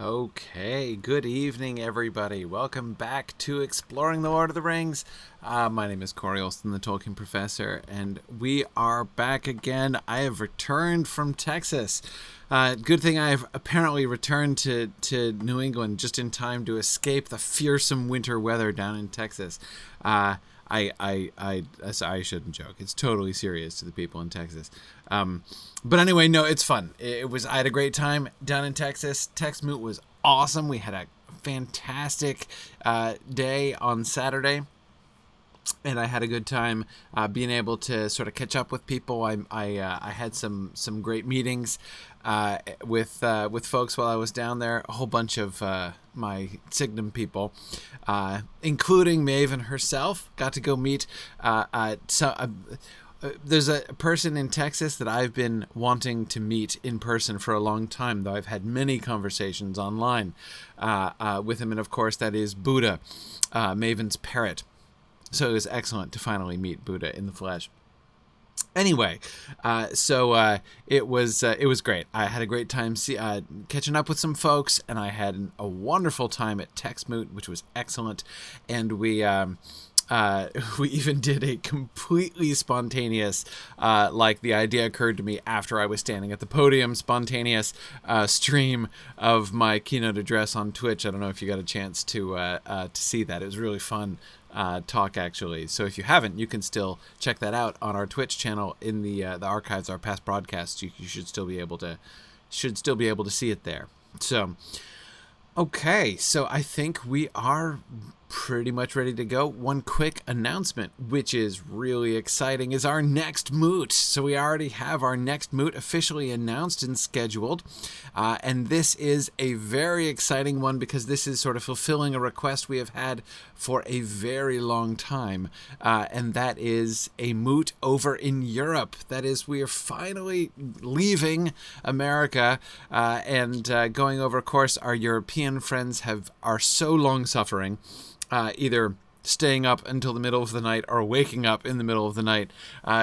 Okay, good evening, everybody. Welcome back to Exploring the Lord of the Rings. My name is Corey Olson, the Tolkien Professor, and we are back again. I have returned from Texas. Good thing I have apparently returned to New England just in time to escape the fearsome winter weather down in Texas. I shouldn't joke. It's totally serious to the people in Texas. But anyway, no, it's fun. I had a great time down in Texas. Moot was awesome. We had a fantastic day on Saturday, and I had a good time being able to sort of catch up with people. I had some great meetings with folks while I was down there. A whole bunch of my Signum people, including Maven herself. Got to go meet there's a person in Texas that I've been wanting to meet in person for a long time, though I've had many conversations online with him, and of course that is Buddha, Maven's parrot. So it was excellent to finally meet Buddha in the flesh. Anyway, it was great. I had a great time catching up with some folks, and I had a wonderful time at Moot, which was excellent, and we even did a completely spontaneous, the idea occurred to me after I was standing at the podium, spontaneous stream of my keynote address on Twitch. I don't know if you got a chance to see that. It was really fun talk, actually. So if you haven't, you can still check that out on our Twitch channel in the archives, our past broadcasts. You should still be able to see it there. So, okay, so I think we are pretty much ready to go. One quick announcement, which is really exciting, is our next Moot. So we already have our next Moot officially announced and scheduled. And this is a very exciting one because this is sort of fulfilling a request we have had for a very long time. And that is a Moot over in Europe. That is, we are finally leaving America and going over. Of course, our European friends are so long suffering. Either staying up until the middle of the night or waking up in the middle of the night.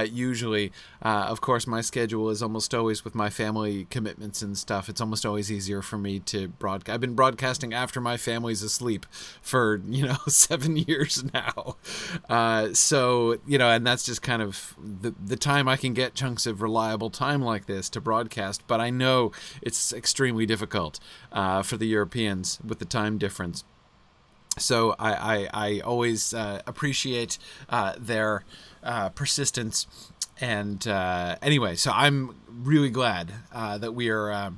Usually, of course, my schedule is almost always with my family commitments and stuff. It's almost always easier for me to broadcast. I've been broadcasting after my family's asleep for, 7 years now. And that's just kind of the time I can get chunks of reliable time like this to broadcast. But I know it's extremely difficult for the Europeans with the time difference. So I always appreciate their persistence, and anyway, so I'm really glad that we are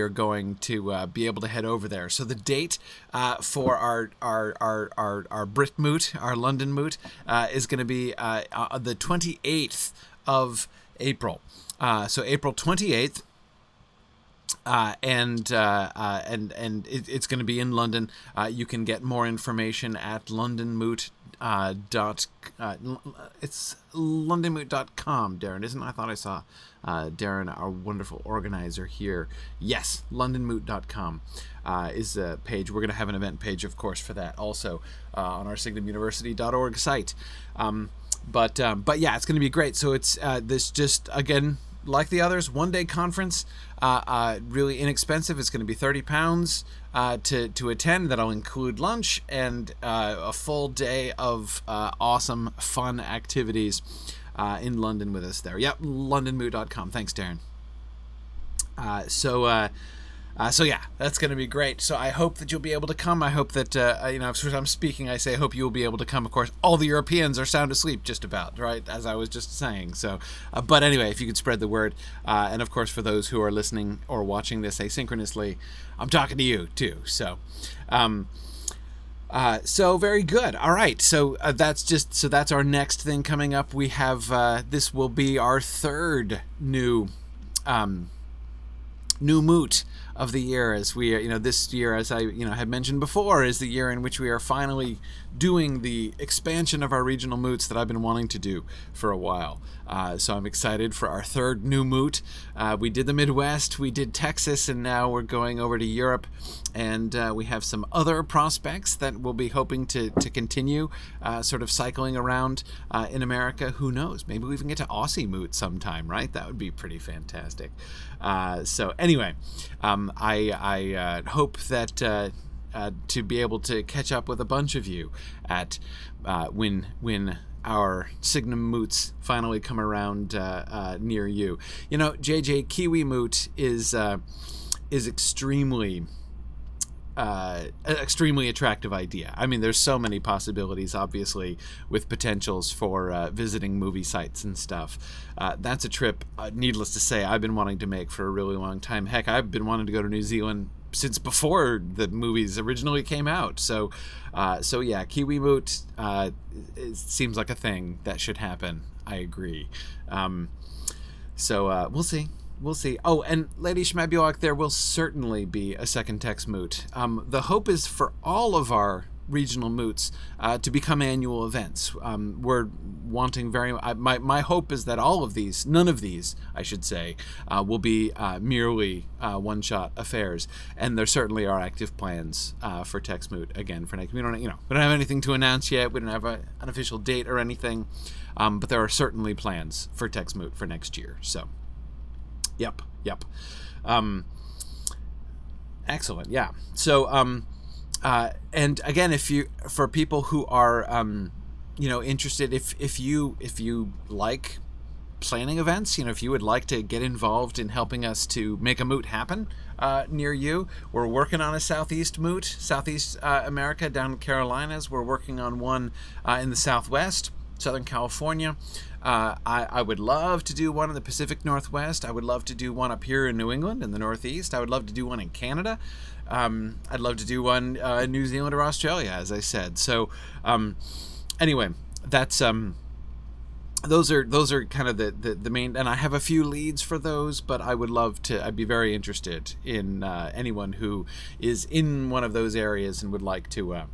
going to be able to head over there. So the date for our Brit Moot, our London Moot, is going to be the 28th of April. So April 28th. And it's going to be in London. You can get more information at londonmoot. It's londonmoot.com, Darren, isn't it? I thought I saw Darren, our wonderful organizer here. Yes, londonmoot.com is the page. We're going to have an event page, of course, for that also on our signumuniversity.org site. But yeah, it's going to be great. So it's this just, again, like the others, one-day conference, really inexpensive. It's going to be £30 to attend. That'll include lunch and a full day of awesome, fun activities in London with us there. Yep, londonmoot.com. Thanks, Darren. So yeah, that's going to be great. So I hope that you'll be able to come. I hope that, if I'm speaking, I say I hope you will be able to come. Of course, all the Europeans are sound asleep just about, right, as I was just saying. So, but anyway, if you could spread the word. And of course, for those who are listening or watching this asynchronously, I'm talking to you too. So, so very good. All right. So that's our next thing coming up. We have, this will be our third new Moot of the year, as we, this year, as I, had mentioned before, is the year in which we are finally doing the expansion of our regional moots that I've been wanting to do for a while. So I'm excited for our third new moot. We did the Midwest, we did Texas, and now we're going over to Europe. And we have some other prospects that we'll be hoping to continue sort of cycling around in America. Who knows? Maybe we even get to Aussie Moot sometime, right? That would be pretty fantastic. So anyway, I hope that to be able to catch up with a bunch of you at when our Signum Moots finally come around near you. You know, JJ, Kiwi Moot is extremely attractive idea. I mean, there's so many possibilities, obviously, with potentials for visiting movie sites and stuff. That's a trip, needless to say, I've been wanting to make for a really long time. Heck, I've been wanting to go to New Zealand since before the movies originally came out. So yeah, Kiwi Moot it seems like a thing that should happen. I agree. So we'll see. We'll see. Oh, and Lady Schmabuak, there will certainly be a second Tex Moot. The hope is for all of our regional moots to become annual events. We're wanting my hope is that all of these, none of these, I should say, will be merely one-shot affairs. And there certainly are active plans for Tex Moot again for next. We don't have anything to announce yet. We don't have an official date or anything, but there are certainly plans for Tex Moot for next year. So. Yep. Excellent. Yeah. So, and again, for people who are, interested, if you like planning events, if you would like to get involved in helping us to make a moot happen near you, we're working on a Southeast Moot, Southeast America, down in Carolinas. We're working on one in the Southwest, Southern California. I would love to do one in the Pacific Northwest. I would love to do one up here in New England in the Northeast. I would love to do one in Canada. I'd love to do one in New Zealand or Australia, as I said. So anyway, that's those are kind of the main, and I have a few leads for those, but I'd be very interested in anyone who is in one of those areas and would like to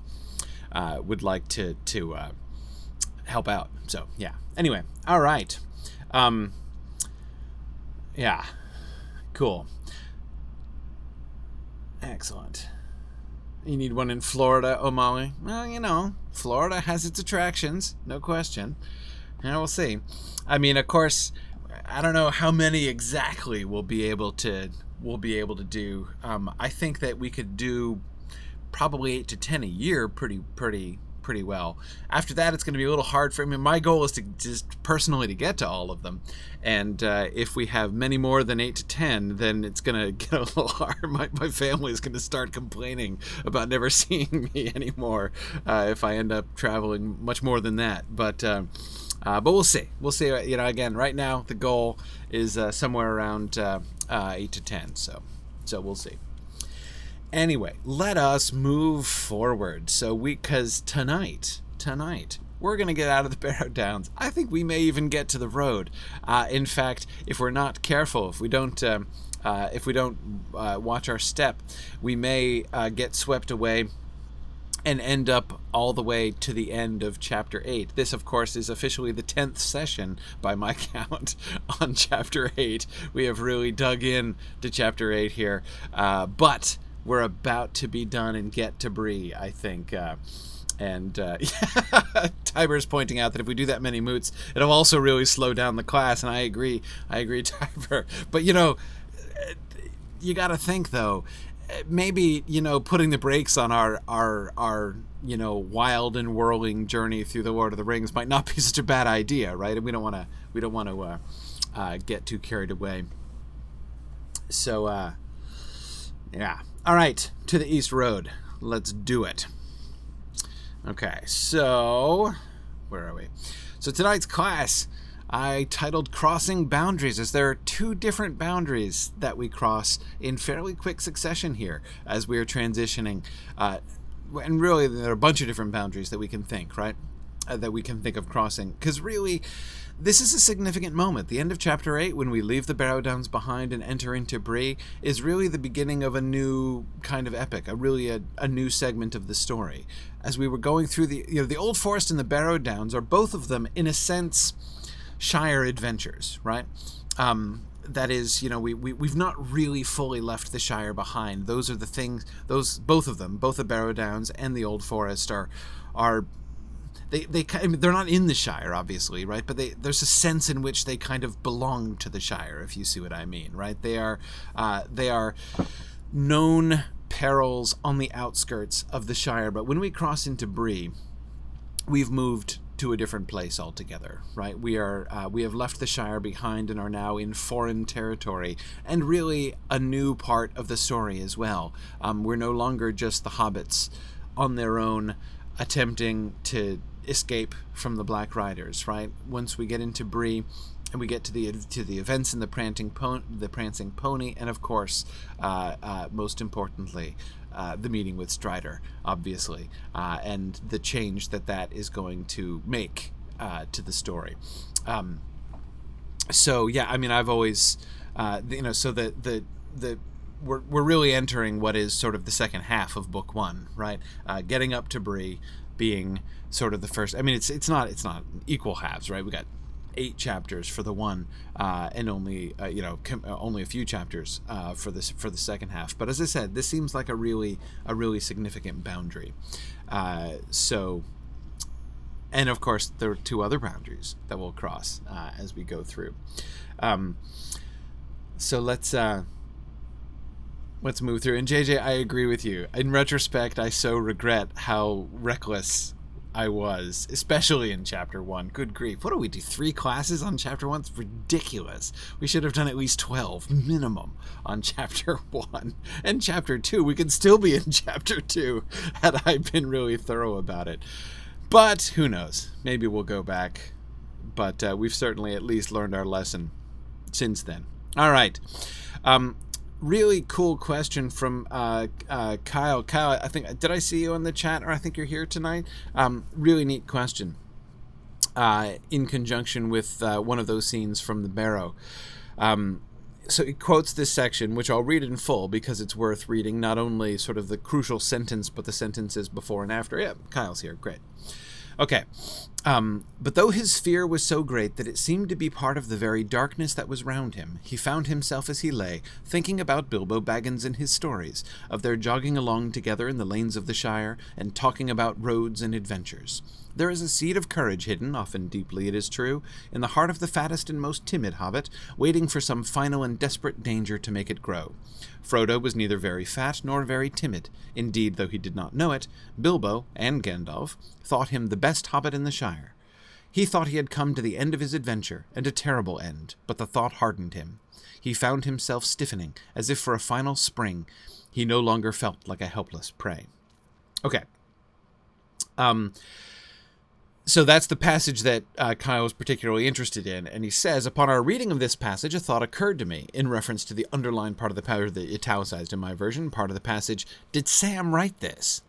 help out. So yeah. Anyway, all right. Yeah. Cool. Excellent. You need one in Florida, O'Malley? Well, Florida has its attractions, no question. Yeah, we'll see. I mean, of course, I don't know how many exactly we'll be able to do. I think that we could do probably 8 to 10 a year pretty well. After that, it's going to be a little hard for me. My goal is to just personally to get to all of them, and if we have many more than 8 to 10, then it's going to get a little hard. My family is going to start complaining about never seeing me anymore if I end up traveling much more than that. But we'll see. Again, right now the goal is somewhere around 8 to 10. So we'll see. Anyway, let us move forward. So because tonight, we're going to get out of the Barrow-Downs. I think we may even get to the road. In fact, if we're not careful, if we don't watch our step, we may get swept away and end up all the way to the end of Chapter 8. This, of course, is officially the 10th session, by my count, on Chapter 8. We have really dug in to Chapter 8 here. But we're about to be done and get to Bree, I think. Tiber's pointing out that if we do that many moots, it'll also really slow down the class, and I agree, Tiber. But, you got to think, though, maybe, putting the brakes on our wild and whirling journey through the Lord of the Rings might not be such a bad idea, right? And we don't want to get too carried away. So, yeah. All right, to the East Road. Let's do it. Okay, so where are we? So tonight's class I titled Crossing Boundaries, as there are 2 different boundaries that we cross in fairly quick succession here as we are transitioning. And really, there are a bunch of different boundaries that we can think, right? That we can think of crossing. Because really, this is a significant moment. The end of Chapter 8, when we leave the Barrow-Downs behind and enter into Bree, is really the beginning of a new kind of epic, a new segment of the story. As we were going through the Old Forest and the Barrow-Downs are both of them, in a sense, Shire adventures, right? That is, we've not really fully left the Shire behind. Those are the things, both of them, both the Barrow-Downs and the Old Forest are they're not in the Shire, obviously, right? But there's a sense in which they kind of belong to the Shire, if you see what I mean, right? They are known perils on the outskirts of the Shire, but when we cross into Bree, we've moved to a different place altogether, right? We have left the Shire behind and are now in foreign territory, and really a new part of the story as well. We're no longer just the hobbits on their own attempting to escape from the Black Riders, right? Once we get into Bree and we get to the events in the Prancing Pony, and of course, most importantly, the meeting with Strider, obviously, and the change that is going to make to the story. So yeah, I mean, I've always, so we're really entering what is sort of the second half of book one, right? Getting up to Bree being sort of the first. I mean, it's not equal halves, right? We got 8 chapters for the one, and only only a few chapters for the second half. But as I said, this seems like a really significant boundary. So, and of course, there are 2 other boundaries that we'll cross as we go through. So let's move through. And JJ, I agree with you. In retrospect, I so regret how reckless I was, especially in chapter 1. Good grief. What do we do? 3 classes on chapter 1? It's ridiculous. We should have done at least 12 minimum on chapter 1. And chapter 2, we could still be in chapter 2 had I been really thorough about it. But who knows? Maybe we'll go back. But we've certainly at least learned our lesson since then. All right. Really cool question from Kyle. Kyle, I think, did I see you in the chat, or I think you're here tonight? Really neat question. In conjunction with one of those scenes from the Barrow. So he quotes this section, which I'll read in full because it's worth reading, not only sort of the crucial sentence, but the sentences before and after. Yeah, Kyle's here. Great. Okay. But though his fear was so great that it seemed to be part of the very darkness that was round him, he found himself as he lay, thinking about Bilbo Baggins and his stories, of their jogging along together in the lanes of the Shire, and talking about roads and adventures. There is a seed of courage hidden, often deeply it is true, in the heart of the fattest and most timid hobbit, waiting for some final and desperate danger to make it grow. Frodo was neither very fat nor very timid. Indeed, though he did not know it, Bilbo, and Gandalf, thought him the best hobbit in the Shire. He thought he had come to the end of his adventure, and a terrible end, but the thought hardened him. He found himself stiffening, as if for a final spring. He no longer felt like a helpless prey. Okay. So that's the passage that Kyle was particularly interested in, and he says, upon our reading of this passage, a thought occurred to me, in reference to the underlined part of the passage, the italicized in my version, part of the passage. Did Sam write this?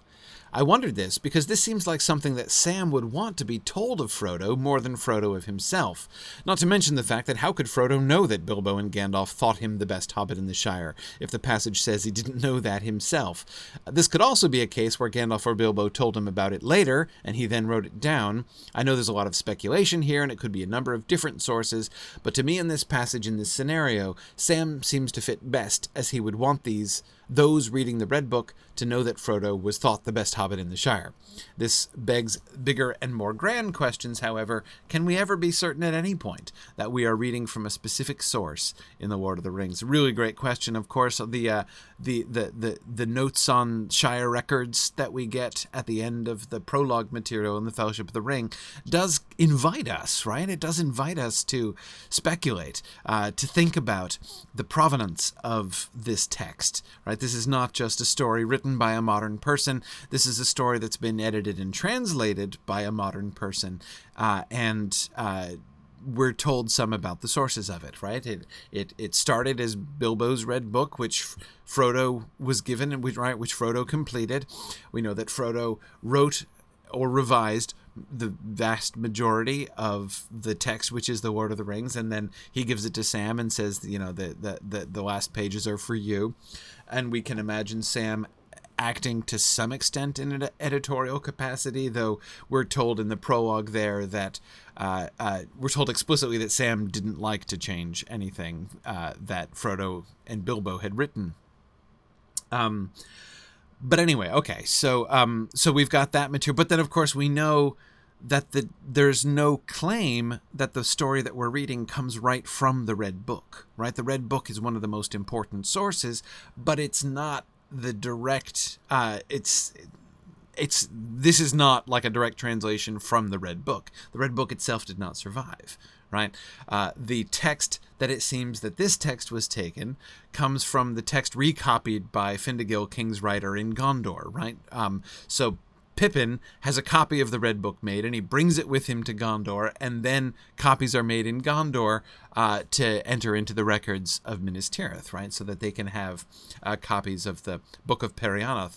I wondered this because this seems like something that Sam would want to be told of Frodo more than Frodo of himself. Not to mention the fact that how could Frodo know that Bilbo and Gandalf thought him the best hobbit in the Shire, if the passage says he didn't know that himself? This could also be a case where Gandalf or Bilbo told him about it later, and he then wrote it down. I know there's a lot of speculation here, and it could be a number of different sources, but to me in this passage, in this scenario, Sam seems to fit best, as he would want those reading the Red Book to know that Frodo was thought the best hobbit in the Shire. This begs bigger and more grand questions, however. Can we ever be certain at any point that we are reading from a specific source in The Lord of the Rings? Really great question. Of course, the notes on Shire records that we get at the end of the prologue material in the Fellowship of the Ring does invite us, right? It does invite us to speculate, to think about the provenance of this text, right? This is not just a story written by a modern person. This is a story that's been edited and translated by a modern person, and we're told some about the sources of it, right? It started as Bilbo's Red Book, which Frodo was given, and which Frodo completed. We know that Frodo wrote or revised the vast majority of the text, which is the Lord of the Rings, and then he gives it to Sam and says, the last pages are for you. And we can imagine Sam acting to some extent in an editorial capacity, though we're told in the prologue there that we're told explicitly that Sam didn't like to change anything that Frodo and Bilbo had written. But anyway, okay, so we've got that material, but then of course we know there's no claim that the story that we're reading comes right from the Red Book, right? The Red Book is one of the most important sources, but it's not the direct. This is not like a direct translation from the Red Book. The Red Book itself did not survive, right? The text that it seems that this text was taken comes from the text recopied by Findegil, King's Writer, in Gondor, right? So Pippin has a copy of the Red Book made, and he brings it with him to Gondor, and then copies are made in Gondor to enter into the records of Minas Tirith, right? So that they can have copies of the Book of Perianath,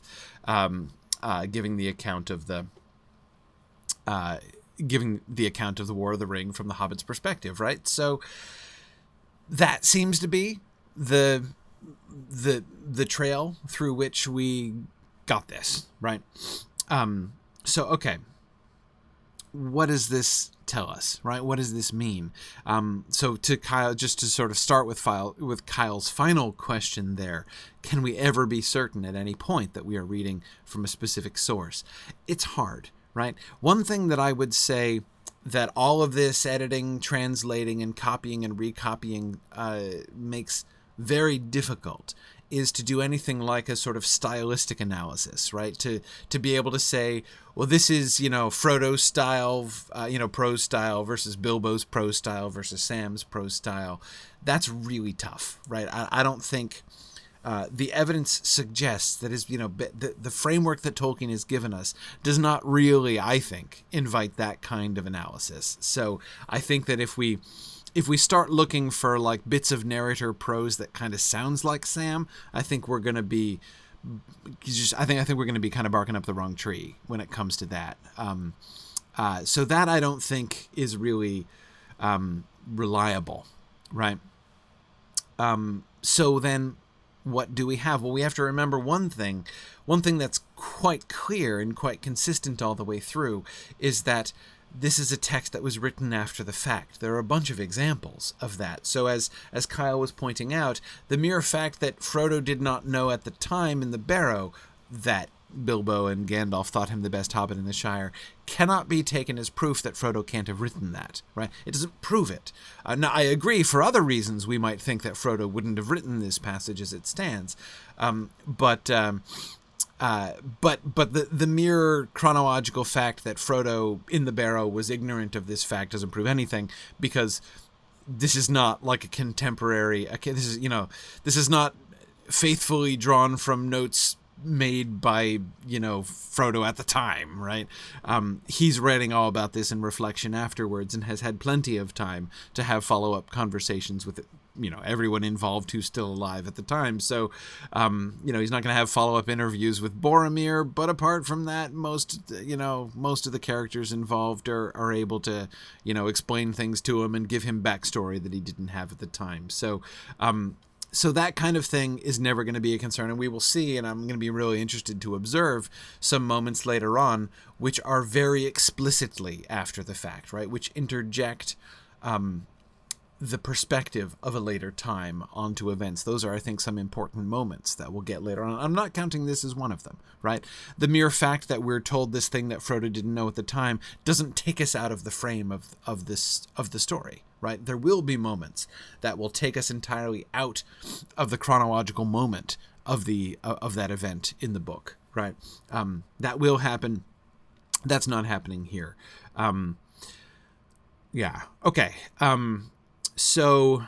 giving the account of the War of the Ring from the Hobbit's perspective, right? So that seems to be the trail through which we got this, right? So, okay, what does this tell us, right? What does this mean? So to Kyle, just to sort of start with Kyle's final question there, can we ever be certain at any point that we are reading from a specific source? It's hard, right? One thing that I would say that all of this editing, translating, and copying and recopying makes very difficult is to do anything like a sort of stylistic analysis, right? To be able to say, well, this is, Frodo's style, prose style versus Bilbo's prose style versus Sam's prose style. That's really tough, right? I don't think the evidence suggests that the framework that Tolkien has given us does not really, I think, invite that kind of analysis. So I think that if we start looking for like bits of narrator prose that kind of sounds like Sam, I think we're going to be I think we're going to be kind of barking up the wrong tree when it comes to that. So that I don't think is really reliable, right? So then what do we have? Well, we have to remember one thing that's quite clear and quite consistent all the way through is that this is a text that was written after the fact. There are a bunch of examples of that. So as Kyle was pointing out, the mere fact that Frodo did not know at the time in the Barrow that Bilbo and Gandalf thought him the best hobbit in the Shire cannot be taken as proof that Frodo can't have written that, right? It doesn't prove it. Now, I agree, for other reasons we might think that Frodo wouldn't have written this passage as it stands. But the mere chronological fact that Frodo in the Barrow was ignorant of this fact doesn't prove anything, because this is not like a contemporary. This is not faithfully drawn from notes made by Frodo at the time, right? He's writing all about this in reflection afterwards and has had plenty of time to have follow-up conversations with everyone involved who's still alive at the time. So he's not going to have follow-up interviews with Boromir, but apart from that, most of the characters involved are able to explain things to him and give him backstory that he didn't have at the time. So that kind of thing is never going to be a concern, and we will see, and I'm going to be really interested to observe some moments later on which are very explicitly after the fact, right? Which interject the perspective of a later time onto events. Those are, I think, some important moments that we'll get later on. I'm not counting this as one of them, right? The mere fact that we're told this thing that Frodo didn't know at the time doesn't take us out of the frame of the story, right? There will be moments that will take us entirely out of the chronological moment of that event in the book, right? That will happen. That's not happening here. Yeah. Okay. So,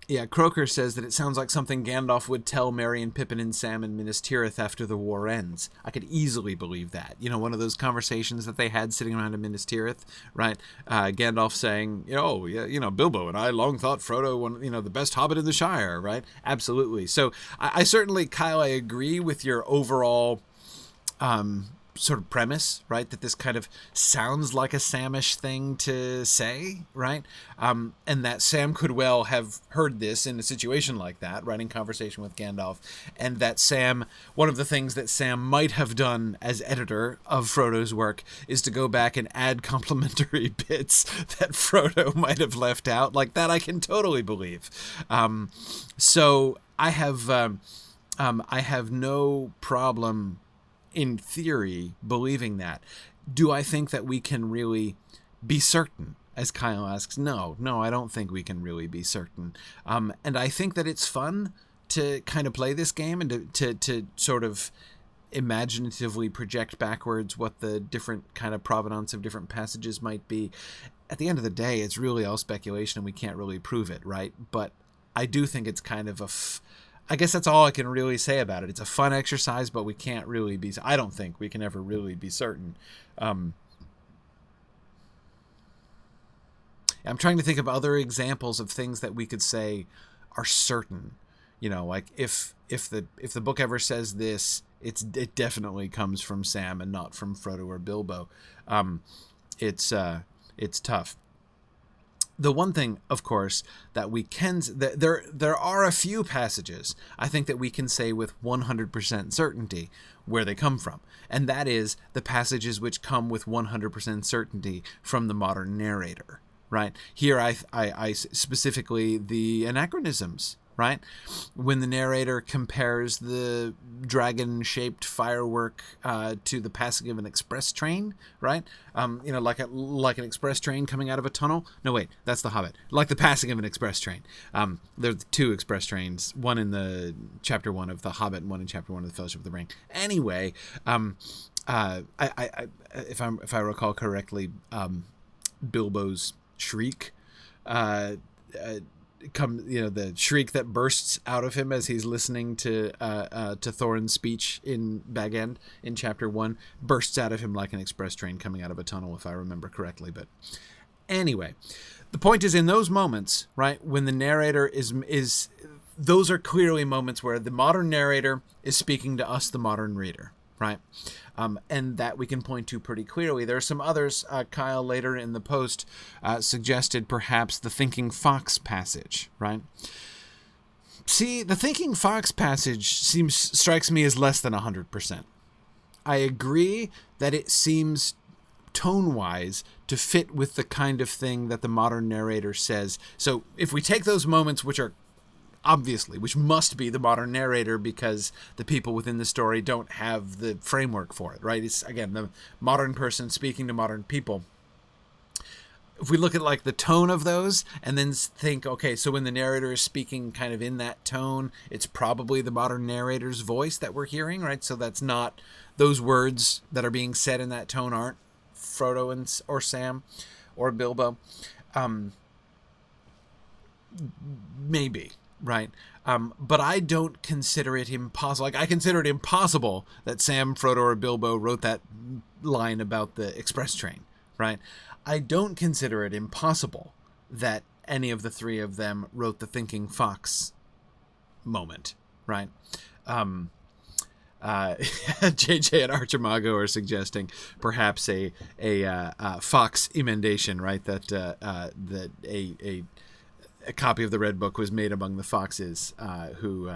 yeah, Croker says that it sounds like something Gandalf would tell Merry and Pippin and Sam and Minas Tirith after the war ends. I could easily believe that. One of those conversations that they had sitting around in Minas Tirith, right? Gandalf saying, Bilbo and I long thought Frodo, the best hobbit in the Shire, right? Absolutely. So I certainly, Kyle, I agree with your overall sort of premise, right? That this kind of sounds like a Samish thing to say, right? And that Sam could well have heard this in a situation like that, right? In conversation with Gandalf. And that Sam, one of the things that Sam might have done as editor of Frodo's work is to go back and add complimentary bits that Frodo might have left out. Like that I can totally believe. So I have no problem in theory, believing that. Do I think that we can really be certain? As Kyle asks, no, I don't think we can really be certain. And I think that it's fun to kind of play this game and to sort of imaginatively project backwards what the different kind of provenance of different passages might be. At the end of the day, it's really all speculation and we can't really prove it, right? But I do think it's kind of I guess that's all I can really say about it. It's a fun exercise, but we can't really be... I don't think we can ever really be certain. I'm trying to think of other examples of things that we could say are certain. You know, like if the book ever says this, it definitely comes from Sam and not from Frodo or Bilbo. It's tough. The one thing, of course, that we can... There are a few passages, I think, that we can say with 100% certainty where they come from. And that is the passages which come with 100% certainty from the modern narrator, right? Here, I specifically the anachronisms, right? When the narrator compares the dragon-shaped firework to the passing of an express train, right? Like an express train coming out of a tunnel. No, wait, that's the Hobbit. Like the passing of an express train. There are two express trains, one in the chapter 1 of the Hobbit and one in chapter 1 of the Fellowship of the Ring. Anyway, if I recall correctly, Bilbo's shriek, the shriek that bursts out of him as he's listening to Thorin's speech in Bag End in chapter 1 bursts out of him like an express train coming out of a tunnel, if I remember correctly. But anyway, the point is, in those moments, right, when the narrator is those are clearly moments where the modern narrator is speaking to us, the modern reader, right? And that we can point to pretty clearly. There are some others. Kyle later in the post suggested perhaps the Thinking Fox passage, right? See, the Thinking Fox passage strikes me as less than 100%. I agree that it seems tone-wise to fit with the kind of thing that the modern narrator says. So if we take those moments which must be the modern narrator because the people within the story don't have the framework for it, right? It's, again, the modern person speaking to modern people. If we look at like the tone of those and then think, okay, so when the narrator is speaking kind of in that tone, it's probably the modern narrator's voice that we're hearing, right? So that's not, those words that are being said in that tone aren't Frodo or Sam or Bilbo. Maybe. Right. But I don't consider it impossible. Like, I consider it impossible that Sam, Frodo, or Bilbo wrote that line about the express train, right? I don't consider it impossible that any of the three of them wrote the Thinking Fox moment, right? JJ and Archimago are suggesting perhaps a Fox emendation, right? That a copy of the Red Book was made among the Foxes who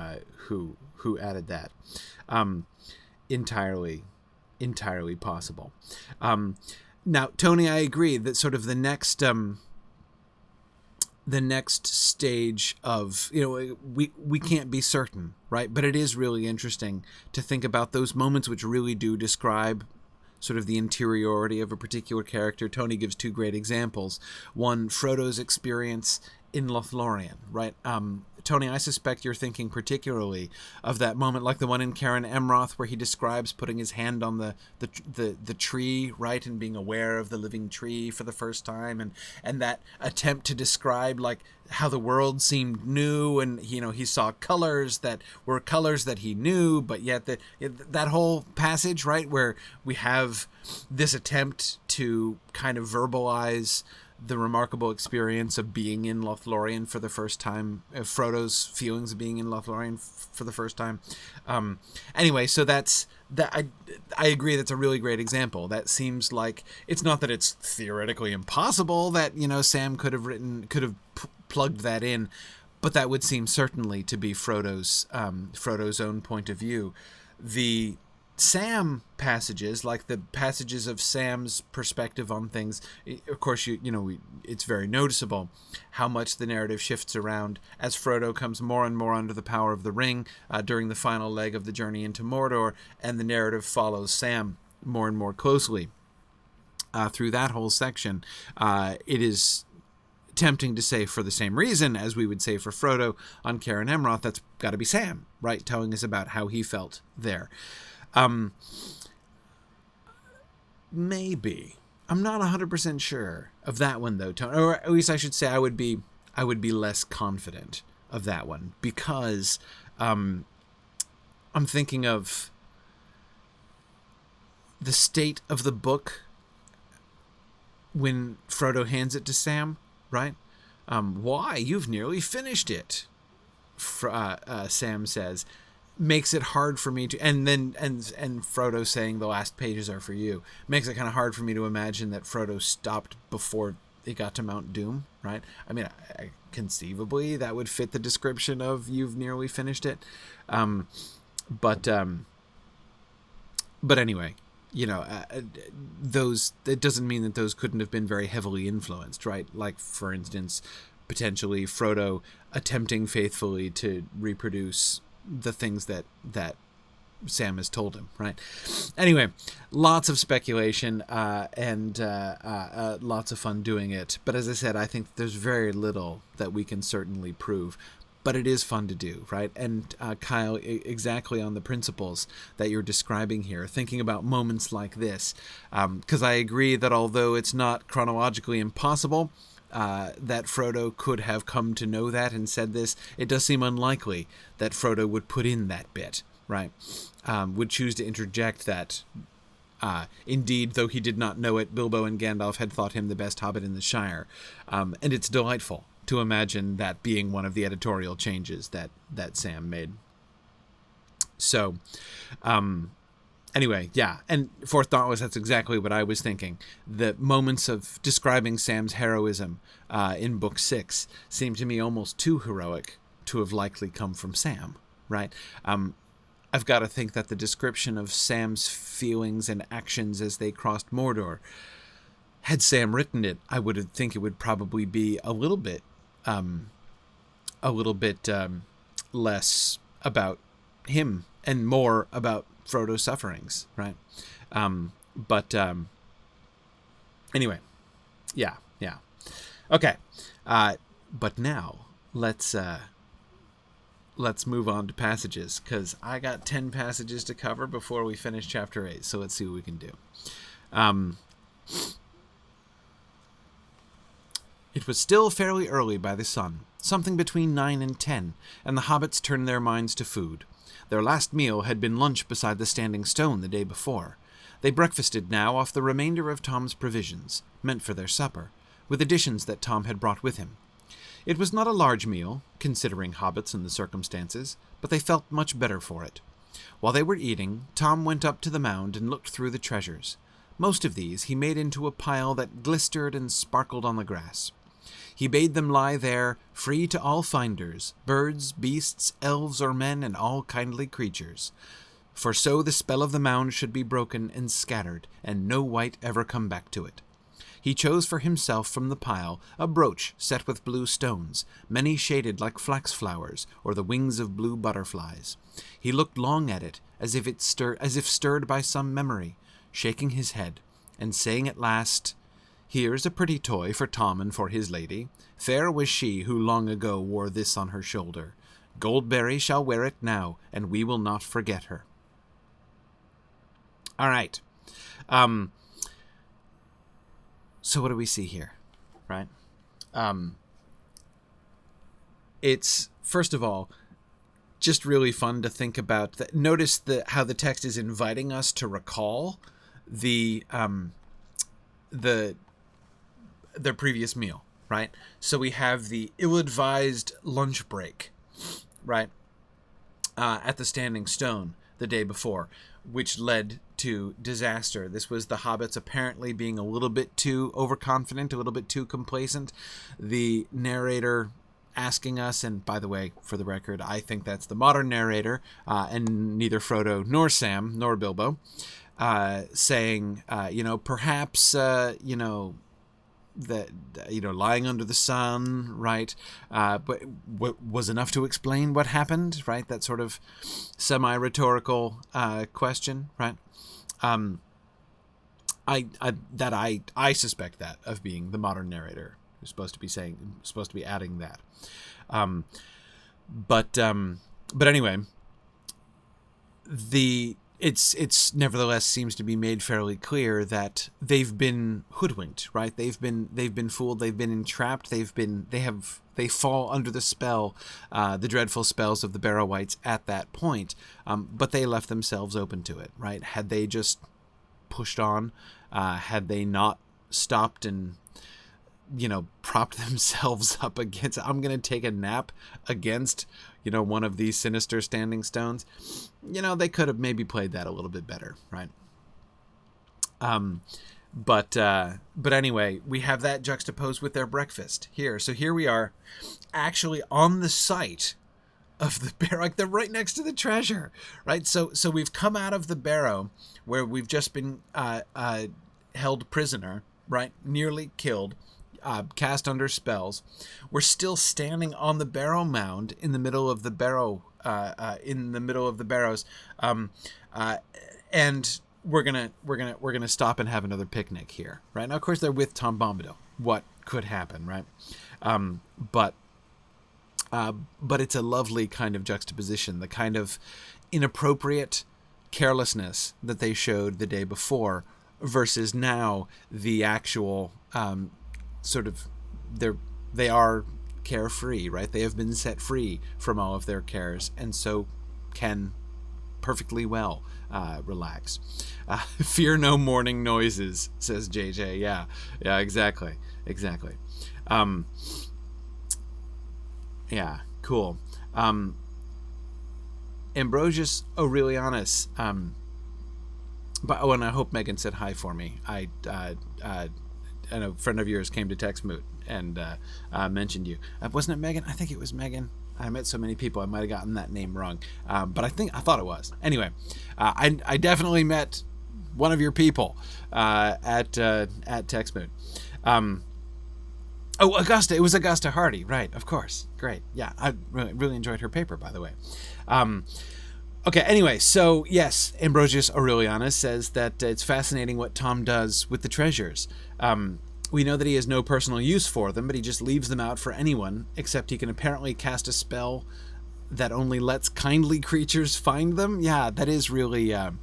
added that. Entirely possible. Now, Tony, I agree that sort of the next stage of, we can't be certain, right? But it is really interesting to think about those moments which really do describe sort of the interiority of a particular character. Tony gives two great examples. One, Frodo's experience in Lothlorien, right? Tony, I suspect you're thinking particularly of that moment, like the one in Karen Emroth, where he describes putting his hand on the tree, right, and being aware of the living tree for the first time, and that attempt to describe like how the world seemed new, and he saw colors that were colors that he knew, but yet that whole passage, right, where we have this attempt to kind of verbalize the remarkable experience of being in Lothlorien for the first time, Frodo's feelings of being in Lothlorien for the first time. Anyway, so that's that. I agree. That's a really great example. That seems like it's not that it's theoretically impossible that Sam could have plugged that in, but that would seem certainly to be Frodo's own point of view. Sam passages, like the passages of Sam's perspective on things, of course, it's very noticeable how much the narrative shifts around as Frodo comes more and more under the power of the ring during the final leg of the journey into Mordor, and the narrative follows Sam more and more closely through that whole section. It is tempting to say, for the same reason as we would say for Frodo on Caren Emroth, that's got to be Sam, right, telling us about how he felt there. Maybe. I'm not 100% sure of that one, though, Tony. Or at least I should say I would be less confident of that one, because I'm thinking of the state of the book when Frodo hands it to Sam, right? Why? You've nearly finished it, Sam says. Makes it hard for me to, and Frodo saying the last pages are for you, makes it kind of hard for me to imagine that Frodo stopped before it got to Mount Doom, right? I mean, conceivably that would fit the description of you've nearly finished it, but anyway, those, it doesn't mean that those couldn't have been very heavily influenced, right? Like, for instance, potentially Frodo attempting faithfully to reproduce the things that Sam has told him, right? Anyway, lots of speculation and lots of fun doing it. But as I said, I think there's very little that we can certainly prove. But it is fun to do, right? And Kyle, exactly on the principles that you're describing here, thinking about moments like this, because I agree that although it's not chronologically impossible that Frodo could have come to know that and said this, it does seem unlikely that Frodo would put in that bit, right? Would choose to interject that, indeed, though he did not know it, Bilbo and Gandalf had thought him the best hobbit in the Shire. And it's delightful to imagine that being one of the editorial changes that Sam made. So, anyway, yeah, and fourth thought was that's exactly what I was thinking. The moments of describing Sam's heroism in Book 6 seem to me almost too heroic to have likely come from Sam, right? I've got to think that the description of Sam's feelings and actions as they crossed Mordor, had Sam written it, I would think it would probably be a little bit less about him and more about Frodo's sufferings, right? Anyway, yeah. Okay, but now let's move on to passages, because I got 10 passages to cover before we finish Chapter 8, so let's see what we can do. It was still fairly early by the sun, something between 9 and 10, and the hobbits turned their minds to food. Their last meal had been lunch beside the Standing Stone the day before. They breakfasted now off the remainder of Tom's provisions, meant for their supper, with additions that Tom had brought with him. It was not a large meal, considering hobbits and the circumstances, but they felt much better for it. While they were eating, Tom went up to the mound and looked through the treasures. Most of these he made into a pile that glistered and sparkled on the grass. He bade them lie there, free to all finders, birds, beasts, elves, or men, and all kindly creatures. For so the spell of the mound should be broken and scattered, and no wight ever come back to it. He chose for himself from the pile a brooch set with blue stones, many shaded like flax flowers, or the wings of blue butterflies. He looked long at it, as if stirred by some memory, shaking his head, and saying at last, "Here's a pretty toy for Tom and for his lady. Fair was she who long ago wore this on her shoulder. Goldberry shall wear it now, and we will not forget her." All right. So what do we see here, right? It's, first of all, just really fun to think about. Notice how the text is inviting us to recall their previous meal, right? So we have the ill-advised lunch break, right, at the Standing Stone the day before, which led to disaster. This was the hobbits apparently being a little bit too overconfident, a little bit too complacent. The narrator asking us, and by the way, for the record, I think that's the modern narrator, and neither Frodo nor Sam nor Bilbo, saying, perhaps, that, lying under the sun, right, but was enough to explain what happened, right? That sort of semi-rhetorical question, right? I suspect that of being the modern narrator who's supposed to be adding that. But anyway, it's nevertheless seems to be made fairly clear that they've been hoodwinked, right? They've been fooled, they've been entrapped, they fall under the spell, the dreadful spells of the Barrow-wights at that point, but they left themselves open to it, right? Had they just pushed on, had they not stopped and propped themselves up against, I'm gonna take a nap against one of these sinister standing stones, they could have maybe played that a little bit better, right? But anyway, we have that juxtaposed with their breakfast here. So here we are, actually on the site of the barrow, like they're right next to the treasure, right? So we've come out of the barrow where we've just been held prisoner, right? Nearly killed, cast under spells. We're still standing on the barrow mound in the middle of the barrow, barrows, and we're gonna stop and have another picnic here, right? Now, of course, they're with Tom Bombadil. What could happen, right? But it's a lovely kind of juxtaposition, the kind of inappropriate carelessness that they showed the day before versus now the actual sort of they are carefree, right? They have been set free from all of their cares, and so can perfectly well relax. Fear no morning noises, says JJ. Yeah, exactly. Yeah, cool. Ambrosius Aurelianus. And I hope Megan said hi for me. I know a friend of yours came to text Moot and mentioned you. Wasn't it Megan? I think it was Megan. I met so many people, I might have gotten that name wrong. But I thought it was. Anyway, I definitely met one of your people at text Moot. Augusta. It was Augusta Hardy, right? Of course. Great. Yeah, I really enjoyed her paper, by the way. Okay, anyway, so yes, Ambrosius Aurelianus says that it's fascinating what Tom does with the treasures. We know that he has no personal use for them, but he just leaves them out for anyone, except he can apparently cast a spell that only lets kindly creatures find them. Yeah, that is really an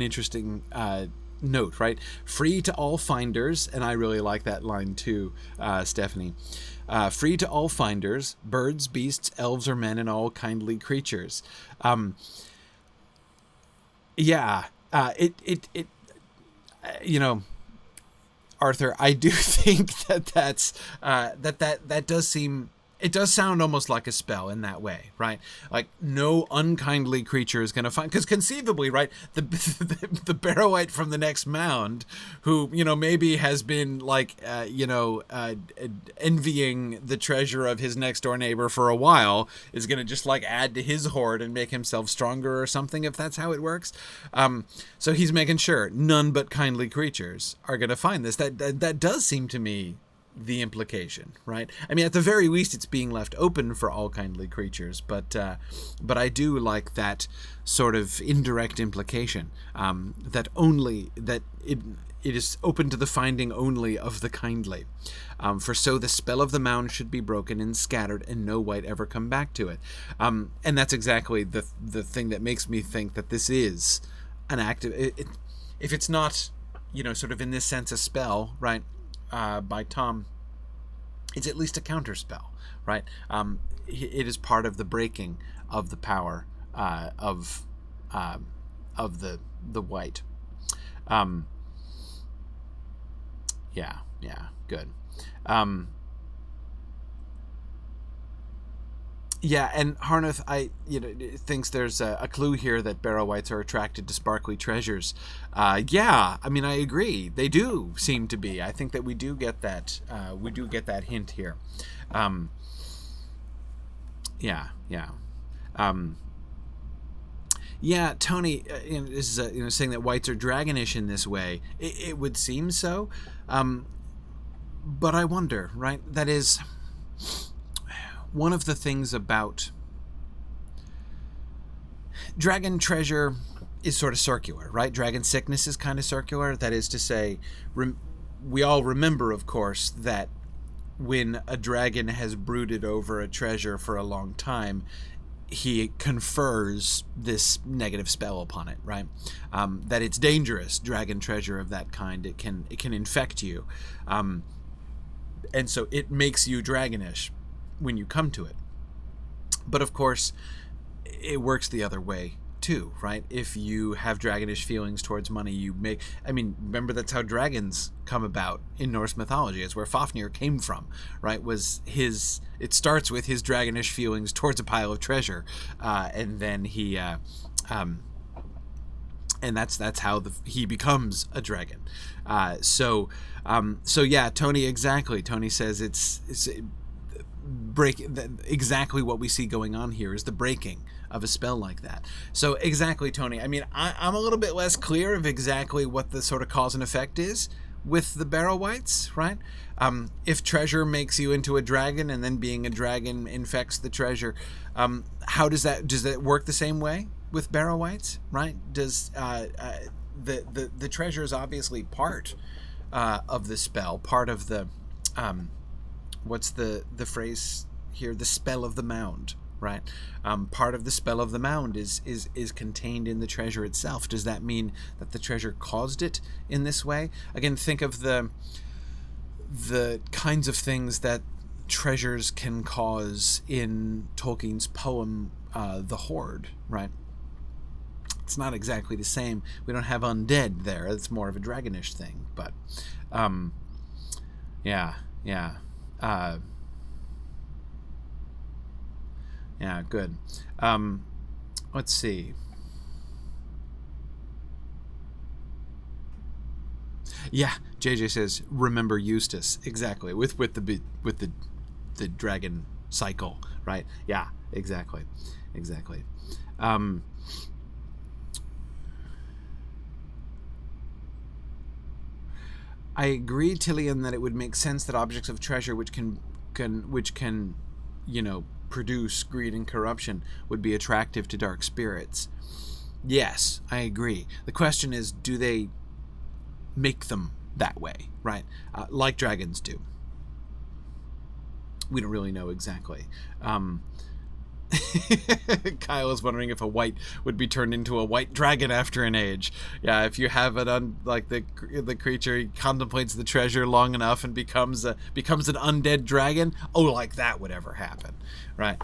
interesting note, right? Free to all finders, and I really like that line too, Stephanie. Free to all finders, birds, beasts, elves, or men, and all kindly creatures. Arthur, I do think that does seem. It does sound almost like a spell in that way, right? Like no unkindly creature is going to find, because conceivably, right, the Barrow-wight from the next mound, who maybe has been like envying the treasure of his next door neighbor for a while, is going to just like add to his hoard and make himself stronger or something, if that's how it works. So he's making sure none but kindly creatures are going to find this. That does seem to me the implication, right? I mean, at the very least, it's being left open for all kindly creatures, but I do like that sort of indirect implication, that it is open to the finding only of the kindly. For so the spell of the mound should be broken and scattered, and no wight ever come back to it. And that's exactly the thing that makes me think that this is an act of, if it's not, sort of in this sense a spell, right? By Tom, it's at least a counterspell, right? It is part of the breaking of the power of the wight. Good. Yeah, and Harnath, thinks there's a clue here that Barrow Wights are attracted to sparkly treasures. Yeah, I mean, I agree. They do seem to be. I think that we do get that. We do get that hint here. Yeah, yeah. Yeah, Tony is saying that whites are dragonish in this way. It would seem so, but I wonder, right? That is one of the things about dragon treasure is sort of circular, right? Dragon sickness is kind of circular. That is to say, we all remember, of course, that when a dragon has brooded over a treasure for a long time, he confers this negative spell upon it, right? That it's dangerous. Dragon treasure of that kind, it can infect you, and so it makes you dragonish when you come to it. But of course, it works the other way too, right? If you have dragonish feelings towards money, remember that's how dragons come about in Norse mythology. It's where Fafnir came from, right? It starts with his dragonish feelings towards a pile of treasure, and then he and that's how he becomes a dragon. So yeah, Tony, exactly. Tony says it's exactly what we see going on here is the breaking of a spell like that. So exactly, Tony. I mean, I'm a little bit less clear of exactly what the sort of cause and effect is with the Barrow Wights, right? If treasure makes you into a dragon and then being a dragon infects the treasure, how does that work the same way with Barrow Wights, right? Does the treasure is obviously part of the spell, part of the what's the phrase here? The spell of the mound, right? Part of the spell of the mound is contained in the treasure itself. Does that mean that the treasure caused it in this way? Again, think of the kinds of things that treasures can cause in Tolkien's poem, The Hoard, right? It's not exactly the same. We don't have undead there. It's more of a dragonish thing, but yeah. Yeah, good. Let's see. Yeah, JJ says, remember Eustace. Exactly. With the dragon cycle, right? Yeah, exactly. I agree, Tillian, that it would make sense that objects of treasure which can produce greed and corruption would be attractive to dark spirits. Yes, I agree. The question is, do they make them that way, right? Like dragons do. We don't really know exactly. Kyle is wondering if a white would be turned into a white dragon after an age. Yeah, if you have it like the creature, he contemplates the treasure long enough and becomes an undead dragon. Oh, like that would ever happen, right?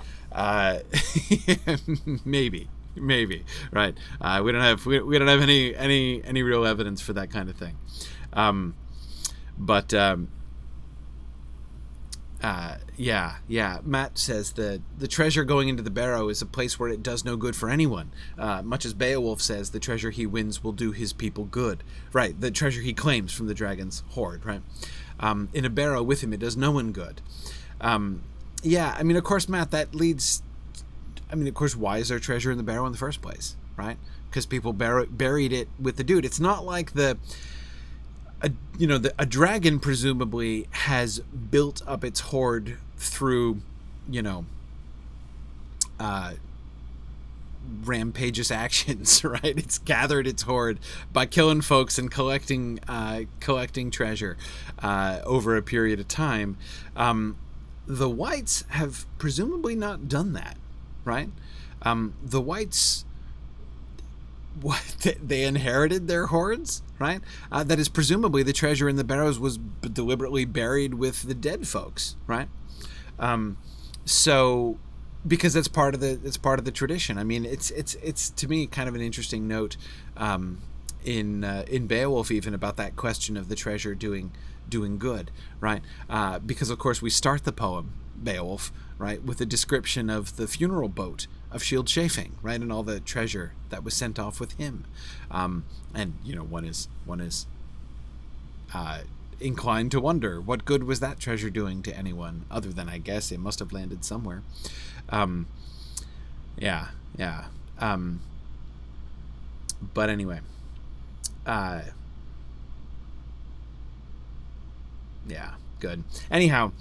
Maybe, right? We don't have any real evidence for that kind of thing, but. Yeah. Matt says the treasure going into the barrow is a place where it does no good for anyone. Much as Beowulf says the treasure he wins will do his people good. Right, the treasure he claims from the dragon's hoard, right? In a barrow with him, it does no one good. Yeah, I mean, of course, Matt, that leads... I mean, of course, why is there treasure in the barrow in the first place, right? Because people buried it with the dude. It's not like a dragon presumably has built up its hoard through, rampageous actions, right? It's gathered its hoard by killing folks and collecting treasure over a period of time. The whites have presumably not done that, right? The whites... they inherited their hoards, right? That is presumably the treasure in the barrows was deliberately buried with the dead folks, right? So because it's part of the tradition. I mean, it's to me kind of an interesting note in Beowulf even about that question of the treasure doing good, right? Because of course we start the poem Beowulf right, with a description of the funeral boat of Shield Chafing, right, and all the treasure that was sent off with him. And one is inclined to wonder, what good was that treasure doing to anyone, other than, I guess, it must have landed somewhere. But anyway, good. Anyhow,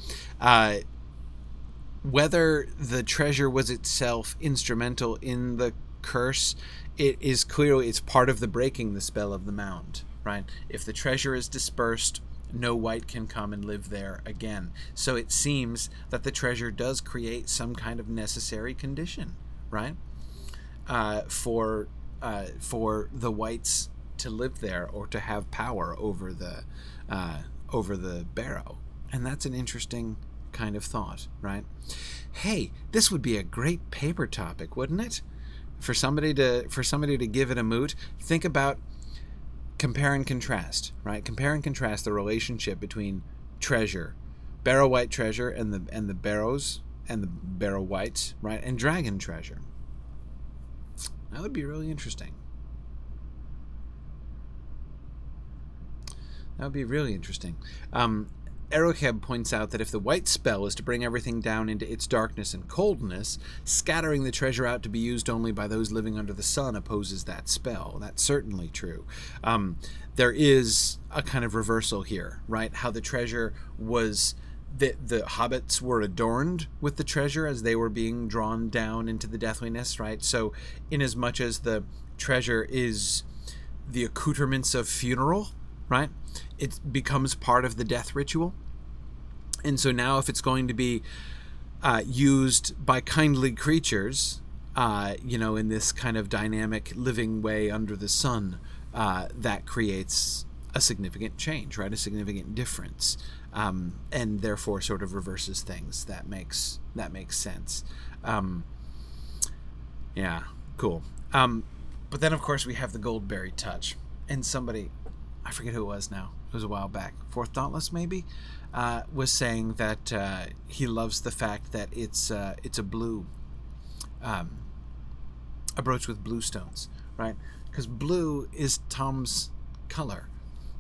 whether the treasure was itself instrumental in the curse, it's part of the breaking the spell of the mound, right? If the treasure is dispersed, no wight can come and live there again. So it seems that the treasure does create some kind of necessary condition, right? For the wights to live there or to have power over the Barrow. And that's an interesting kind of thought, right? Hey, this would be a great paper topic, wouldn't it? For somebody to give it a moot. Think about compare and contrast, right? Compare and contrast the relationship between treasure, Barrow Wight treasure, and the Barrows and the Barrow Wights, right? And dragon treasure. That would be really interesting. That would be really interesting. Erokeb points out that if the white spell is to bring everything down into its darkness and coldness, scattering the treasure out to be used only by those living under the sun opposes that spell. That's certainly true. There is a kind of reversal here, right? How the treasure was... The hobbits were adorned with the treasure as they were being drawn down into the deathliness, right? So inasmuch as the treasure is the accoutrements of funeral, right, it becomes part of the death ritual. And so now if it's going to be used by kindly creatures, in this kind of dynamic living way under the sun, that creates a significant change, right? A significant difference. And therefore sort of reverses things. That makes sense. Cool. But then, of course, we have the Goldberry touch. And somebody, I forget who it was now, it was a while back, Fourth Dauntless maybe, was saying that he loves the fact that it's a blue, a brooch with blue stones, right? Because blue is Tom's color.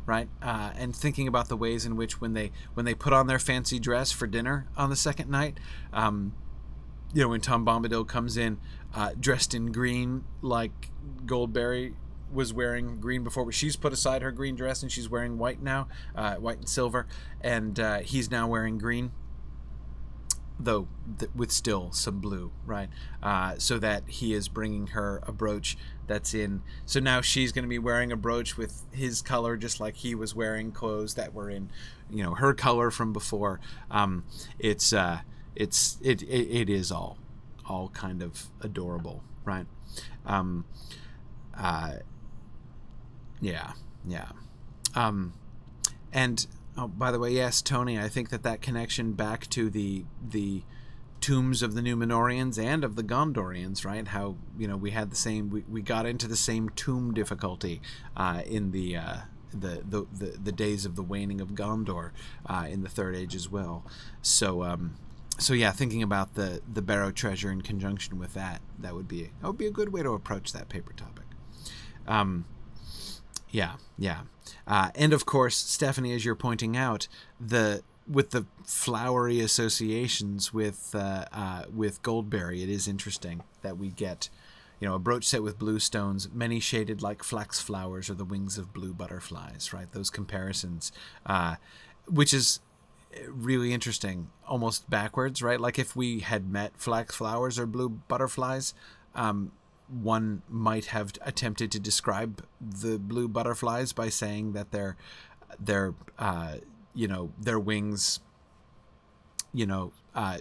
Right, and thinking about the ways in which when they put on their fancy dress for dinner on the second night, when Tom Bombadil comes in dressed in green, like Goldberry was wearing green before, but she's put aside her green dress and she's wearing white now, white and silver, and he's now wearing green, though with still some blue, right? So that he is bringing her a brooch that's in. So now she's going to be wearing a brooch with his color, just like he was wearing clothes that were in, her color from before. It is all kind of adorable, right? And oh, by the way, yes, Tony, I think that connection back to the tombs of the Númenóreans and of the Gondorians, right? How, we had the same, we got into the same tomb difficulty in the days of the waning of Gondor in the Third Age as well. So yeah, thinking about the Barrow treasure in conjunction with that would be a good way to approach that paper topic. And of course, Stephanie, as you're pointing out, with the flowery associations with Goldberry, it is interesting that we get, a brooch set with blue stones, many shaded like flax flowers or the wings of blue butterflies, right? Those comparisons, which is really interesting, almost backwards, right? Like if we had met flax flowers or blue butterflies, one might have attempted to describe the blue butterflies by saying that their wings,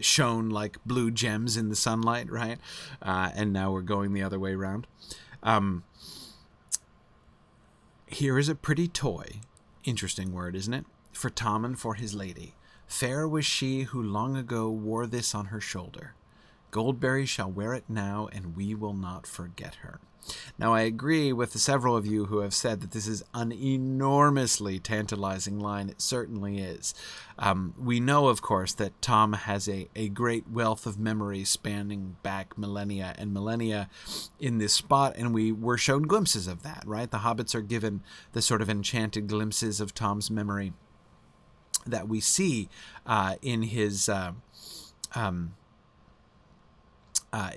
shone like blue gems in the sunlight, right? And now we're going the other way around. Here is a pretty toy, interesting word, isn't it? For Tom and for his lady. Fair was she who long ago wore this on her shoulder. Goldberry shall wear it now, and we will not forget her. Now, I agree with the several of you who have said that this is an enormously tantalizing line. It certainly is. We know, of course, that Tom has a great wealth of memory spanning back millennia and millennia in this spot, and we were shown glimpses of that, right? The hobbits are given the sort of enchanted glimpses of Tom's memory that we see in his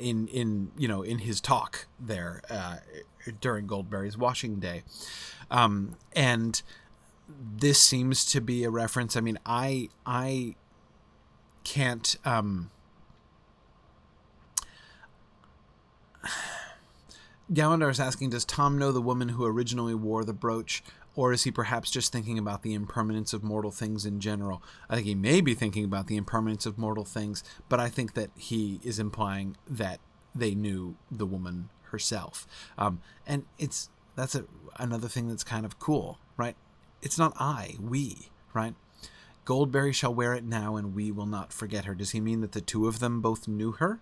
in his talk there during Goldberry's washing day, and this seems to be a reference. I mean, I can't. Gallandar is asking, does Tom know the woman who originally wore the brooch, or is he perhaps just thinking about the impermanence of mortal things in general? I think he may be thinking about the impermanence of mortal things, but I think that he is implying that they knew the woman herself. And that's another thing that's kind of cool, right? It's not we, right? Goldberry shall wear it now, and we will not forget her. Does he mean that the two of them both knew her,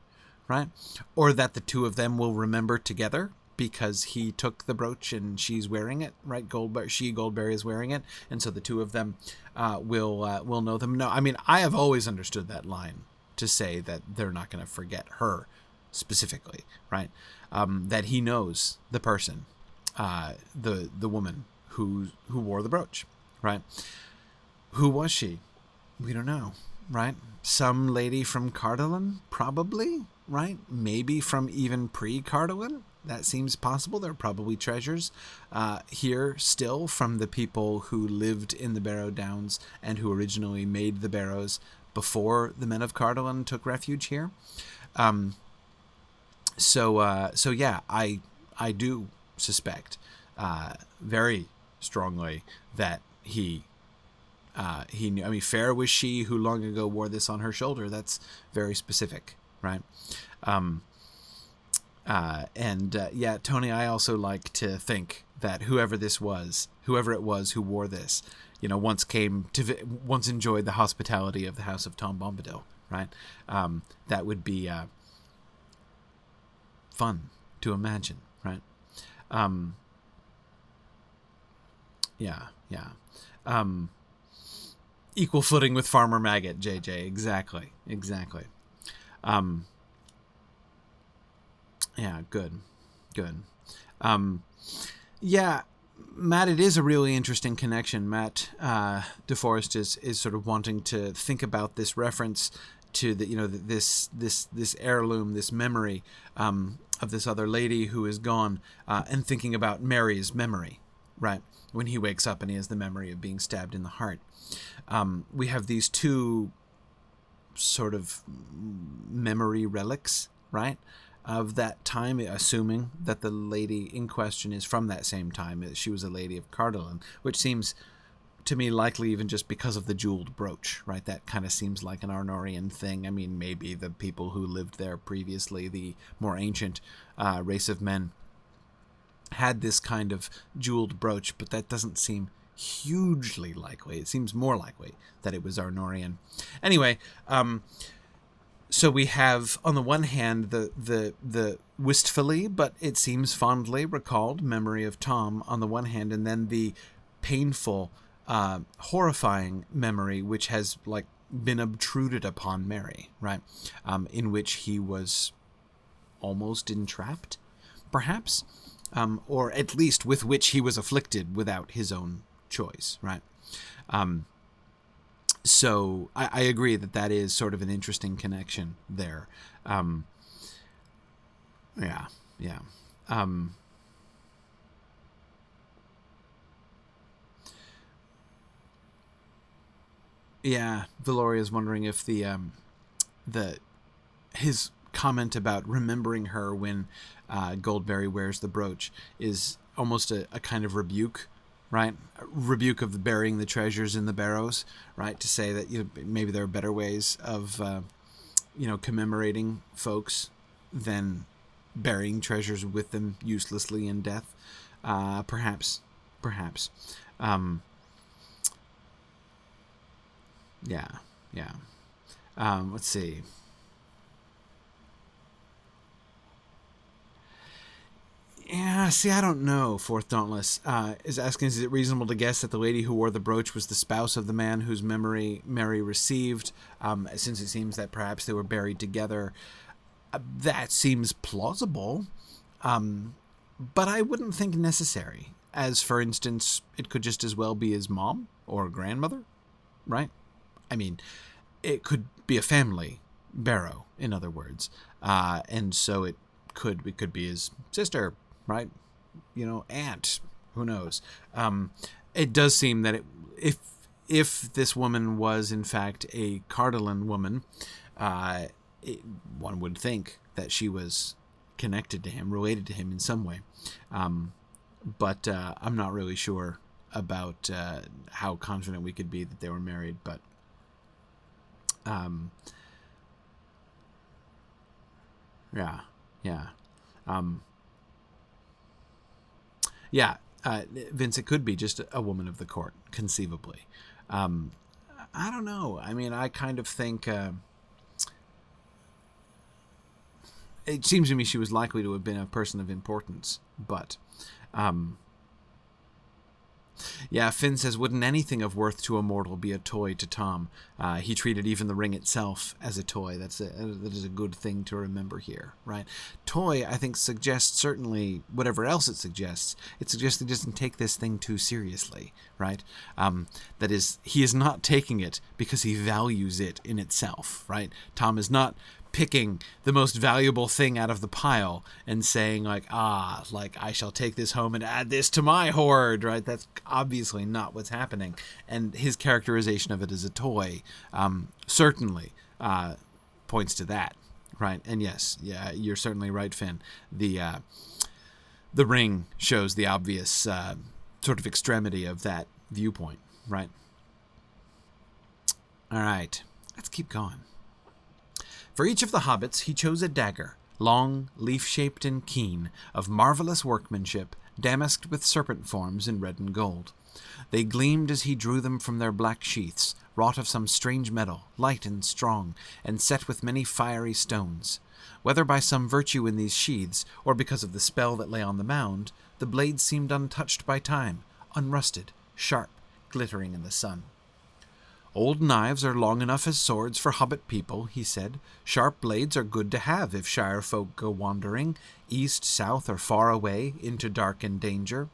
right? Or that the two of them will remember together because he took the brooch and she's wearing it, right? Goldberry is wearing it, and so the two of them will know them. No, I mean, I have always understood that line to say that they're not going to forget her specifically, right? That he knows the person, the woman who wore the brooch, right? Who was she? We don't know, right? Some lady from Cardolan, probably, right? Maybe from even pre-Cardolan. That seems possible. There are probably treasures here still from the people who lived in the Barrow-Downs and who originally made the Barrows before the men of Cardolan took refuge here. So yeah, I do suspect very strongly that he knew. I mean, fair was she who long ago wore this on her shoulder. That's very specific, right? Yeah, Tony, I also like to think that whoever it was who wore this, once enjoyed the hospitality of the house of Tom Bombadil, right? That would be fun to imagine, right? Yeah. Equal footing with Farmer Maggot, JJ. Exactly. Yeah, good. Yeah, Matt, it is a really interesting connection. Matt DeForest is sort of wanting to think about this reference to this heirloom, this memory of this other lady who is gone, and thinking about Mary's memory, right? When he wakes up and he has the memory of being stabbed in the heart. We have these two sort of memory relics, right, of that time, assuming that the lady in question is from that same time. She was a lady of Cardolan, which seems to me likely even just because of the jeweled brooch, right? That kind of seems like an Arnorian thing. I mean, maybe the people who lived there previously, the more ancient race of men, had this kind of jeweled brooch, but that doesn't seem hugely likely. It seems more likely that it was Arnorian. Anyway, so we have, on the one hand, the wistfully, but it seems fondly recalled memory of Tom on the one hand, and then the painful, horrifying memory which has been obtruded upon Mary, right? In which he was almost entrapped, perhaps, or at least with which he was afflicted without his own choice, right? So I agree that is sort of an interesting connection there. Yeah. Yeah, Valoria's wondering if his comment about remembering her when Goldberry wears the brooch is almost a kind of rebuke, right? A rebuke of burying the treasures in the barrows, right? To say that maybe there are better ways of commemorating folks than burying treasures with them uselessly in death. Perhaps. Yeah. Let's see. See, I don't know. Fourth Dauntless is asking, is it reasonable to guess that the lady who wore the brooch was the spouse of the man whose memory Mary received, since it seems that perhaps they were buried together? That seems plausible, but I wouldn't think necessary. As, for instance, it could just as well be his mom or grandmother, right? I mean, it could be a family, Barrow, in other words. And so it could be his sister, right? Aunt, who knows? It does seem that if this woman was in fact a Cardolan woman, one would think that she was connected to him, related to him in some way. But I'm not really sure about how confident we could be that they were married. But Vince, it could be just a woman of the court, conceivably. I don't know. I mean, I kind of think it seems to me she was likely to have been a person of importance, but Finn says, wouldn't anything of worth to a mortal be a toy to Tom? He treated even the ring itself as a toy. That is a good thing to remember here, right? Toy, I think, suggests certainly whatever else it suggests he doesn't take this thing too seriously, right? That is, he is not taking it because he values it in itself, right? Tom is not picking the most valuable thing out of the pile and saying I shall take this home and add this to my hoard, right? That's obviously not what's happening. And his characterization of it as a toy certainly points to that, right? And yes, you're certainly right, Finn. The ring shows the obvious sort of extremity of that viewpoint, right? All right, let's keep going. For each of the hobbits he chose a dagger, long, leaf-shaped and keen, of marvelous workmanship, damasked with serpent forms in red and gold. They gleamed as he drew them from their black sheaths, wrought of some strange metal, light and strong, and set with many fiery stones. Whether by some virtue in these sheaths, or because of the spell that lay on the mound, the blades seemed untouched by time, unrusted, sharp, glittering in the sun. Old knives are long enough as swords for hobbit people, he said. Sharp blades are good to have if shire folk go wandering, east, south, or far away, into dark and danger.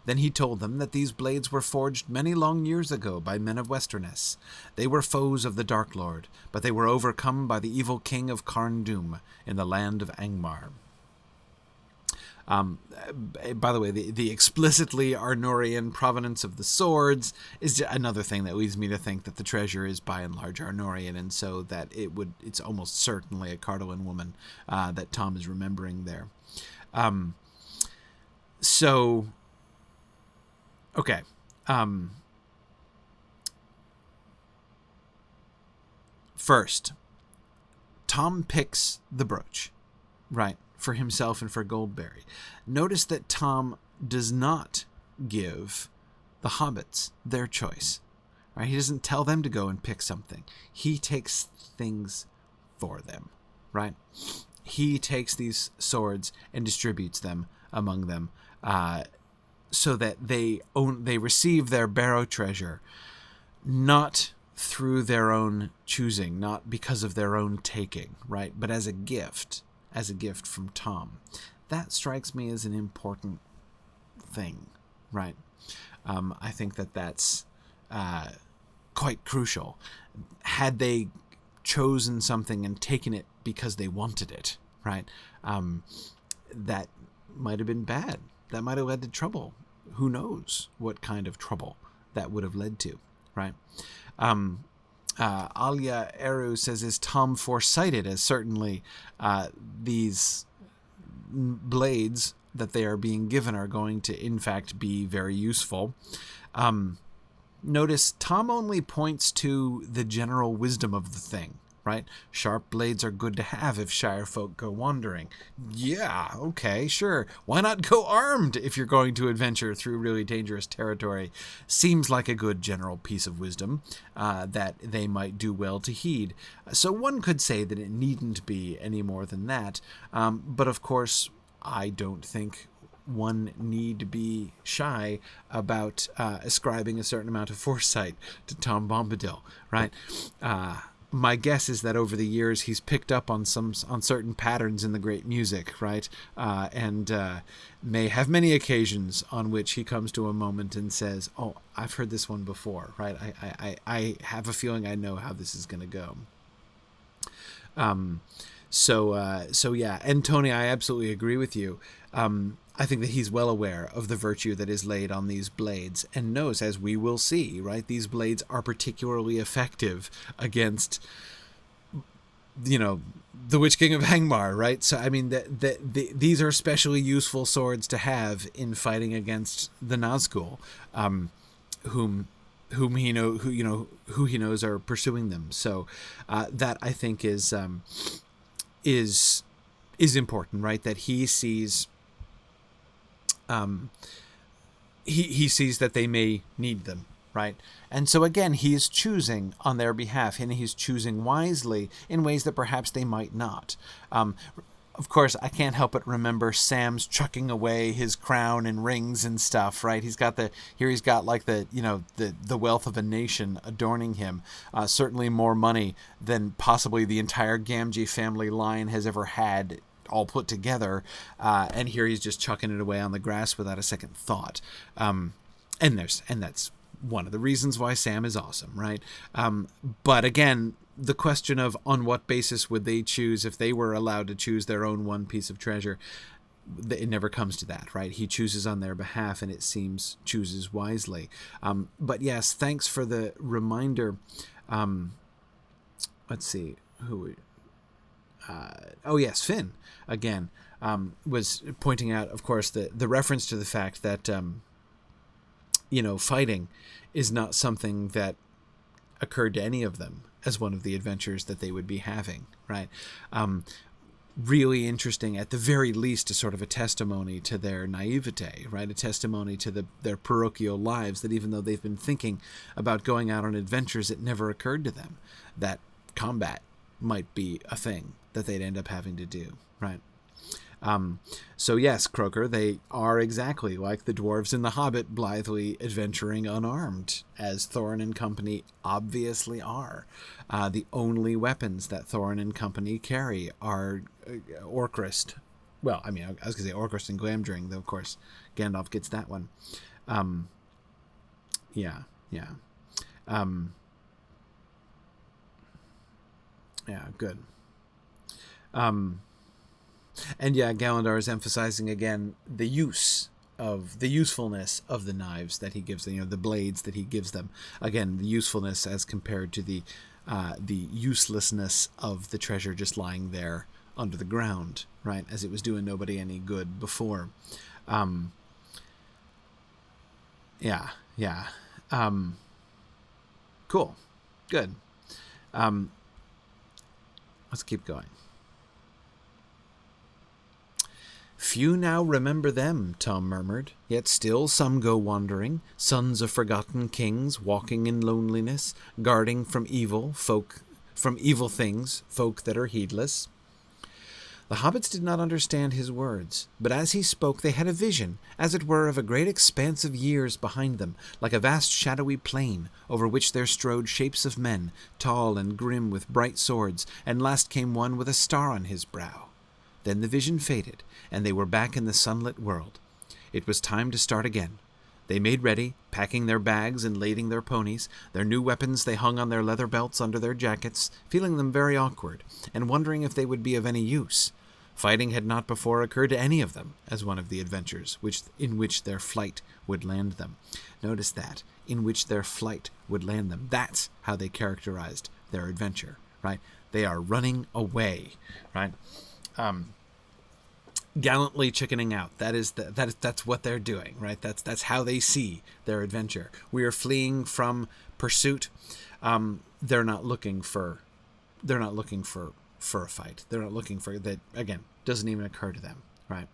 Then he told them that these blades were forged many long years ago by men of Westerness. They were foes of the Dark Lord, but they were overcome by the evil king of Carn Dûm in the land of Angmar. By the way, the explicitly Arnorian provenance of the swords is another thing that leads me to think that the treasure is by and large Arnorian, and so that it's almost certainly a Cardolan woman that Tom is remembering there. Okay. First, Tom picks the brooch, right, for himself and for Goldberry. Notice that Tom does not give the hobbits their choice, right? He doesn't tell them to go and pick something. He takes things for them, right? He takes these swords and distributes them among them, so that they receive their Barrow treasure, not through their own choosing, not because of their own taking, right? But as a gift from Tom. That strikes me as an important thing, right? I think that's quite crucial. Had they chosen something and taken it because they wanted it, right? That might have been bad. That might have led to trouble. Who knows what kind of trouble that would have led to, right? Alia Eru says, is Tom foresighted, as certainly these blades that they are being given are going to, in fact, be very useful. Notice Tom only points to the general wisdom of the thing, right? Sharp blades are good to have if shire folk go wandering. Yeah, okay, sure. Why not go armed if you're going to adventure through really dangerous territory? Seems like a good general piece of wisdom that they might do well to heed. So one could say that it needn't be any more than that. But of course, I don't think one need be shy about ascribing a certain amount of foresight to Tom Bombadil, right? My guess is that over the years he's picked up on certain patterns in the great music, right? And may have many occasions on which he comes to a moment and says, "Oh, I've heard this one before," right? I have a feeling I know how this is going to go. So yeah, and Tony, I absolutely agree with you. I think that he's well aware of the virtue that is laid on these blades, and knows, as we will see, right, these blades are particularly effective against, the Witch King of Angmar, right? So, I mean, these are especially useful swords to have in fighting against the Nazgul, who he knows are pursuing them. So, that I think is important, right? That he sees. He sees that they may need them, right? And so again, he is choosing on their behalf, and he's choosing wisely in ways that perhaps they might not. Of course, I can't help but remember Sam's chucking away his crown and rings and stuff, right? He's got the wealth of a nation adorning him. Certainly more money than possibly the entire Gamgee family line has ever had, all put together, and here he's just chucking it away on the grass without a second thought. And that's one of the reasons why Sam is awesome, right? But again, the question of on what basis would they choose if they were allowed to choose their own one piece of treasure, it never comes to that, right? He chooses on their behalf, and it seems chooses wisely. But yes, thanks for the reminder. Let's see who. Yes, Finn again was pointing out, of course, the reference to the fact that fighting is not something that occurred to any of them as one of the adventures that they would be having, right? Really interesting, at the very least, a sort of a testimony to their naivete, right? A testimony to their parochial lives, that even though they've been thinking about going out on adventures, it never occurred to them that combat might be a thing that they'd end up having to do, right? So yes, Croker, they are exactly like the dwarves in The Hobbit, blithely adventuring unarmed, as Thorin and company obviously are. The only weapons that Thorin and company carry are Orcrist. Well, I mean, I was going to say Orcrist and Glamdring, though, of course, Gandalf gets that one. Yeah. Yeah, good. And yeah, Galandar is emphasizing again the usefulness of the knives that he gives them, the blades that he gives them. Again, the usefulness as compared to the uselessness of the treasure just lying there under the ground, right? As it was doing nobody any good before. Yeah. Cool. Good. Let's keep going. Few now remember them, Tom murmured, yet still some go wandering, sons of forgotten kings, walking in loneliness, guarding from evil things, folk that are heedless. The hobbits did not understand his words, but as he spoke they had a vision, as it were, of a great expanse of years behind them, like a vast shadowy plain, over which there strode shapes of men, tall and grim with bright swords, and last came one with a star on his brow. Then the vision faded, and they were back in the sunlit world. It was time to start again. They made ready, packing their bags and lading their ponies. Their new weapons they hung on their leather belts under their jackets, feeling them very awkward, and wondering if they would be of any use. Fighting had not before occurred to any of them as one of the adventures in which their flight would land them. Notice that, in which their flight would land them. That's how they characterized their adventure, right? They are running away, right? Gallantly chickening out. That's what they're doing, right? That's how they see their adventure. We are fleeing from pursuit. They're not looking for a fight. They're not looking for that. Again, doesn't even occur to them, right?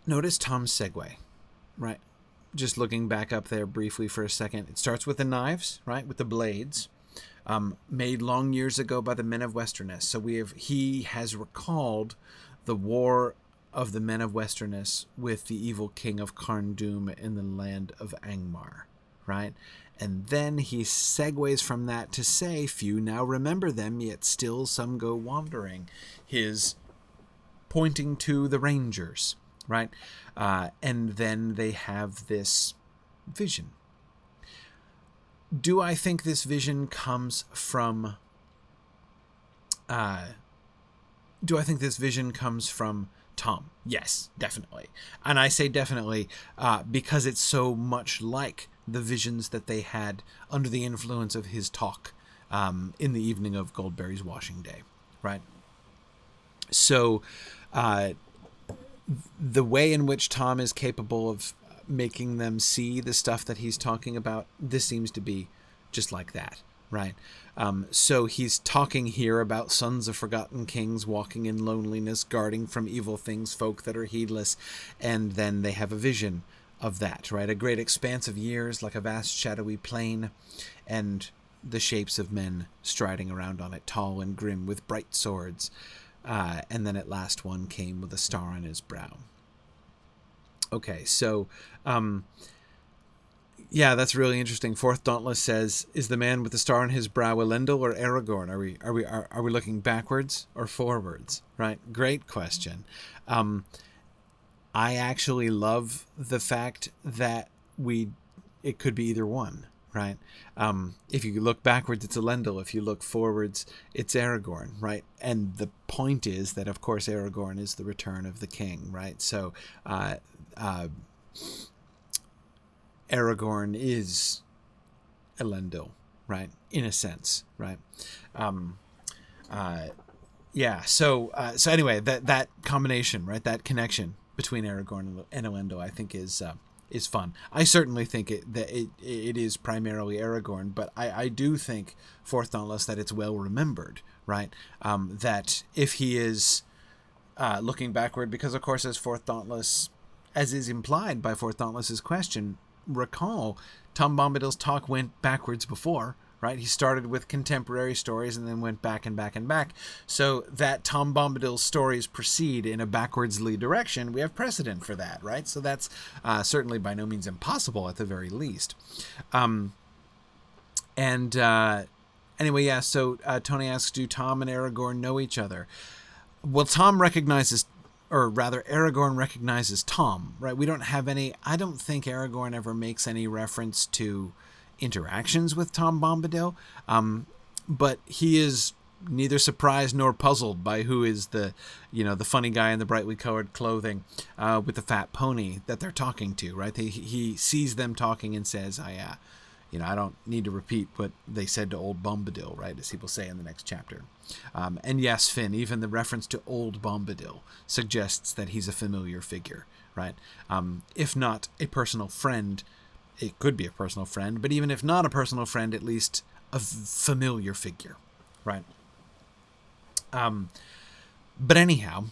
Notice Tom's segue, right? Just looking back up there briefly for a second. It starts with the knives, right? With the blades. made long years ago by the men of Westerness. So he has recalled the war of the men of Westerness with the evil king of Carn-Dûm in the land of Angmar, right? And then he segues from that to say, few now remember them, yet still some go wandering. His pointing to the Rangers, right? And then they have this vision. Do I think this vision comes from... Tom? Yes, definitely. And I say definitely because it's so much like the visions that they had under the influence of his talk in the evening of Goldberry's washing day, right? So the way in which Tom is capable of making them see the stuff that he's talking about, this seems to be just like that, right? So he's talking here about sons of forgotten kings walking in loneliness, guarding from evil things, folk that are heedless, and then they have a vision of that, right? A great expanse of years like a vast shadowy plain, and the shapes of men striding around on it, tall and grim with bright swords. And then at last one came with a star on his brow. Okay, so yeah, that's really interesting. Fourth Dauntless says, "Is the man with the star on his brow Elendil or Aragorn? Are we looking backwards or forwards?" Right? Great question. I actually love the fact that it could be either one, right? If you look backwards, it's Elendil. If you look forwards, it's Aragorn, right? And the point is that, of course, Aragorn is the return of the king, right? So Aragorn is Elendil, right? In a sense, right? Yeah. So anyway, that combination, right? That connection between Aragorn and Elendil, I think is fun. I certainly think it is primarily Aragorn, but I do think, Fourth Dauntless, that it's well remembered, right? That if he is looking backward, because of course, as is implied by Fourth Dauntless's question, recall Tom Bombadil's talk went backwards before, right? He started with contemporary stories and then went back and back and back. So that Tom Bombadil's stories proceed in a backwardsly direction, we have precedent for that, right? So that's certainly by no means impossible at the very least. Anyway, yeah, so Tony asks, do Tom and Aragorn know each other? Well, Aragorn recognizes Tom, right? We don't have I don't think Aragorn ever makes any reference to interactions with Tom Bombadil, but he is neither surprised nor puzzled by who is the funny guy in the brightly colored clothing with the fat pony that they're talking to, right? He sees them talking and says, I don't need to repeat what they said to old Bombadil, right, as he will say in the next chapter. And yes, Finn, even the reference to old Bombadil suggests that he's a familiar figure, right? If not a personal friend, it could be a personal friend, but even if not a personal friend, at least a familiar figure, right? But anyhow,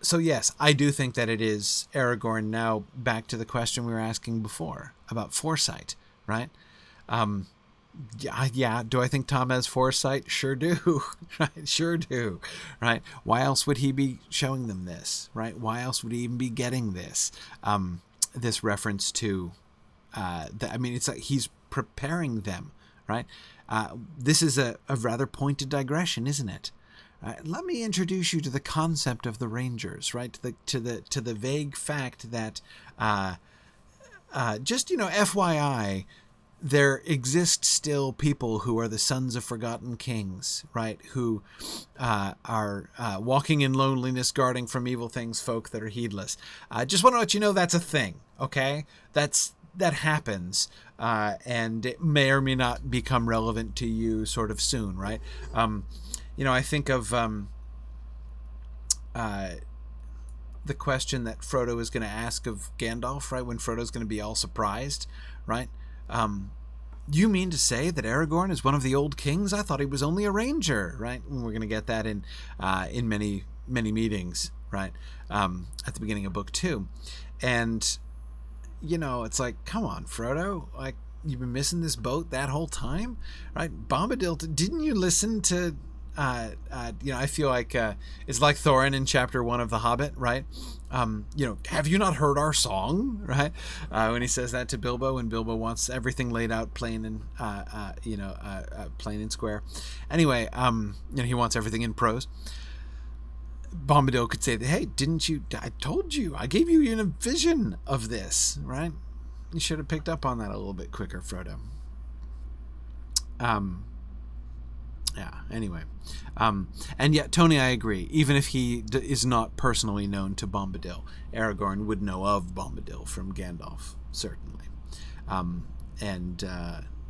so yes, I do think that it is Aragorn. Now back to the question we were asking before about foresight, right? Yeah. Do I think Tom has foresight? Sure do. Right? Sure do. Right? Why else would he be showing them this? Right? Why else would he even be getting this? This reference to, it's like he's preparing them, right? This is a rather pointed digression, isn't it? Let me introduce you to the concept of the Rangers, right? To the vague fact that, just FYI, there exist still people who are the sons of forgotten kings, right? Who are walking in loneliness, guarding from evil things, folk that are heedless. Just want to let you know that's a thing, okay? That happens, and it may or may not become relevant to you sort of soon, right? I think of the question that Frodo is going to ask of Gandalf, right? When Frodo's going to be all surprised, right? You mean to say that Aragorn is one of the old kings? I thought he was only a ranger, right? And we're going to get that in many, many meetings, right? At the beginning of book 2. And, it's like, come on, Frodo. Like, you've been missing this boat that whole time, right? Bombadil, didn't you listen to? I feel like it's like Thorin in chapter 1 of The Hobbit, right? Have you not heard our song, right? When he says that to Bilbo, and Bilbo wants everything laid out plain and plain and square. Anyway, he wants everything in prose. Bombadil could say, "Hey, didn't you? I told you. I gave you a vision of this, right? You should have picked up on that a little bit quicker, Frodo." Anyway. And yet, Tony, I agree. Even if he is not personally known to Bombadil, Aragorn would know of Bombadil from Gandalf, certainly.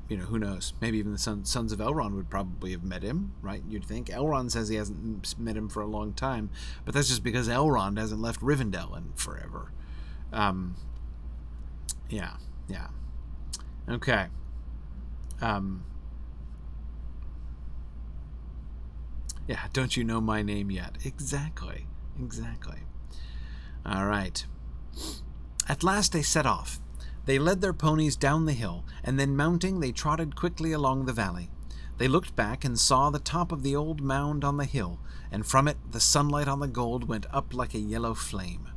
Who knows? Maybe even the sons of Elrond would probably have met him, right? You'd think. Elrond says he hasn't met him for a long time, but that's just because Elrond hasn't left Rivendell in forever. Okay. Don't you know my name yet? Exactly. All right. At last they set off. They led their ponies down the hill, and then mounting, they trotted quickly along the valley. They looked back and saw the top of the old mound on the hill, and from it the sunlight on the gold went up like a yellow flame.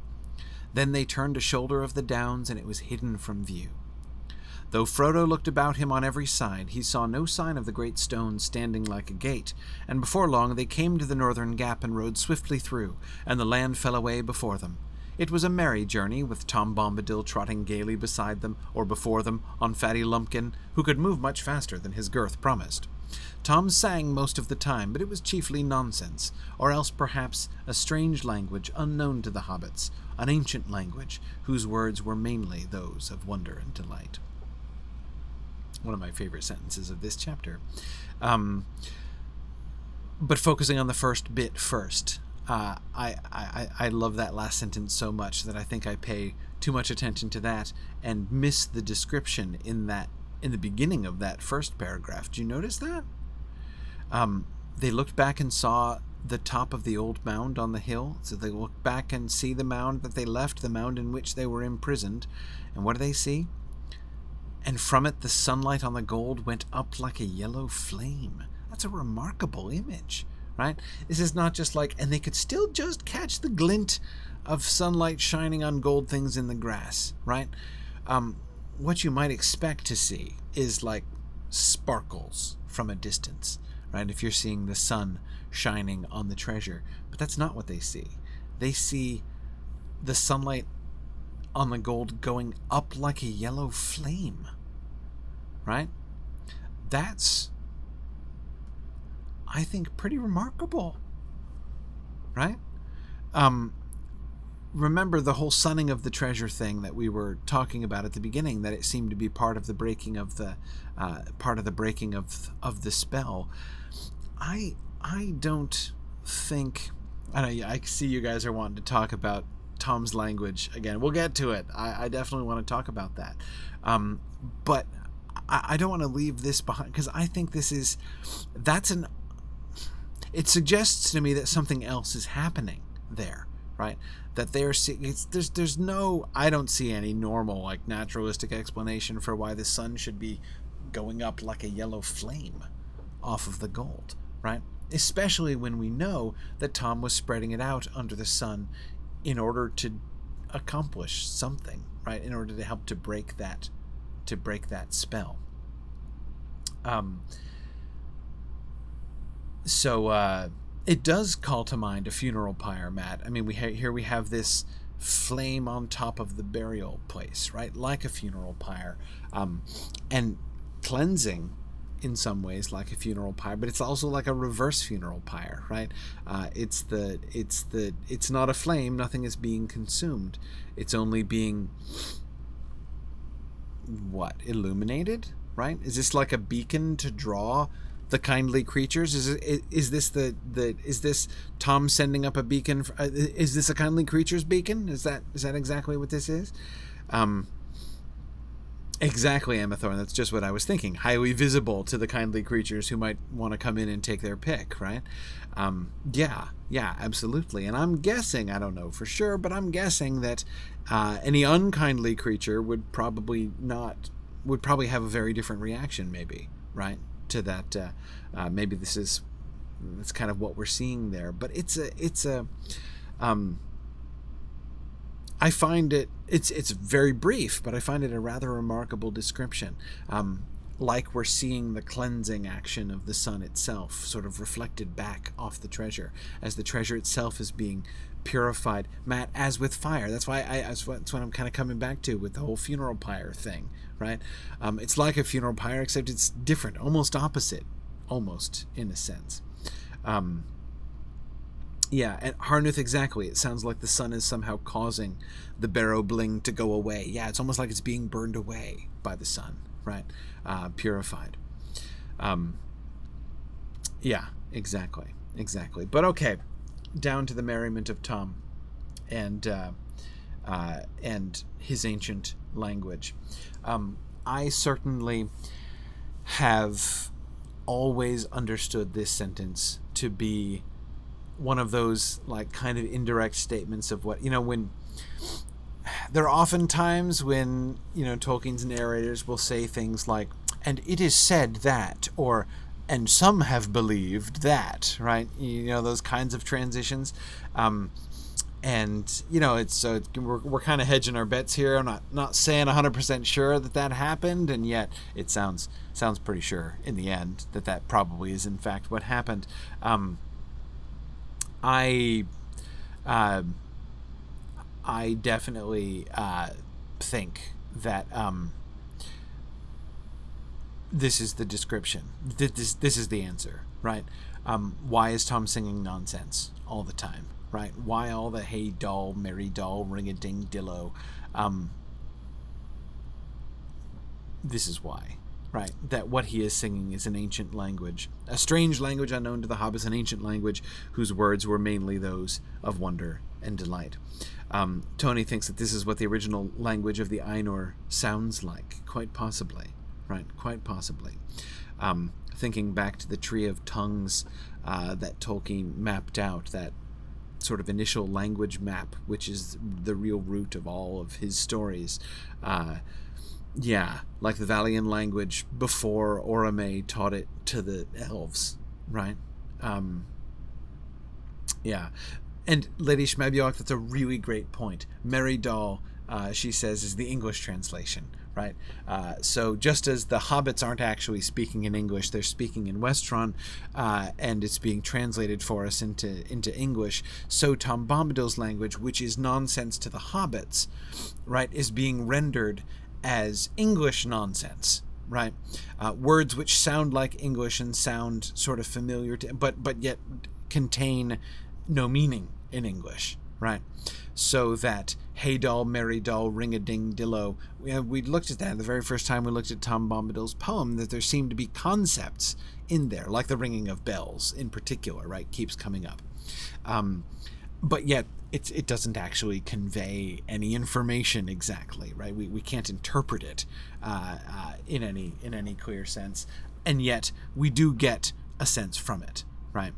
Then they turned a shoulder of the downs, and it was hidden from view. Though Frodo looked about him on every side, he saw no sign of the great stone standing like a gate, and before long they came to the northern gap and rode swiftly through, and the land fell away before them. It was a merry journey, with Tom Bombadil trotting gaily beside them, or before them, on Fatty Lumpkin, who could move much faster than his girth promised. Tom sang most of the time, but it was chiefly nonsense, or else perhaps a strange language unknown to the hobbits, an ancient language, whose words were mainly those of wonder and delight. One of my favorite sentences of this chapter. But focusing on the first bit first, I love that last sentence so much that I think I pay too much attention to that and miss the description in the beginning of that first paragraph. Do you notice that? They looked back and saw the top of the old mound on the hill. So they look back and see the mound that they left, the mound in which they were imprisoned. And what do they see? And from it the sunlight on the gold went up like a yellow flame. That's a remarkable image, right? This is not just like, and they could still just catch the glint of sunlight shining on gold things in the grass, right? What you might expect to see is like sparkles from a distance, right? If you're seeing the sun shining on the treasure. But that's not what they see. They see the sunlight on the gold going up like a yellow flame, right? That's, I think, pretty remarkable, right? Remember the whole sunning of the treasure thing that we were talking about at the beginning, that it seemed to be part of the breaking of the spell. I don't think, I know I see you guys are wanting to talk about Tom's language again. We'll get to it. I definitely want to talk about that. But I don't want to leave this behind, because I think it suggests to me that something else is happening there, right? That I don't see any normal, like, naturalistic explanation for why the sun should be going up like a yellow flame off of the gold, right? Especially when we know that Tom was spreading it out under the sun in order to accomplish something, right? In order to help to break that spell. So it does call to mind a funeral pyre, Matt. I mean, we have this flame on top of the burial place, right? Like a funeral pyre, and cleansing in some ways like a funeral pyre, but it's also like a reverse funeral pyre, right? It's not a flame. Nothing is being consumed. It's only being illuminated, right? Is this like a beacon to draw the kindly creatures? Is this Tom sending up a beacon? Is this a kindly creatures beacon? Is that exactly what this is? Exactly, Emma Thorne. That's just what I was thinking. Highly visible to the kindly creatures who might want to come in and take their pick, right? Yeah, absolutely. And I'm guessing, I don't know for sure, but I'm guessing that any unkindly creature would probably not would probably have a very different reaction, maybe, right, to that. Maybe that's kind of what we're seeing there. But I find it's very brief, but I find it a rather remarkable description. Like we're seeing the cleansing action of the sun itself sort of reflected back off the treasure, as the treasure itself is being purified, Matt, as with fire. That's why that's what I'm kind of coming back to with the whole funeral pyre thing, right? It's like a funeral pyre, except it's different, almost opposite, almost, in a sense. Yeah, and Harnuth, exactly. It sounds like the sun is somehow causing the Barrow bling to go away. Yeah, it's almost like it's being burned away by the sun, right? Purified. Yeah, exactly. But okay, down to the merriment of Tom and his ancient language. I certainly have always understood this sentence to be one of those like kind of indirect statements of what, when there are often times when, Tolkien's narrators will say things like, and it is said that, or, and some have believed that, right? Those kinds of transitions. And, we're kind of hedging our bets here. I'm not saying 100% sure that happened, and yet it sounds pretty sure in the end that probably is in fact what happened. I definitely think that this is the description. This is the answer, right? Why is Tom singing nonsense all the time, right? Why all the hey doll, merry doll, ring-a-ding-dillo? This is why. Right, that what he is singing is an ancient language, a strange language unknown to the hobbits, an ancient language whose words were mainly those of wonder and delight. Tony thinks that this is what the original language of the Ainur sounds like, quite possibly, right, quite possibly. Thinking back to the Tree of Tongues that Tolkien mapped out, that sort of initial language map, which is the real root of all of his stories. Yeah, like the Valian language before Orome taught it to the elves, right? Yeah. And Lady Schmabiok, that's a really great point. Merry Doll, she says, is the English translation, right? So just as the hobbits aren't actually speaking in English, they're speaking in Westron, and it's being translated for us into English, so Tom Bombadil's language, which is nonsense to the hobbits, right, is being rendered as English nonsense, right? Words which sound like English and sound sort of familiar to, but yet contain no meaning in English, right? So that hey doll, merry doll, ring-a-ding-dillo, we looked at that the very first time we looked at Tom Bombadil's poem, that there seemed to be concepts in there, like the ringing of bells in particular, right? Keeps coming up. But yet it doesn't actually convey any information exactly, right? We can't interpret it in any clear sense, and yet we do get a sense from it, right?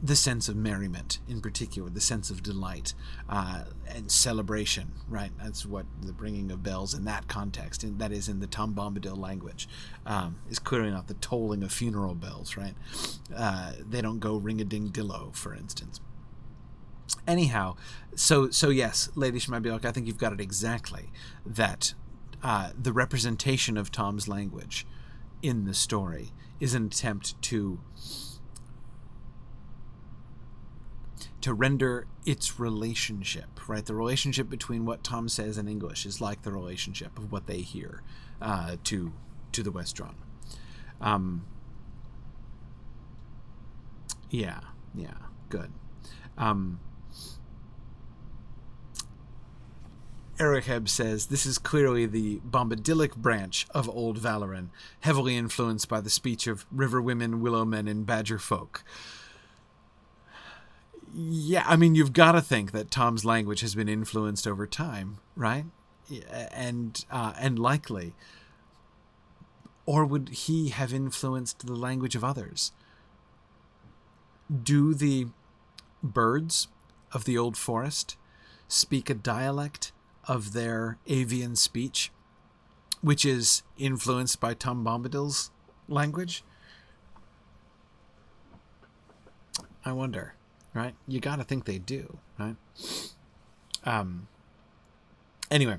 The sense of merriment, in particular, the sense of delight and celebration, right? That's what the ringing of bells in that context, and that is in the Tom Bombadil language, is clearly not the tolling of funeral bells, right? They don't go ring-a-ding-dillo, for instance. Anyhow, so yes, Lady Schmabiok, I think you've got it exactly, that the representation of Tom's language in the story is an attempt to render its relationship, right? The relationship between what Tom says in English is like the relationship of what they hear to the Westron. Yeah, good. Erecheb says, this is clearly the Bombadilic branch of Old Valoran, heavily influenced by the speech of river women, willow men, and badger folk. Yeah, I mean, you've got to think that Tom's language has been influenced over time, right? And likely. Or would he have influenced the language of others? Do the birds of the old forest speak a dialect of their avian speech, which is influenced by Tom Bombadil's language? I wonder, right? You got to think they do, right? Anyway,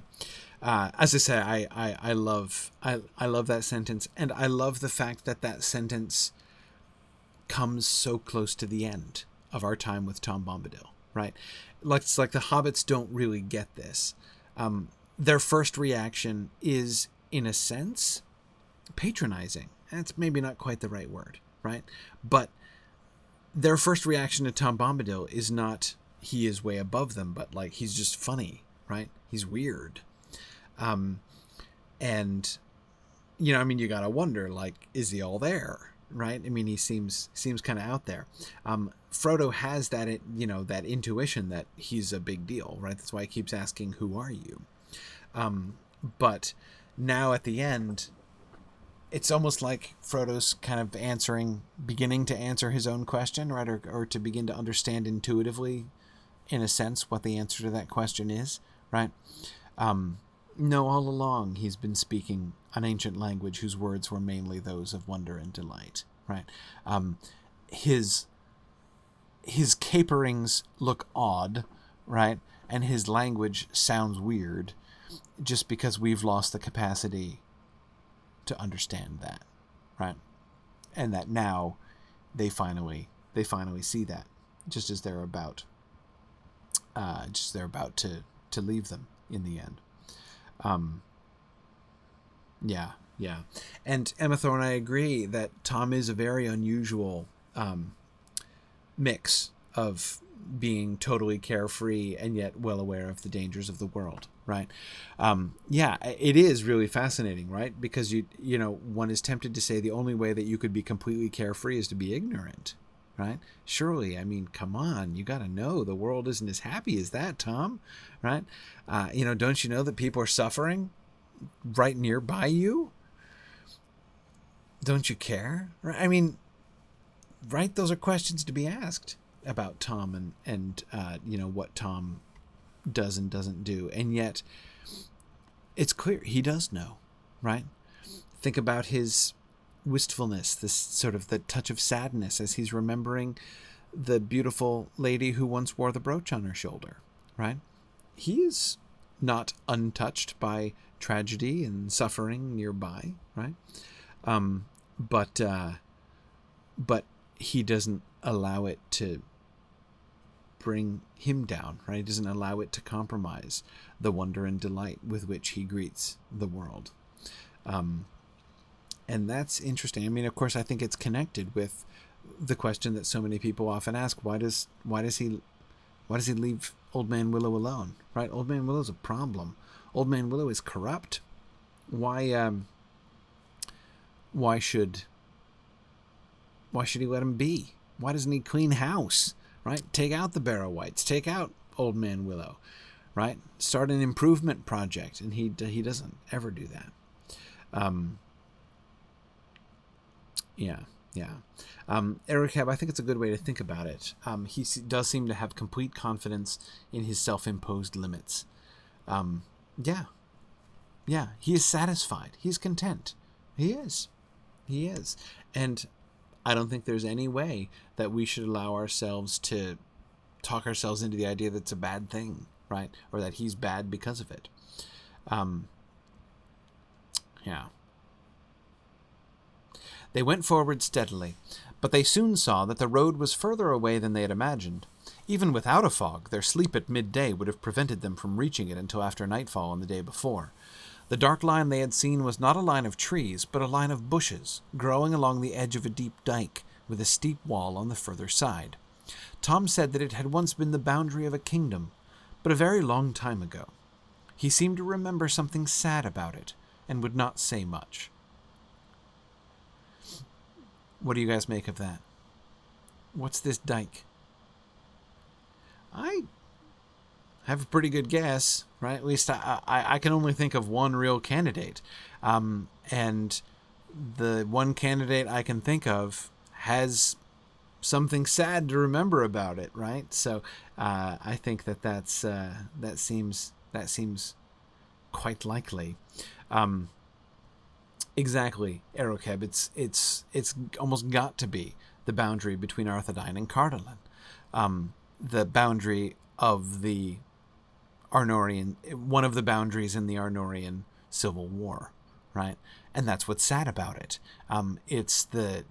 as I say, I love that sentence, and I love the fact that sentence comes so close to the end of our time with Tom Bombadil, right? It's like the hobbits don't really get this. Their first reaction is, in a sense, patronizing. That's maybe not quite the right word, right? But their first reaction to Tom Bombadil is not he is way above them, but like he's just funny, right? He's weird. And, you know, I mean, you gotta wonder, like, is he all there, right? I mean, he seems kind of out there. Frodo has that, you know, that intuition that he's a big deal, right? That's why he keeps asking, who are you? But now at the end, it's almost like Frodo's kind of beginning to answer his own question, right? Or to begin to understand intuitively, in a sense, what the answer to that question is, right? No, all along he's been speaking an ancient language whose words were mainly those of wonder and delight, right? His caperings look odd, right? And his language sounds weird just because we've lost the capacity to understand that, right? And that now they finally see that, just as they're about to leave them in the end. Yeah. And Emma Thorne, I agree that Tom is a very unusual mix of being totally carefree and yet well aware of the dangers of the world, right? Yeah, it is really fascinating, right? Because you know, one is tempted to say the only way that you could be completely carefree is to be ignorant, right? Surely, I mean, come on, you got to know the world isn't as happy as that, Tom, right? You know, don't you know that people are suffering right nearby you? Don't you care? I mean, right? Those are questions to be asked about Tom and you know, what Tom does and doesn't do. And yet it's clear he does know, right? Think about his wistfulness, this sort of the touch of sadness as he's remembering the beautiful lady who once wore the brooch on her shoulder, right? He is not untouched by tragedy and suffering nearby, right? But he doesn't allow it to bring him down, right? He doesn't allow it to compromise the wonder and delight with which he greets the world. And that's interesting. I mean, of course, I think it's connected with the question that so many people often ask: why does he leave Old Man Willow alone? Right? Old Man Willow's a problem. Old Man Willow is corrupt. Why should he let him be? Why doesn't he clean house? Right? Take out the Barrow-wights. Take out Old Man Willow. Right? Start an improvement project, and he doesn't ever do that. Yeah. Eric Hebb, I think it's a good way to think about it. He does seem to have complete confidence in his self-imposed limits. Yeah, he is satisfied. He's content. He is. And I don't think there's any way that we should allow ourselves to talk ourselves into the idea that it's a bad thing, right? Or that he's bad because of it. Yeah. They went forward steadily, but they soon saw that the road was further away than they had imagined. Even without a fog, their sleep at midday would have prevented them from reaching it until after nightfall on the day before. The dark line they had seen was not a line of trees, but a line of bushes, growing along the edge of a deep dike, with a steep wall on the further side. Tom said that it had once been the boundary of a kingdom, but a very long time ago. He seemed to remember something sad about it, and would not say much. What do you guys make of that? What's this dike? I have a pretty good guess, right? At least I can only think of one real candidate. And the one candidate I can think of has something sad to remember about it, right? So I think that seems quite likely. Exactly, Erokeb. It's almost got to be the boundary between Arthedain and Cardolan. The boundary of the Arnorian, one of the boundaries in the Arnorian Civil War, right? And that's what's sad about it. It's the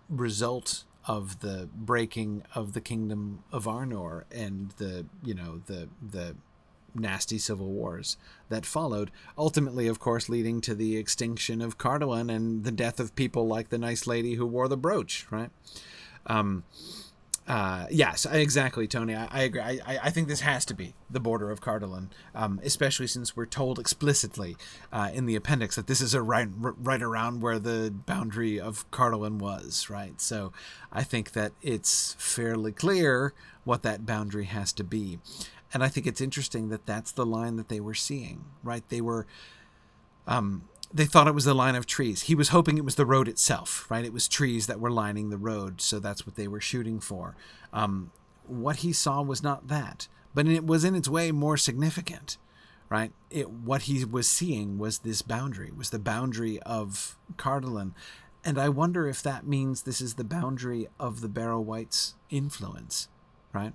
result of the breaking of the kingdom of Arnor and the nasty civil wars that followed, ultimately, of course, leading to the extinction of Cardolan and the death of people like the nice lady who wore the brooch, right? Yes, exactly, Tony. I agree. I think this has to be the border of Cardolan, especially since we're told explicitly in the appendix that this is right around where the boundary of Cardolan was, right? So I think that it's fairly clear what that boundary has to be. And I think it's interesting that that's the line that they were seeing, right? They thought it was the line of trees. He was hoping it was the road itself, right? It was trees that were lining the road, so that's what they were shooting for. What he saw was not that, but it was in its way more significant, right? What he was seeing was this boundary, was the boundary of Cardolan. And I wonder if that means this is the boundary of the Barrow-Wights' influence, right?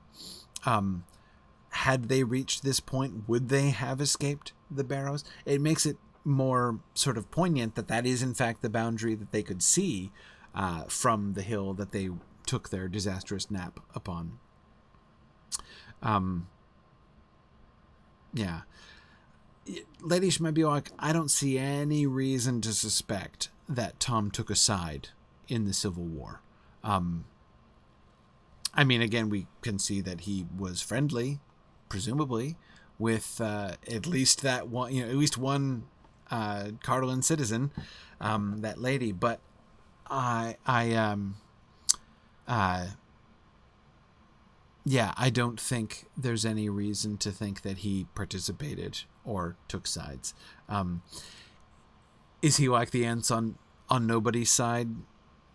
Had they reached this point, would they have escaped the Barrows? It makes it more sort of poignant that is in fact the boundary that they could see from the hill that they took their disastrous nap upon. Yeah. Lady Shmabiwak, I don't see any reason to suspect that Tom took a side in the Civil War. I mean, again, we can see that he was friendly, presumably, with at least that one, at least one Cardolan citizen, that lady. But I don't think there's any reason to think that he participated or took sides. Is he like the Ents on nobody's side?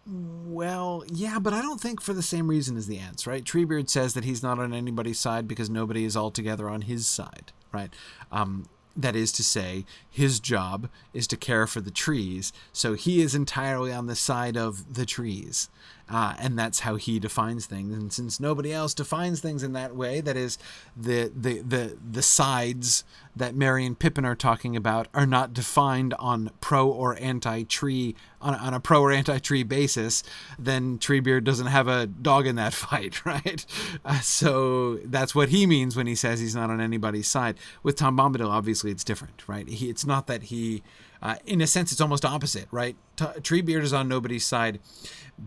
Well, yeah, but I don't think for the same reason as the Ents, right? Treebeard says that he's not on anybody's side because nobody is altogether on his side, right? That is to say, his job is to care for the trees, so he is entirely on the side of the trees. And that's how he defines things. And since nobody else defines things in that way, that is, the sides that Merry and Pippin are talking about are not defined on pro or anti-tree, on a pro or anti-tree basis, then Treebeard doesn't have a dog in that fight, right? So that's what he means when he says he's not on anybody's side. With Tom Bombadil, obviously it's different, right? It's not that he... in a sense, it's almost opposite, right? Treebeard is on nobody's side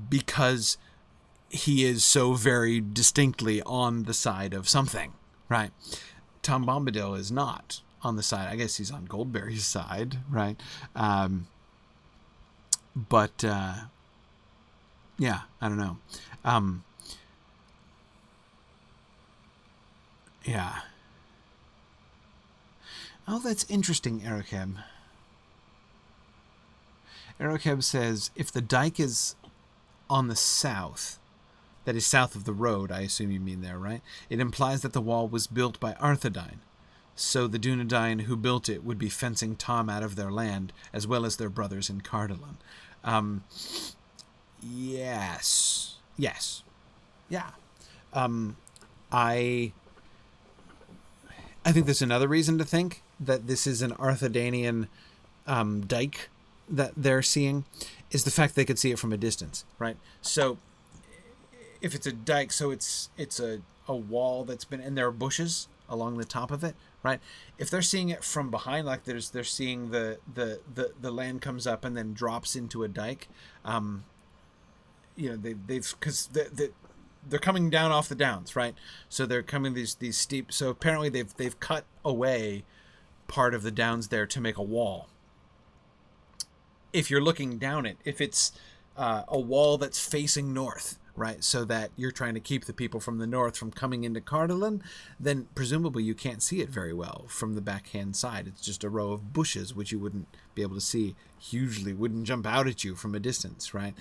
because he is so very distinctly on the side of something, right? Tom Bombadil is not on the side. I guess he's on Goldberry's side, right? But yeah, I don't know. Yeah. Oh, that's interesting, Erokeb. Erokeb says, if the dike is on the south, that is south of the road, I assume you mean there, right? It implies that the wall was built by Arthedain. So the Dunedain who built it would be fencing Tom out of their land, as well as their brothers in Cardolan. Yes. Yes. Yeah. I think there's another reason to think that this is an Arthedanian dike that they're seeing, is the fact they could see it from a distance, right? So if it's a dike, so it's a wall that's been, and there are bushes along the top of it, right? If they're seeing it from behind, like they're seeing the land comes up and then drops into a dike, because they're coming down off the downs, right? So they're coming these steep. So apparently they've cut away part of the downs there to make a wall. If you're looking down it, if it's a wall that's facing north, right, so that you're trying to keep the people from the north from coming into Cardolan, then presumably you can't see it very well from the backhand side. It's just a row of bushes, which you wouldn't be able to see hugely, wouldn't jump out at you from a distance, right?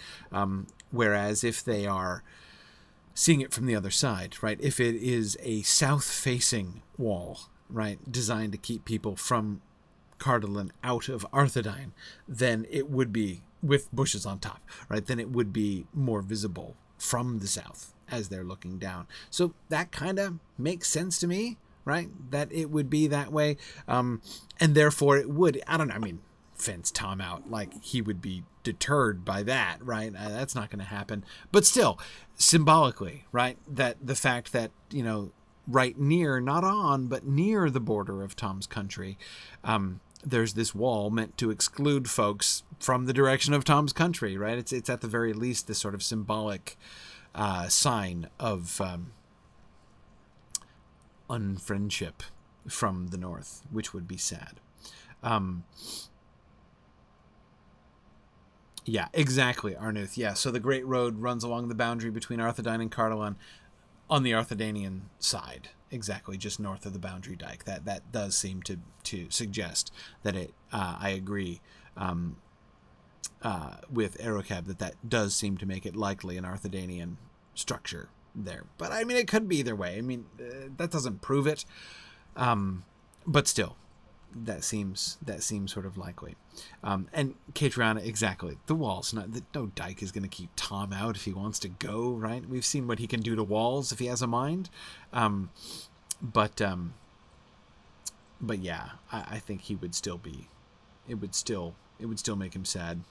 Whereas if they are seeing it from the other side, right, if it is a south-facing wall, right, designed to keep people from Cardolan out of Arthedain, then it would be, with bushes on top, right? Then it would be more visible from the south as they're looking down. So that kind of makes sense to me, right? That it would be that way. And therefore it would, I don't know, I mean, fence Tom out, like he would be deterred by that, right? That's not going to happen. But still, symbolically, right? That the fact that, you know, right near, not on, but near the border of Tom's country, there's this wall meant to exclude folks from the direction of Tom's country, right? It's at the very least this sort of symbolic sign of unfriendship from the north, which would be sad. Yeah, exactly, Arnuth. Yeah, so the Great Road runs along the boundary between Arthedain and Cardolan on the Arthedanian side, exactly, just north of the boundary dike. That does seem to suggest that it, I agree with Aerocab, that does seem to make it likely an Arthedanian structure there. But, I mean, it could be either way. I mean, that doesn't prove it, but still. That seems sort of likely. And Catriona, exactly. The walls, no dyke is going to keep Tom out if he wants to go, right? We've seen what he can do to walls if he has a mind. But yeah, I think he would still be. It would still make him sad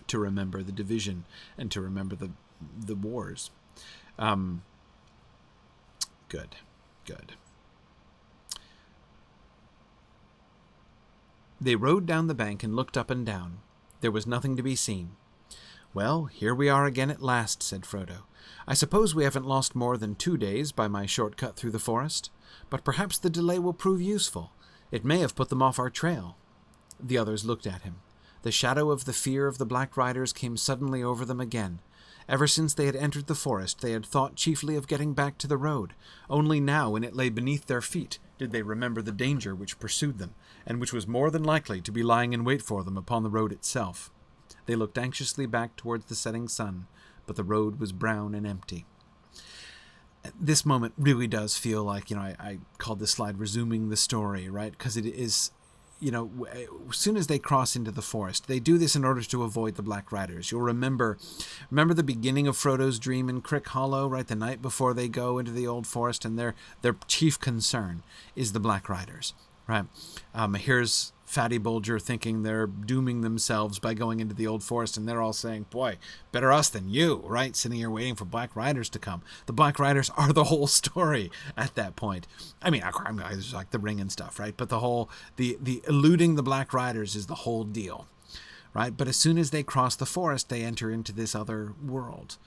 to remember the division and to remember the wars. Good. They rode down the bank and looked up and down. There was nothing to be seen. "Well, here we are again at last," said Frodo. "I suppose we haven't lost more than 2 days by my short cut through the forest, but perhaps the delay will prove useful. It may have put them off our trail." The others looked at him. The shadow of the fear of the Black Riders came suddenly over them again. Ever since they had entered the forest, they had thought chiefly of getting back to the road. Only now, when it lay beneath their feet, did they remember the danger which pursued them, and which was more than likely to be lying in wait for them upon the road itself. They looked anxiously back towards the setting sun, but the road was brown and empty. This moment really does feel like, I called this slide resuming the story, right? Because it is, as soon as they cross into the forest, they do this in order to avoid the Black Riders. You'll remember the beginning of Frodo's dream in Crick Hollow, right? The night before they go into the old forest, and their chief concern is the Black Riders, right? Here's Fatty Bulger thinking they're dooming themselves by going into the old forest, and they're all saying, boy, better us than you, right? Sitting here waiting for Black Riders to come. The Black Riders are the whole story at that point. I mean, there's like the ring and stuff, right? But the eluding the Black Riders is the whole deal, right? But as soon as they cross the forest, they enter into this other world.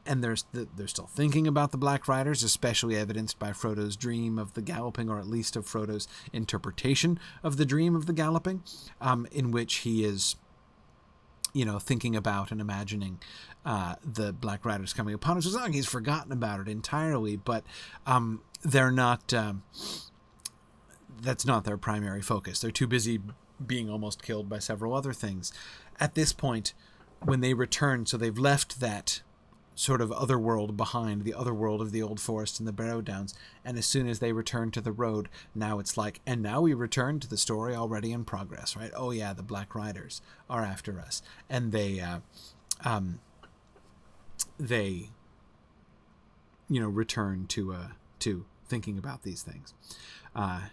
And they're still thinking about the Black Riders, especially evidenced by Frodo's dream of the galloping, or at least of Frodo's interpretation of the dream of the galloping, in which he is, thinking about and imagining the Black Riders coming upon us. It's not like he's forgotten about it entirely, but they're not. That's not their primary focus. They're too busy being almost killed by several other things. At this point, when they return, so they've left that sort of other world behind, the other world of the old forest and the Barrow-Downs, and as soon as they return to the road, now it's like, and now we return to the story already in progress, right? Oh yeah, the Black Riders are after us, and they return to thinking about these things.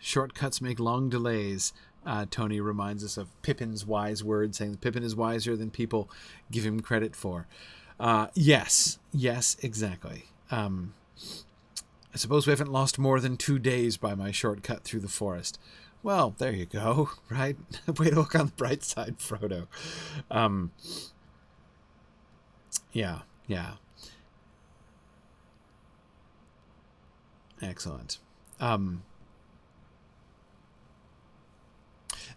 Shortcuts make long delays. Tony reminds us of Pippin's wise words, saying that Pippin is wiser than people give him credit for. Yes, exactly. I suppose we haven't lost more than 2 days by my shortcut through the forest. Well, there you go, right? Way to look on the bright side, Frodo. Yeah. Excellent.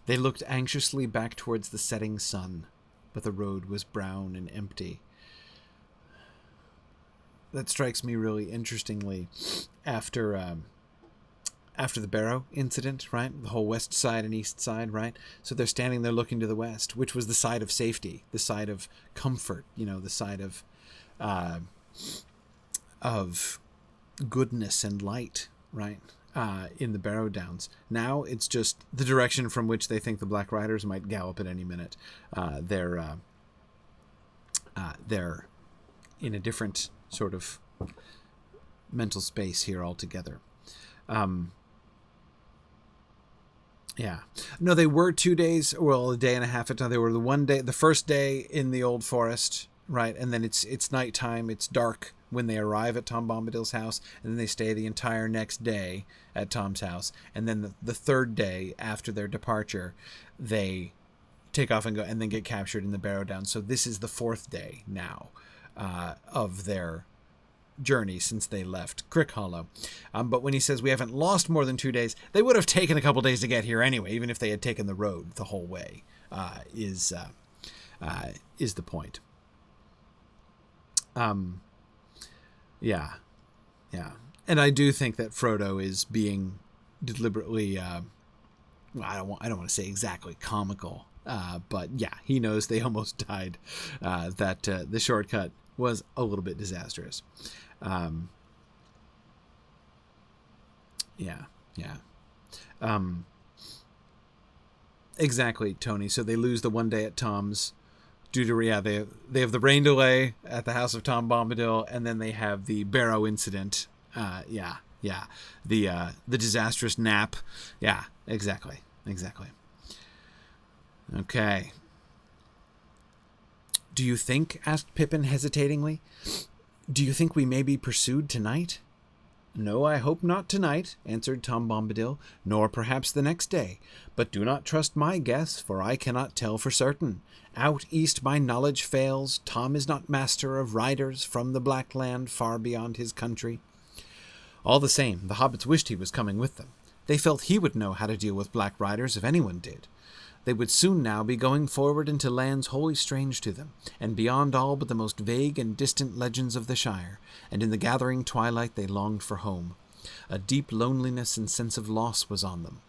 They looked anxiously back towards the setting sun, but the road was brown and empty. That strikes me really interestingly after the Barrow incident, right? The whole west side and east side, right? So they're standing there looking to the west, which was the side of safety, the side of comfort, the side of goodness and light, right? in the Barrow-Downs. Now it's just the direction from which they think the Black Riders might gallop at any minute. They're in a different sort of mental space here altogether. Yeah. No, they were 2 days, well, a day and a half at time. They were the first day in the Old Forest, right? And then it's nighttime, it's dark when they arrive at Tom Bombadil's house, and then they stay the entire next day at Tom's house. And then the third day after their departure, they take off and go, and then get captured in the Barrow-Downs. So this is the fourth day now of their journey since they left Crickhollow. But when he says we haven't lost more than 2 days, they would have taken a couple days to get here anyway, even if they had taken the road the whole way, is the point. Yeah. And I do think that Frodo is being deliberately, I don't want to say exactly comical, but yeah, he knows they almost died, that the shortcut was a little bit disastrous. Exactly, Tony. So they lose the 1 day at Tom's due to, they have the rain delay at the house of Tom Bombadil, and then they have the Barrow incident. The disastrous nap. Yeah, exactly. Okay. Do you think, asked Pippin hesitatingly, do you think we may be pursued tonight? No, I hope not tonight, answered Tom Bombadil, nor perhaps the next day. But do not trust my guess, for I cannot tell for certain. Out east my knowledge fails. Tom is not master of riders from the Black Land far beyond his country. All the same, the hobbits wished he was coming with them. They felt he would know how to deal with black riders if anyone did. They would soon now be going forward into lands wholly strange to them, and beyond all but the most vague and distant legends of the Shire, and in the gathering twilight they longed for home. A deep loneliness and sense of loss was on them.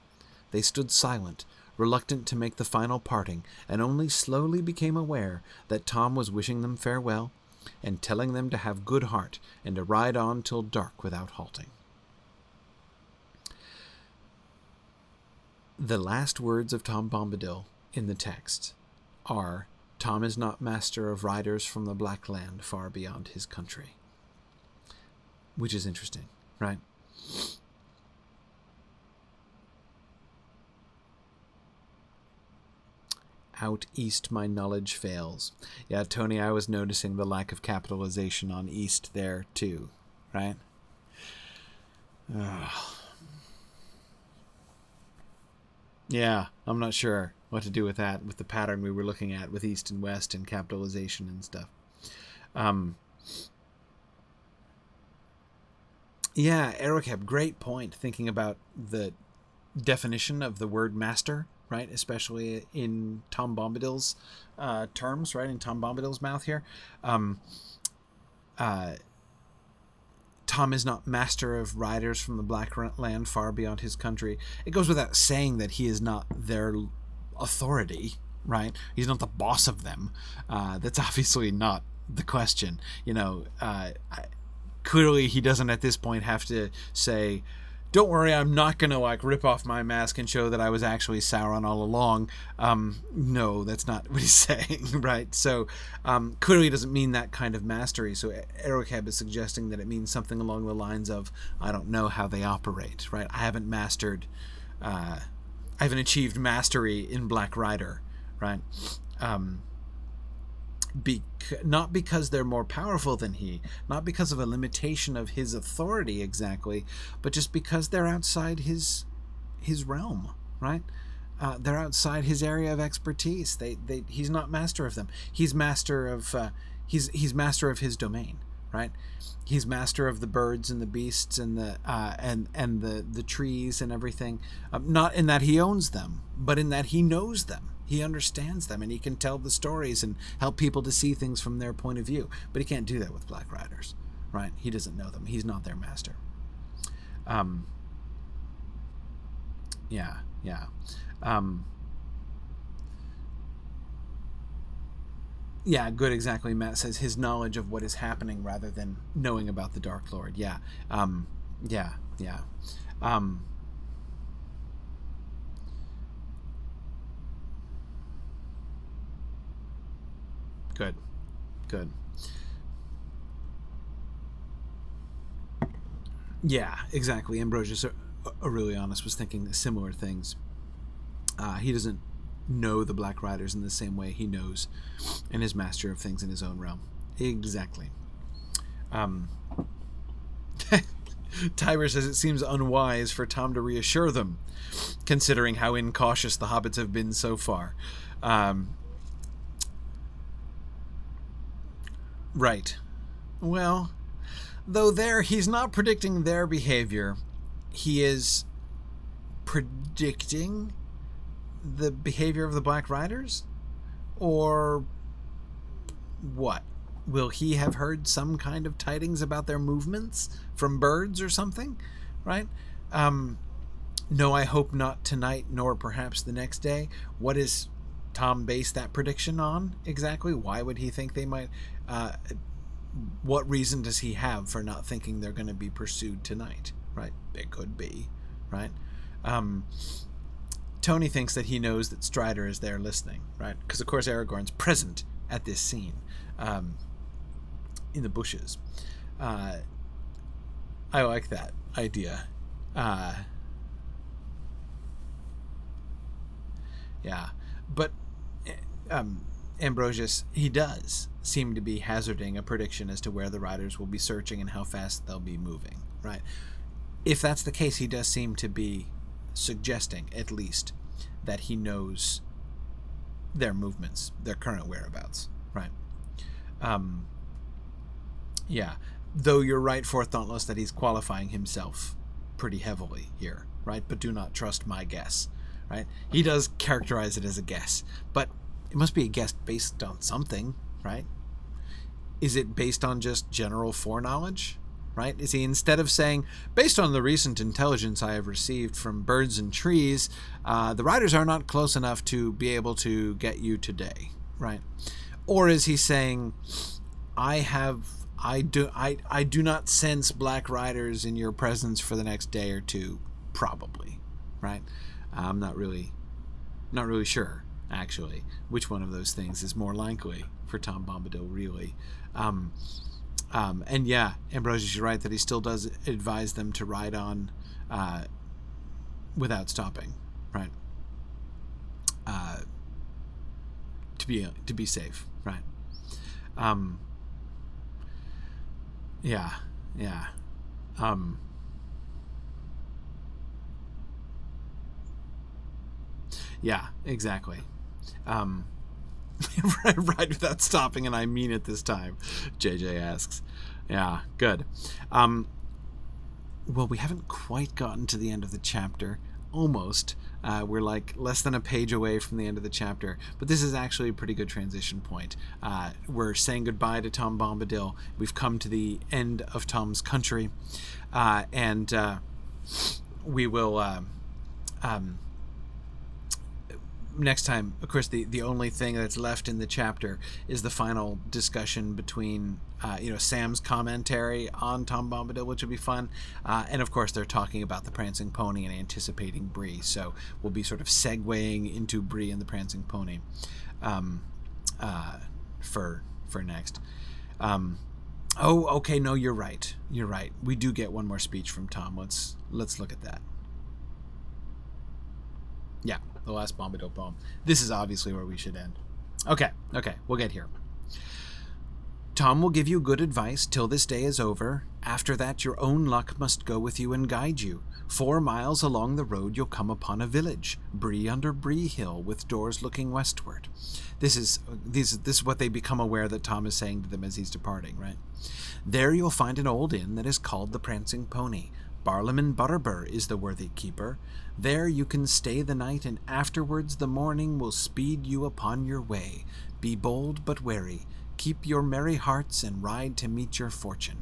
They stood silent, reluctant to make the final parting, and only slowly became aware that Tom was wishing them farewell, and telling them to have good heart, and to ride on till dark without halting. The last words of Tom Bombadil in the text are, Tom is not master of riders from the Black Land far beyond his country. Which is interesting, right? Out east my knowledge fails. Yeah, Tony, I was noticing the lack of capitalization on east there too, right? Yeah, I'm not sure what to do with that, with the pattern we were looking at with east and west and capitalization and stuff. Yeah, Ericab, great point, thinking about the definition of the word master, right? Especially in Tom Bombadil's terms, right? In Tom Bombadil's mouth here. Tom is not master of riders from the Black Land far beyond his country. It goes without saying that he is not their authority, right? He's not the boss of them. That's obviously not the question. Clearly he doesn't at this point have to say, don't worry, I'm not going to rip off my mask and show that I was actually Sauron all along. No, that's not what he's saying, right? So clearly he doesn't mean that kind of mastery. So Ericab is suggesting that it means something along the lines of, I don't know how they operate, right? I haven't achieved mastery in Black Rider, right? Not because they're more powerful than he, not because of a limitation of his authority exactly, but just because they're outside his realm, right? They're outside his area of expertise. He's not master of them. He's master of he's master of his domain, right? He's master of the birds and the beasts and the trees and everything. Not in that he owns them, but in that he knows them. He understands them, and he can tell the stories and help people to see things from their point of view. But he can't do that with Black Riders, right? He doesn't know them. He's not their master. Yeah, good, exactly. Matt says his knowledge of what is happening rather than knowing about the Dark Lord. Yeah. Good. Good. Yeah, exactly. Ambrosius Aurelianus was thinking similar things. He doesn't know the Black Riders in the same way he knows and is master of things in his own realm. Exactly. Tiber says it seems unwise for Tom to reassure them, considering how incautious the hobbits have been so far. Right. Well, though he's not predicting their behavior, he is predicting the behavior of the Black Riders? Or what? Will he have heard some kind of tidings about their movements from birds or something? Right? No, I hope not tonight, nor perhaps the next day. What is Tom base that prediction on exactly? Why would he think they might... what reason does he have for not thinking they're going to be pursued tonight? Right? It could be. Right? Tony thinks that he knows that Strider is there listening. Right? Because, of course, Aragorn's present at this scene. In the bushes. I like that idea. Yeah. But Ambrosius, he does seem to be hazarding a prediction as to where the riders will be searching and how fast they'll be moving, right? If that's the case, he does seem to be suggesting, at least, that he knows their movements, their current whereabouts, right? Yeah. Though you're right, Fourth Dauntless, that he's qualifying himself pretty heavily here, right? But do not trust my guess, right? He does characterize it as a guess, but it must be a guess based on something, right? Is it based on just general foreknowledge, right? Is he, instead of saying, based on the recent intelligence I have received from birds and trees, the riders are not close enough to be able to get you today, right? Or is he saying, I do not sense Black Riders in your presence for the next day or two, probably, right? I'm not really sure, actually, which one of those things is more likely for Tom Bombadil, really. And yeah, Ambrosius, you're right that he still does advise them to ride on without stopping, right? To be safe, right? Yeah. Yeah, exactly. Right without stopping, and I mean it this time, JJ asks. Yeah, good. Well, we haven't quite gotten to the end of the chapter. Almost. We're like less than a page away from the end of the chapter, but this is actually a pretty good transition point. We're saying goodbye to Tom Bombadil. We've come to the end of Tom's country, and we will next time, of course, the only thing that's left in the chapter is the final discussion between Sam's commentary on Tom Bombadil, which will be fun, and of course they're talking about the Prancing Pony and anticipating Bree, so we'll be sort of segueing into Bree and the Prancing Pony for next. Okay, no, you're right, we do get one more speech from Tom. Let's look at that. Yeah, the last Bombadil poem. This is obviously where we should end. Okay, we'll get here. Tom will give you good advice till this day is over. After that, your own luck must go with you and guide you. 4 miles along the road, you'll come upon a village, Bree under Bree Hill, with doors looking westward. This is what they become aware that Tom is saying to them as he's departing, right? There you'll find an old inn that is called the Prancing Pony. Barlaam Butterbur is the worthy keeper. There you can stay the night, and afterwards the morning will speed you upon your way. Be bold but wary. Keep your merry hearts and ride to meet your fortune.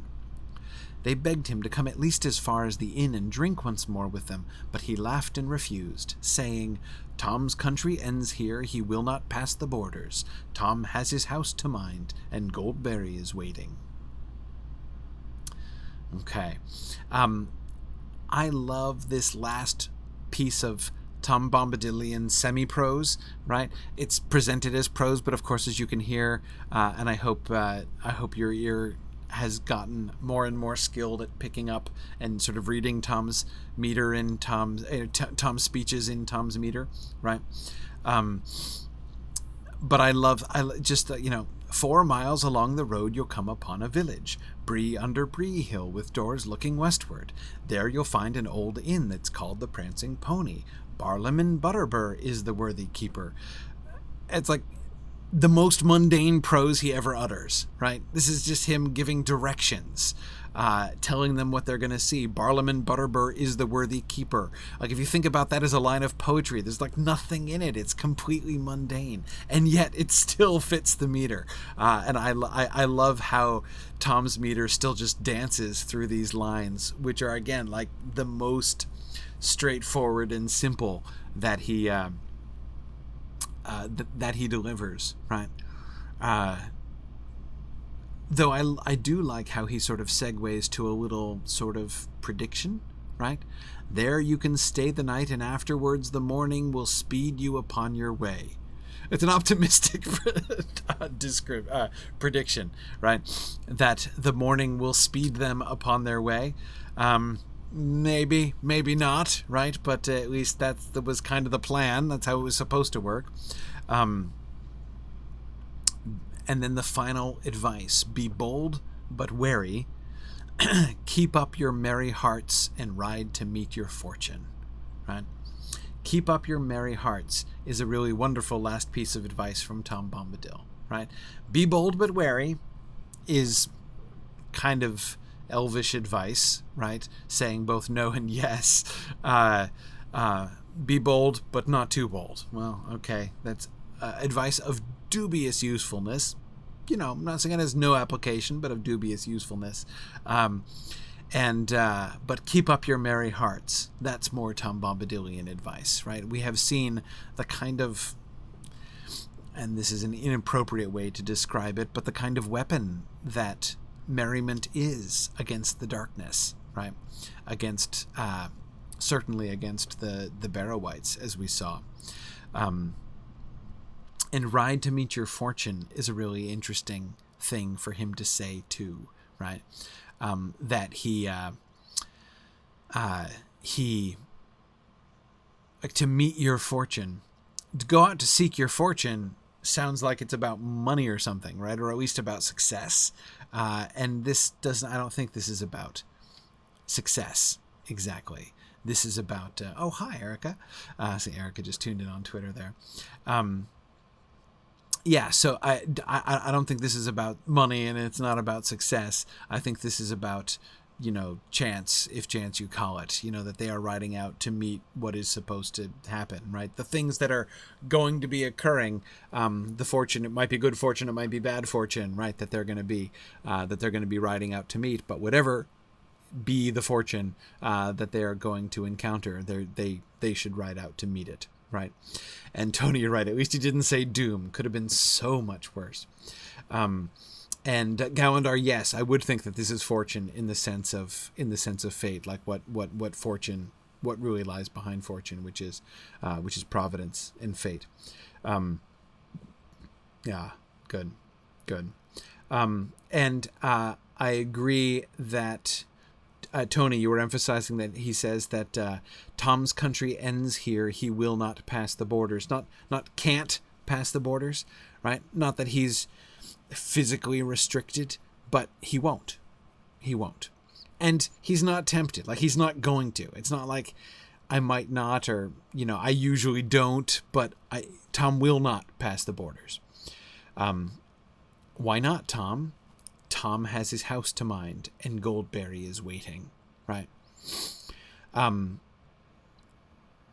They begged him to come at least as far as the inn and drink once more with them, but he laughed and refused, saying, Tom's country ends here, he will not pass the borders. Tom has his house to mind, and Goldberry is waiting. Okay. I love this last piece of Tom Bombadilian semi-prose, right? It's presented as prose, but of course, as you can hear, and I hope your ear has gotten more and more skilled at picking up and sort of reading Tom's meter in Tom's speeches in Tom's meter, right? But I just 4 miles along the road you'll come upon a village, Bree under Bree Hill, with doors looking westward. There you'll find an old inn that's called the Prancing Pony. Barlam Butterbur is the worthy keeper. It's like the most mundane prose he ever utters, right? This is just him giving directions, telling them what they're going to see. Barlam Butterbur is the worthy keeper. Like, if you think about that as a line of poetry, there's like nothing in it. It's completely mundane, and yet it still fits the meter. And I love how Tom's meter still just dances through these lines, which are, again, like the most straightforward and simple that he delivers, right? Though I do like how he sort of segues to a little sort of prediction, right? There you can stay the night, and afterwards the morning will speed you upon your way. It's an optimistic prediction, right? That the morning will speed them upon their way. Maybe not, right? But at least that was kind of the plan. That's how it was supposed to work. And then the final advice: be bold but wary. Keep up your merry hearts and ride to meet your fortune, right? Keep up your merry hearts is a really wonderful last piece of advice from Tom Bombadil, right? Be bold but wary is kind of elvish advice, right? Saying both no and yes. Be bold, but not too bold. Well, okay, that's advice of dubious usefulness. I'm not saying it has no application, but of dubious usefulness. But keep up your merry hearts. That's more Tom Bombadilian advice, right? We have seen the kind of, and this is an inappropriate way to describe it, but the kind of weapon that merriment is against the darkness, right? Against, certainly against the Barrow-wights, as we saw. And ride to meet your fortune is a really interesting thing for him to say too, right? That he to meet your fortune, to go out to seek your fortune sounds like it's about money or something, right? Or at least about success. And this doesn't, I don't think this is about success exactly. This is about, oh, hi, Erica. See, Erica just tuned in on Twitter there. Yeah, so I don't think this is about money, and it's not about success. I think this is about, chance, if chance you call it, that they are riding out to meet what is supposed to happen, right? The things that are going to be occurring, the fortune, it might be good fortune, it might be bad fortune, right? That they're going to be riding out to meet, but whatever be the fortune that they are going to encounter, they should ride out to meet it. Right. And Tony, you're right. At least he didn't say doom. Could have been so much worse. And Gowandar, yes, I would think that this is fortune in the sense of fate, like what fortune, what really lies behind fortune, which is providence and fate. Yeah, good. And I agree that Tony, you were emphasizing that he says that Tom's country ends here. He will not pass the borders. Not can't pass the borders, right? Not that he's physically restricted, but he won't. He won't. And he's not tempted. Like, he's not going to. It's not like I might not, or, I usually don't, but Tom will not pass the borders. Why not, Tom? Tom has his house to mind, and Goldberry is waiting, right?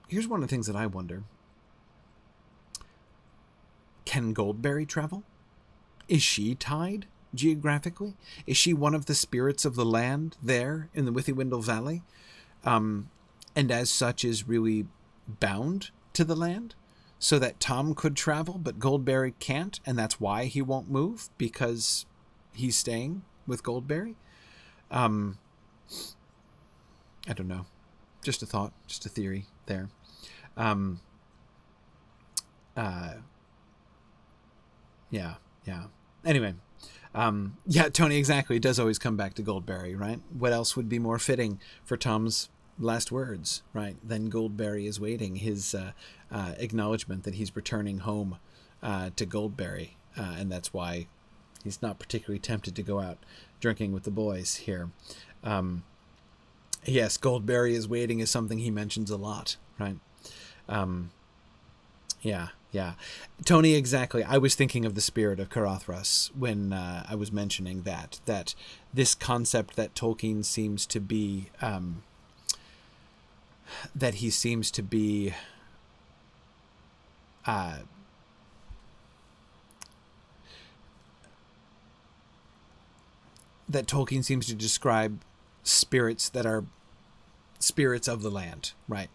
Here's one of the things that I wonder. Can Goldberry travel? Is she tied geographically? Is she one of the spirits of the land there in the Withywindle Valley? And as such is really bound to the land? So that Tom could travel, but Goldberry can't, and that's why he won't move, because he's staying with Goldberry. I don't know. Just a thought, just a theory there. Yeah. Anyway, Tony, exactly. It does always come back to Goldberry, right? What else would be more fitting for Tom's last words, right? Then Goldberry is waiting, his acknowledgement that he's returning home to Goldberry, and that's why he's not particularly tempted to go out drinking with the boys here. Yes, Goldberry is waiting is something he mentions a lot, right? Yeah. Tony, exactly. I was thinking of the spirit of Carothras when I was mentioning that this concept that Tolkien seems to be, that Tolkien seems to describe spirits that are spirits of the land, right?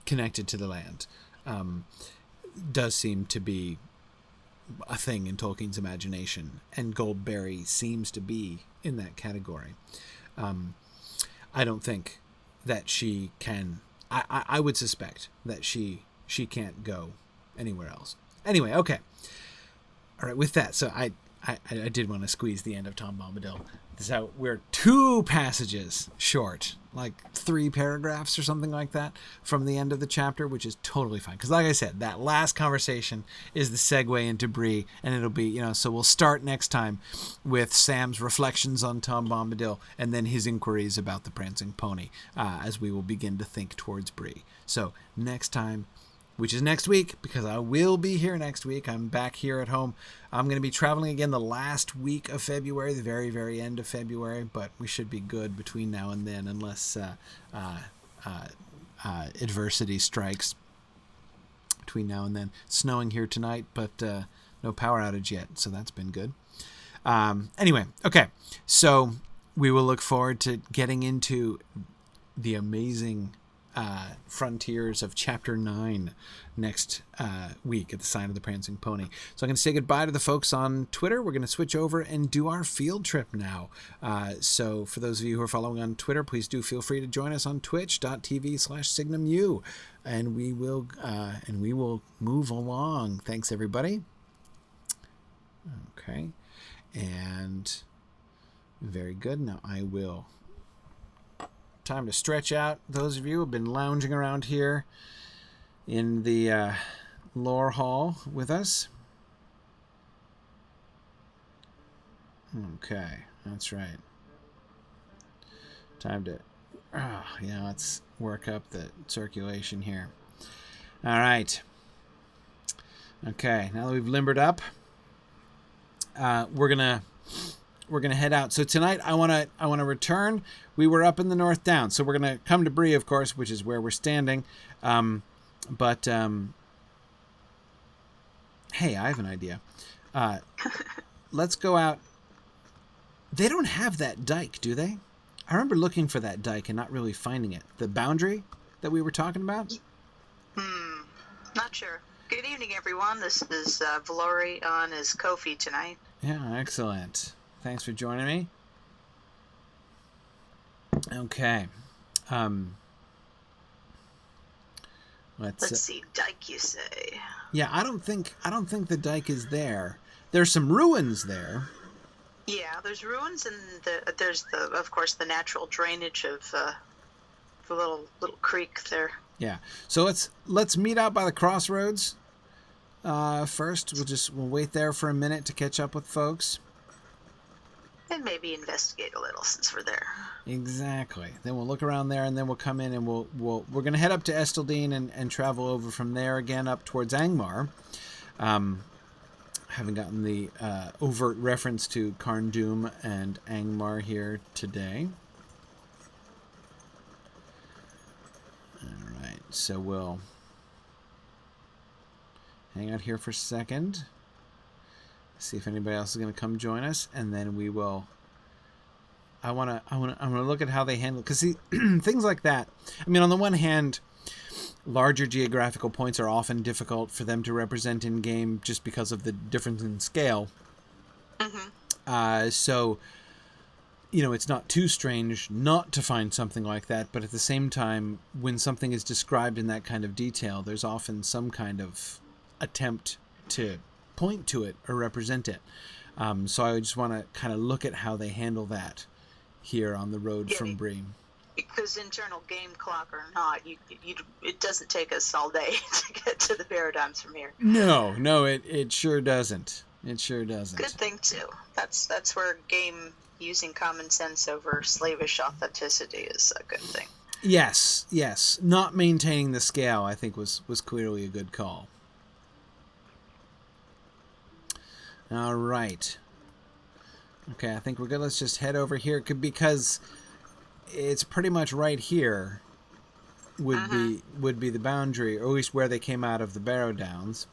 Connected to the land. Does seem to be a thing in Tolkien's imagination, and Goldberry seems to be in that category. I don't think that she can. I would suspect that she can't go anywhere else. Anyway, okay. All right, with that, so I did want to squeeze the end of Tom Bombadil. So we're 2 passages short, like 3 paragraphs or something like that from the end of the chapter, which is totally fine. Because like I said, that last conversation is the segue into Bree, and it'll be, so we'll start next time with Sam's reflections on Tom Bombadil and then his inquiries about the prancing pony as we will begin to think towards Bree. So next time, which is next week, because I will be here next week. I'm back here at home. I'm going to be traveling again the last week of February, the very, very end of February, but we should be good between now and then, unless adversity strikes between now and then. It's snowing here tonight, but no power outage yet, so that's been good. Anyway, okay, so we will look forward to getting into the amazing frontiers of chapter 9 next week at the Sign of the Prancing Pony. So I'm going to say goodbye to the folks on Twitter. We're going to switch over and do our field trip now. So for those of you who are following on Twitter, please do feel free to join us on twitch.tv/SignumU, and we will move along. Thanks, everybody. Okay, and very good. Now I will. Time to stretch out. Those of you who have been lounging around here in the lore hall with us. Okay, that's right. Time to, let's work up the circulation here. All right. Okay, now that we've limbered up, we're gonna head out. So tonight I want to return. We were up in the North Downs, so we're going to come to Bree, of course, which is where we're standing. But hey, I have an idea. Let's go out. They don't have that dike, do they? I remember looking for that dike and not really finding it. The boundary that we were talking about? Not sure. Good evening, everyone. This is Valori on his Ko-fi tonight. Yeah, excellent. Thanks for joining me. Okay. Let's see, dike, you say? Yeah, I don't think the dike is there. There's some ruins there. Yeah, there's ruins, and there's of course the natural drainage of the little creek there. Yeah. So let's meet out by the crossroads. First, we'll wait there for a minute to catch up with folks. And maybe investigate a little since we're there. Exactly. Then we'll look around there, and then we'll come in, and we're going to head up to Esteldean and travel over from there again up towards Angmar. Haven't gotten the overt reference to Carn Dûm and Angmar here today. All right, so we'll hang out here for a second. See if anybody else is going to come join us, and then we will. I'm gonna look at how they handle, because things like that. I mean, on the one hand, larger geographical points are often difficult for them to represent in game just because of the difference in scale. Mm-hmm. So it's not too strange not to find something like that, but at the same time, when something is described in that kind of detail, there's often some kind of attempt to point to it or represent it. So I just want to kind of look at how they handle that here on the road from Bree. Because internal game clock or not, it doesn't take us all day to get to the Barrow-Downs from here. No, it sure doesn't. It sure doesn't. Good thing too. That's where game using common sense over slavish authenticity is a good thing. Yes. Not maintaining the scale, I think, was clearly a good call. All right. Okay, I think we're good. Let's just head over here because it's pretty much right here would be the boundary, or at least where they came out of the Barrow-Downs.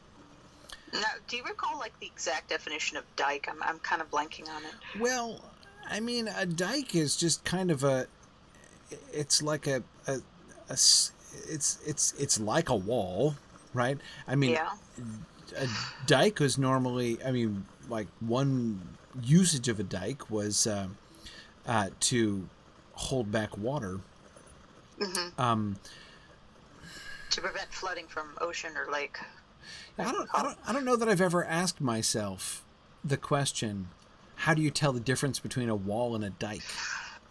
Now, do you recall like the exact definition of dike? I'm kind of blanking on it. Well, I mean, a dike is just kind of it's like it's like a wall, right? I mean, a dike was normally, like one usage of a dike was to hold back water. Mm-hmm. To prevent flooding from ocean or lake. I don't know that I've ever asked myself the question, how do you tell the difference between a wall and a dike?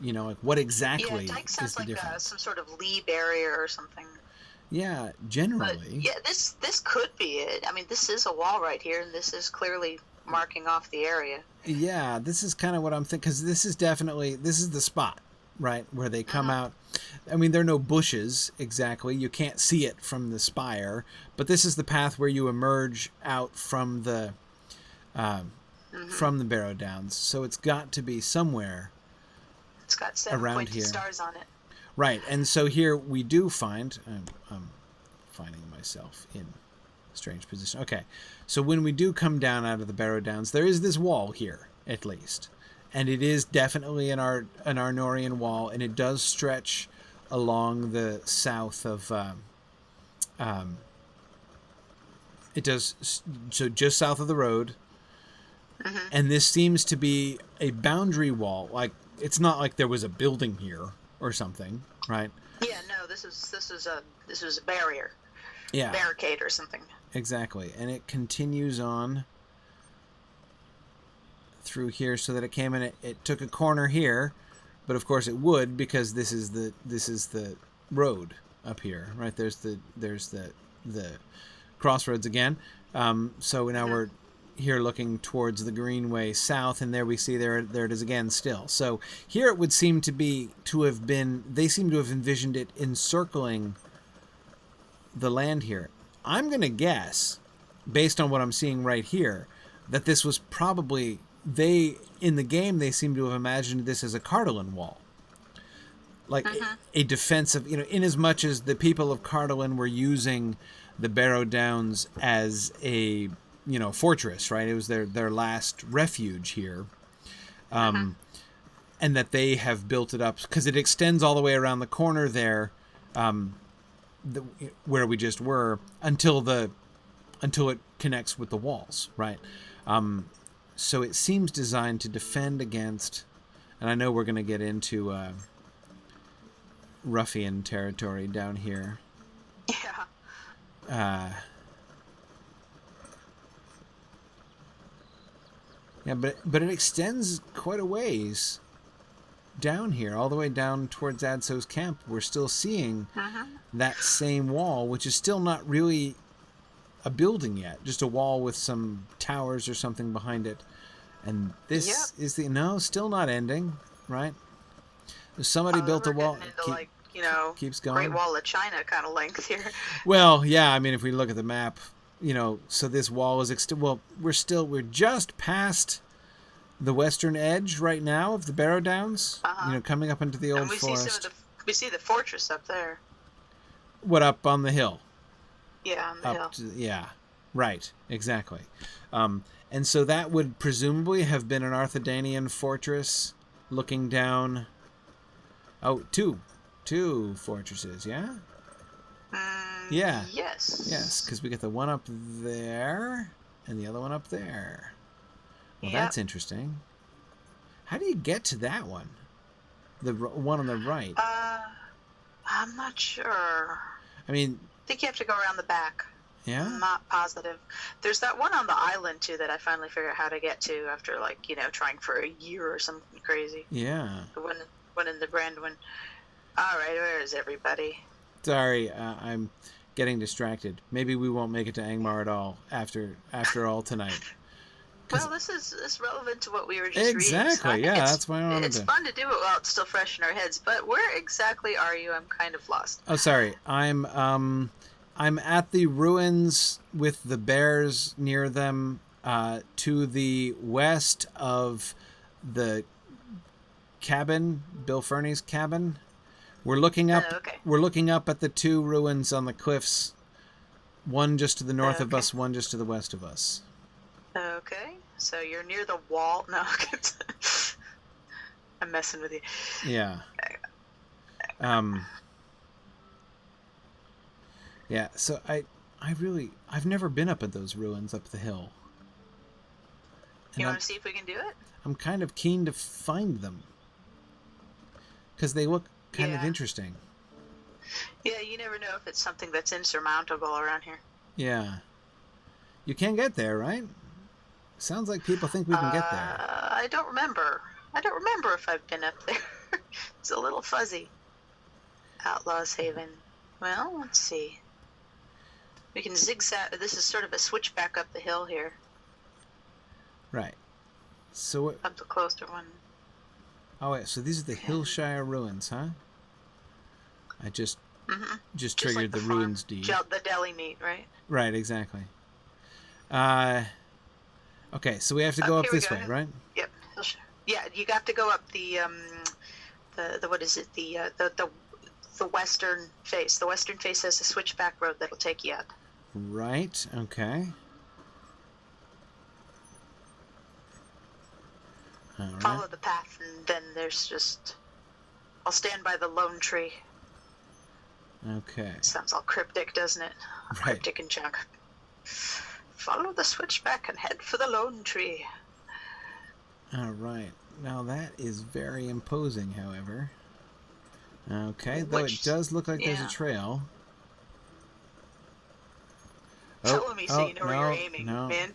Like what exactly dike is sounds the like difference? some sort of lee barrier or something. Yeah, generally. But this could be it. I mean, this is a wall right here, and this is clearly marking off the area. Yeah, this is kind of what I'm thinking, because this is the spot, right, where they come out. I mean, there are no bushes exactly. You can't see it from the spire, but this is the path where you emerge out from the Barrow-Downs. So it's got to be somewhere. It's got 7 around here. Stars on it. Right, and so here we do find. I'm finding myself in a strange position. Okay, so when we do come down out of the Barrow-Downs, there is this wall here, at least. And it is definitely an Arnorian wall, and it does stretch along the south of. It does, so just south of the road. Mm-hmm. And this seems to be a boundary wall. Like, it's not like there was a building here or something, right? Yeah, no, this is a barrier. Yeah. Barricade or something. Exactly. And it continues on through here so that it came in, it took a corner here, but of course it would, because this is the road up here, right? There's the crossroads again. So now we're here looking towards the Greenway south, and there we see there it is again still. So here it would seem they seem to have envisioned it encircling the land here. I'm going to guess, based on what I'm seeing right here, that this was probably, in the game they seem to have imagined this as a Cardolan wall. Like a defensive, in as much as the people of Cardolan were using the Barrow-Downs as a fortress, right? It was their last refuge here. And that they have built it up because it extends all the way around the corner there, where we just were, until it connects with the walls, right? So it seems designed to defend against, and I know we're going to get into ruffian territory down here. Yeah. Yeah, but it extends quite a ways down here, all the way down towards Adso's camp. We're still seeing that same wall, which is still not really a building yet, just a wall with some towers or something behind it. And this is still not ending, right? Somebody built a wall. Keeps going. Great Wall of China kind of length here. Well, yeah, I mean, if we look at the map, so this wall is we're just past the western edge right now of the Barrow-Downs, coming up into the old forest. We see the fortress up there. What, up on the hill? Yeah, on the hill. Yeah, right, exactly. And so that would presumably have been an Arthedanian fortress looking down. Oh, two fortresses, yeah? Yeah. Yes, because we get the one up there and the other one up there. Well, that's interesting. How do you get to that one? The one on the right. I'm not sure. I mean... I think you have to go around the back. Yeah? I'm not positive. There's that one on the island, too, that I finally figured out how to get to after, like, trying for a year or something crazy. Yeah. The one in the Brand one. All right, where is everybody? Sorry, I'm getting distracted. Maybe we won't make it to Angmar at all after all tonight. Well, this is relevant to what we were just exactly, reading. Yeah, that's why I wanted It's to... fun to do it while it's still fresh in our heads, but where exactly are you? I'm kind of lost. Oh, sorry. I'm at the ruins with the bears near them, to the west of the cabin, Bill Fernie's cabin. We're looking up. Okay. We're looking up at the two ruins on the cliffs. One just to the north of us, one just to the west of us. Okay, so you're near the wall. No, I'm messing with you. Yeah. Yeah. So I've never been up at those ruins up the hill. You want to see if we can do it? I'm kind of keen to find them because they look kind of interesting. Yeah, you never know if it's something that's insurmountable around here. Yeah. You can get there, right? Sounds like people think we can get there. I don't remember. I don't remember if I've been up there. It's a little fuzzy. Outlaws Haven. Well, let's see. We can zigzag. This is sort of a switchback up the hill here. Right. So up the closer one. Oh wait, so these are the Hillshire ruins, huh? I just triggered like the ruins deed. The deli meat, right? Right, exactly. Okay, so we have to go up this way, right? Yep. Yeah, you have to go up the what is it? The western face. The western face has a switchback road that'll take you up. Right. Okay. Right. Follow the path, and then there's just... I'll stand by the lone tree. Okay. Sounds all cryptic, doesn't it? Right. Cryptic and junk. Follow the switchback and head for the lone tree. All right. Now that is very imposing, however. Okay, though it does look like there's a trail. Tell me so you know where you're aiming, man.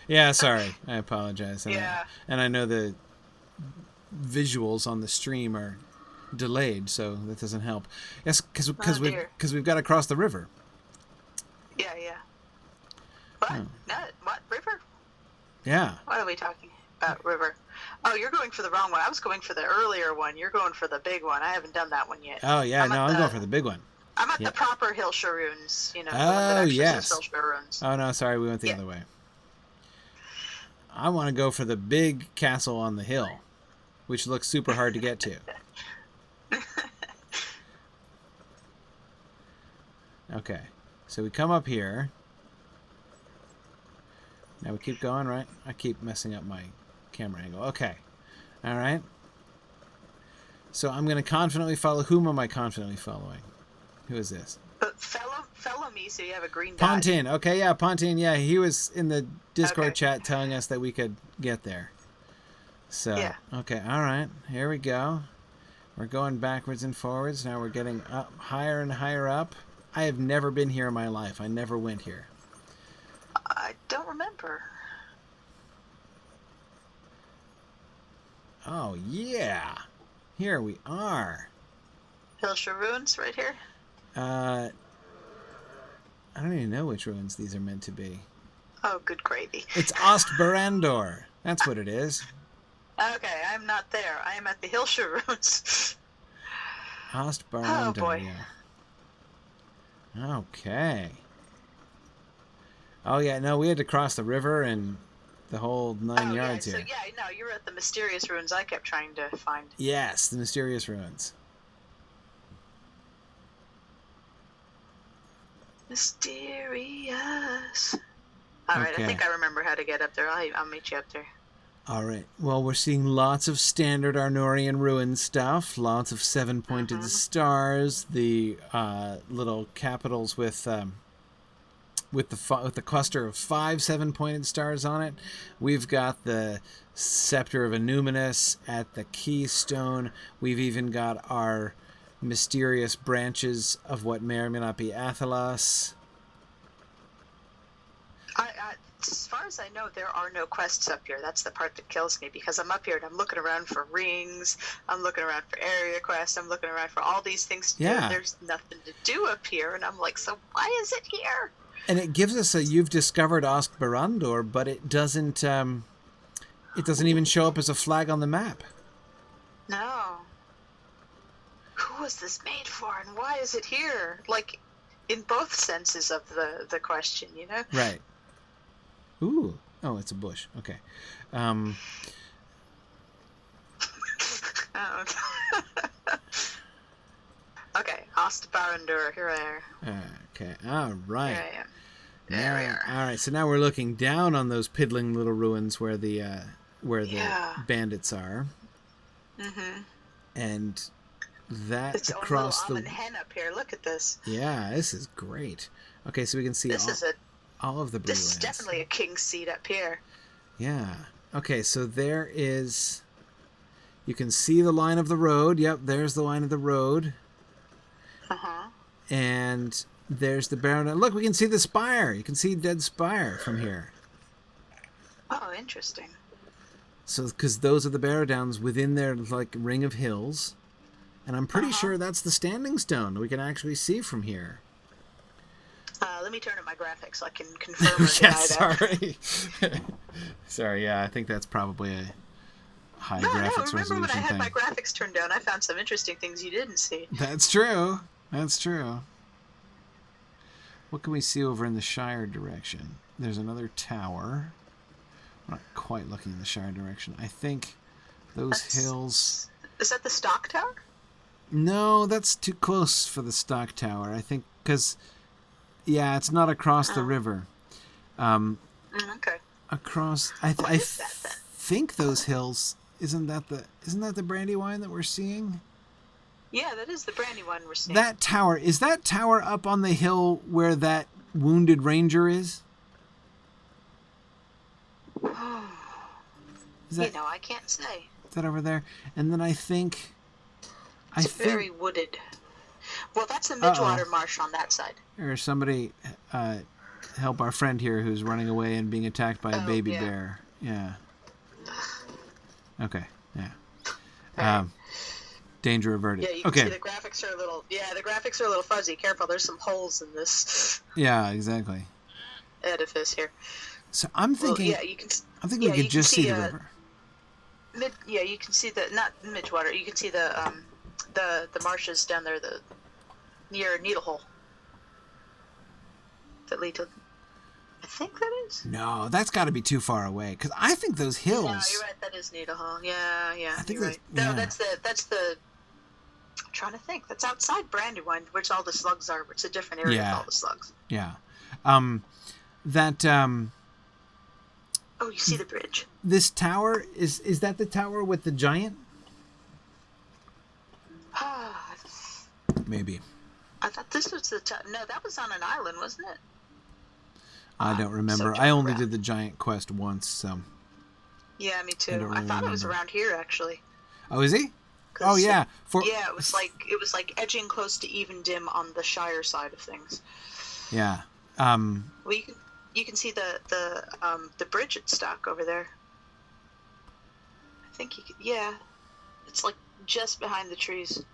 Yeah, sorry. I apologize. Yeah. And I know the visuals on the stream are delayed, so that doesn't help. Yes, because we've got to cross the river. Yeah. What? What river? Yeah. What are we talking about? River. Oh, you're going for the wrong one. I was going for the earlier one. You're going for the big one. I haven't done that one yet. Oh yeah, I'm going for the big one. I'm at the proper Hillshire runes. You know. Oh yes. Hillshire runes. Oh no, sorry, we went the other way. I want to go for the big castle on the hill, which looks super hard to get to. Okay, so we come up here. Now we keep going, right? I keep messing up my camera angle. Okay. All right. So I'm going to confidently follow. Whom am I confidently following? Who is this? Follow me so you have a green dot. Pontin. Okay, yeah, Pontin. Yeah, he was in the Discord chat telling us that we could get there. So, okay, all right. Here we go. We're going backwards and forwards. Now we're getting up higher and higher up. I have never been here in my life. I never went here. I don't remember. Oh, yeah. Here we are. Hillshire ruins right here? I don't even know which ruins these are meant to be. Oh, good gravy. It's Ostbarandor. That's what it is. Okay, I'm not there. I am at the Hillshire ruins. Ostbarandor. Oh, boy. Yeah. Okay. Oh, yeah, no, we had to cross the river and the whole 9 yards here. So, you're at the mysterious ruins I kept trying to find. Yes, the mysterious ruins. Mysterious. All right, I think I remember how to get up there. I'll meet you up there. All right. Well, we're seeing lots of standard Arnorian ruin stuff, lots of seven-pointed stars, the little capitals with with the cluster of 5 7-pointed stars on it. We've got the Scepter of Illuminus at the keystone. We've even got our mysterious branches of what may or may not be Athelas. As far as I know, there are no quests up here. That's the part that kills me, because I'm up here and I'm looking around for rings, I'm looking around for area quests, I'm looking around for all these things to do. There's nothing to do up here, and I'm like, so why is it here? And it gives us you've discovered Osk Barandor, but it doesn't even show up as a flag on the map. No. Who was this made for, and why is it here? Like, in both senses of the question, you know? Right. Ooh. Oh, it's a bush. Okay. Oh. Okay, Ostbarandor, here I am. Okay, all right. Here I am. There we are. All right, so now we're looking down on those piddling little ruins where the bandits are. Mm-hmm. And that it's across the hen up here. Look at this. Yeah, this is great. Okay, so we can see all of the Bree This is definitely a king's seat up here. Yeah. Okay, so there is... You can see the line of the road. Yep, there's the line of the road. Uh-huh. And there's the Barrow-Downs. Look, we can see the spire. You can see Dead Spire from here. Oh, interesting. So, because those are the Barrow-Downs within their, like, ring of hills. And I'm pretty sure that's the standing stone we can actually see from here. Let me turn up my graphics so I can confirm or deny that. Sorry. Sorry, yeah, I think that's probably a high graphics resolution remember when I had thing. my graphics turned down, I found some interesting things you didn't see. That's true. That's true. What can we see over in the Shire direction? There's another tower. I'm not quite looking in the Shire direction. I think those hills... Is that the Stock Tower? No, that's too close for the Stock Tower. I think, because... Yeah, it's not across the river. Okay. Across... I think those hills... Isn't that the Brandywine that we're seeing? Yeah, that is the Brandywine we're seeing. That tower, is that tower up on the hill where that wounded ranger is? I can't say. Is that over there? And then I think... It's very wooded. Well, that's the Midgewater Marsh on that side. Or somebody help our friend here who's running away and being attacked by a baby bear. Yeah. Okay, yeah. Danger averted. Yeah, you can see the graphics are a little fuzzy. Careful, there's some holes in this. Yeah, exactly. Edifice here. So I'm thinking. Well, I'm thinking we could just see the river. You can see not Midgewater. You can see the marshes down there, near Needlehole. That lead to. I think that is. No, that's got to be too far away. Because I think those hills. No, you're right. That is Needlehole. Yeah. I think you're right. No, that's the. I'm trying to think. That's outside Brandywine, which all the slugs are. It's a different area with all the slugs. Yeah. Oh, you see the bridge. This tower is that the tower with the giant? Maybe. I thought this was the no. That was on an island, wasn't it? I don't remember. I only did the giant quest once, so. Yeah, me too. I thought it was around here actually. Oh, is he? Oh yeah. It was like edging close to Even Dim on the Shire side of things. Yeah. Well, you can see the bridge at Stock over there. I think you could. Yeah, it's like just behind the trees.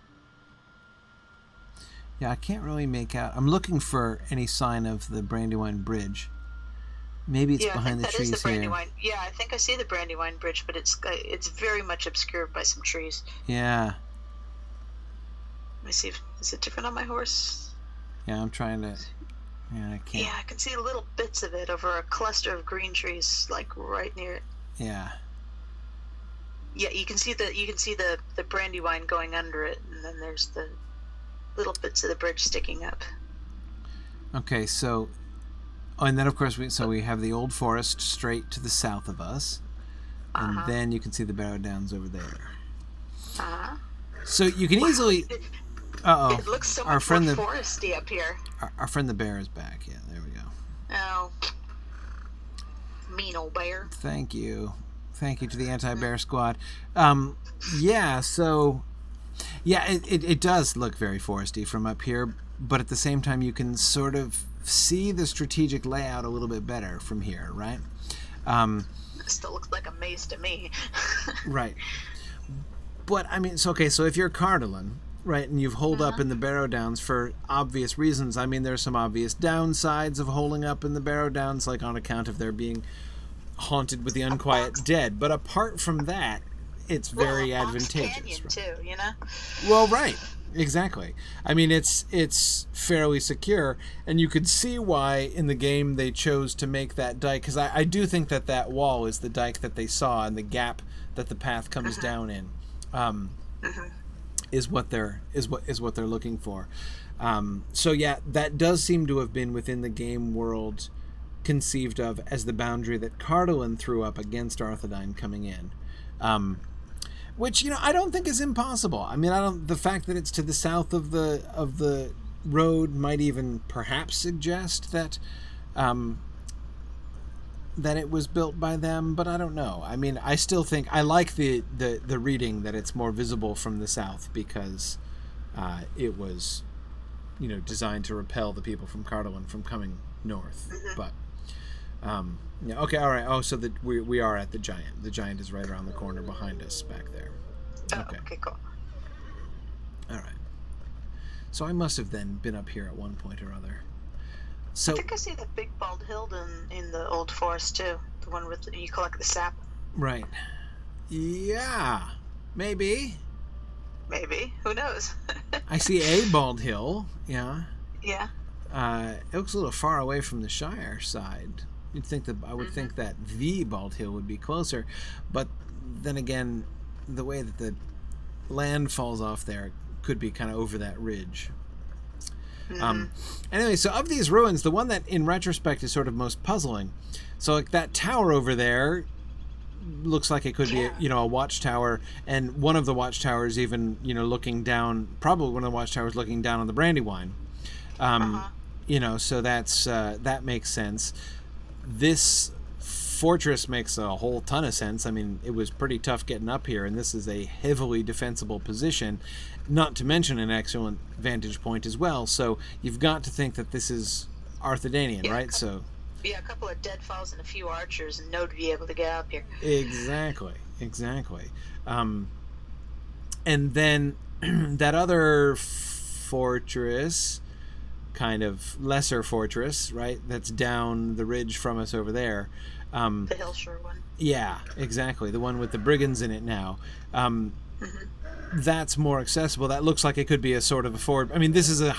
Yeah, I can't really make out. I'm looking for any sign of the Brandywine Bridge. Maybe it's behind the trees here. Yeah, I think I see the Brandywine Bridge, but it's very much obscured by some trees. Yeah. Let me see. Is it different on my horse? Yeah, I'm trying to. Yeah, I can't. Yeah, I can see little bits of it over a cluster of green trees, like right near it. Yeah. Yeah, you can see the Brandywine going under it, and then there's the little bits of the bridge sticking up. Okay, so, and then of course we have the old forest straight to the south of us, and then you can see the Barrow-Downs over there. So you can easily. It looks so much more foresty up here. Our friend the bear is back. Yeah, there we go. Oh, mean old bear. Thank you to the anti-bear squad. Yeah, so yeah, it does look very foresty from up here, but at the same time you can sort of see the strategic layout a little bit better from here, right? It still looks like a maze to me. Right. But I mean, so if you're Cardolin, right, and you've holed up in the Barrow-Downs for obvious reasons. I mean, there's some obvious downsides of holding up in the Barrow-Downs, like on account of there being haunted with the unquiet dead. But apart from that, it's very advantageous. Canyon too, you know. Well, right, exactly. I mean, it's fairly secure, and you could see why in the game they chose to make that dike, because I do think that wall is the dike that they saw, and the gap that the path comes down in, is what they're looking for. So yeah, that does seem to have been within the game world conceived of as the boundary that Cardolin threw up against Arthedain coming in, which, you know, I don't think is impossible. I mean, the fact that it's to the south of the road might even perhaps suggest that that it was built by them, but I don't know. I mean, I still think I like the reading that it's more visible from the south because it was, you know, designed to repel the people from Cardolin from coming north. But yeah, okay, all right. Oh, so we are at the giant. The giant is right around the corner behind us back there. Okay, cool. All right. So I must have then been up here at one point or other. So I think I see the big bald hill in the old forest too. The one with you collect the sap. Right. Yeah. Maybe. Maybe. Who knows? I see a bald hill. Yeah. Yeah. It looks a little far away from the Shire side. You'd think that I would think that the bald hill would be closer, but then again, the way that the land falls off there could be kind of over that ridge. Anyway, so of these ruins, the one that in retrospect is sort of most puzzling, so like that tower over there looks like it could be a watchtower, and one of the watchtowers even, you know, looking down, probably one of the watchtowers looking down on the Brandywine. You know, so that's that makes sense. This fortress makes a whole ton of sense. I mean, it was pretty tough getting up here, and this is a heavily defensible position, not to mention an excellent vantage point as well. So you've got to think that this is Arthedanian, right? So a couple of deadfalls and a few archers, and no to be able to get up here. Exactly. And then that other fortress, kind of lesser fortress, right, that's down the ridge from us over there. The Hillshire one. Yeah, exactly. The one with the brigands in it now. That's more accessible. That looks like it could be a sort of a forward. I mean, this is a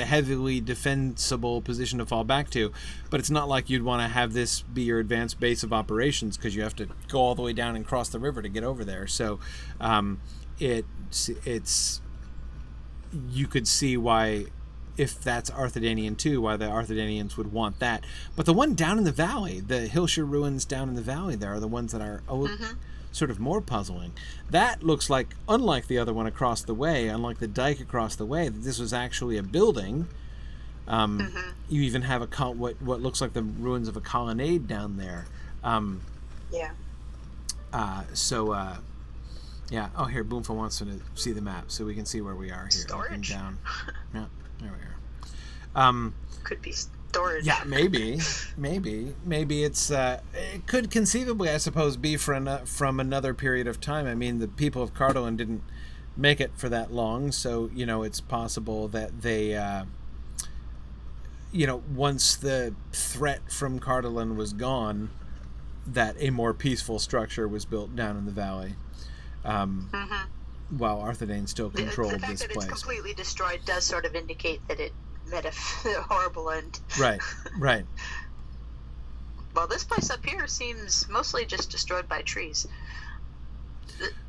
heavily defensible position to fall back to, but it's not like you'd want to have this be your advanced base of operations because you have to go all the way down and cross the river to get over there. So, it's you could see why, if that's Arthedanian too, why the Arthedanians would want that. But the one down in the valley, the Hillshire ruins down in the valley there, are the ones that are sort of more puzzling. That looks like, unlike the other one across the way, unlike the dike across the way, that this was actually a building. You even have what looks like the ruins of a colonnade down there. Yeah. Yeah. Oh, here, Boomfa wants to see the map so we can see where we are here. Storage. Down. Yeah, there we are. Could be storage. Yeah, maybe it's it could conceivably, I suppose, be from another period of time. I mean, the people of Cardolin didn't make it for that long, so, you know, it's possible that they you know, once the threat from Cardolin was gone, that a more peaceful structure was built down in the valley. While Arthedain still controlled this place. The fact that it's completely destroyed does sort of indicate that it met a horrible end. Right. Well, this place up here seems mostly just destroyed by trees.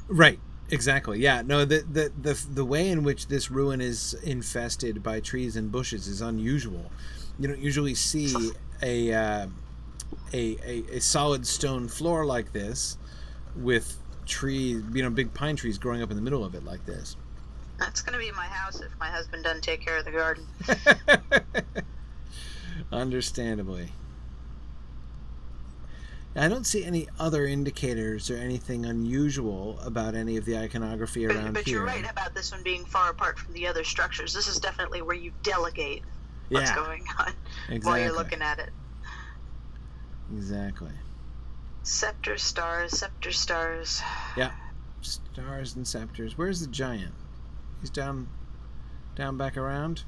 Right. Exactly. Yeah. No. The way in which this ruin is infested by trees and bushes is unusual. You don't usually see a solid stone floor like this with trees, you know, big pine trees growing up in the middle of it like this. That's going to be my house if my husband doesn't take care of the garden. Understandably. I don't see any other indicators or anything unusual about any of the iconography around But here. you're right about this one being far apart from the other structures. This is definitely where you delegate what's going on while you're looking at it. Exactly. Scepter, stars, scepter, stars. Yeah. Stars and scepters. Where's the giant? He's down back around?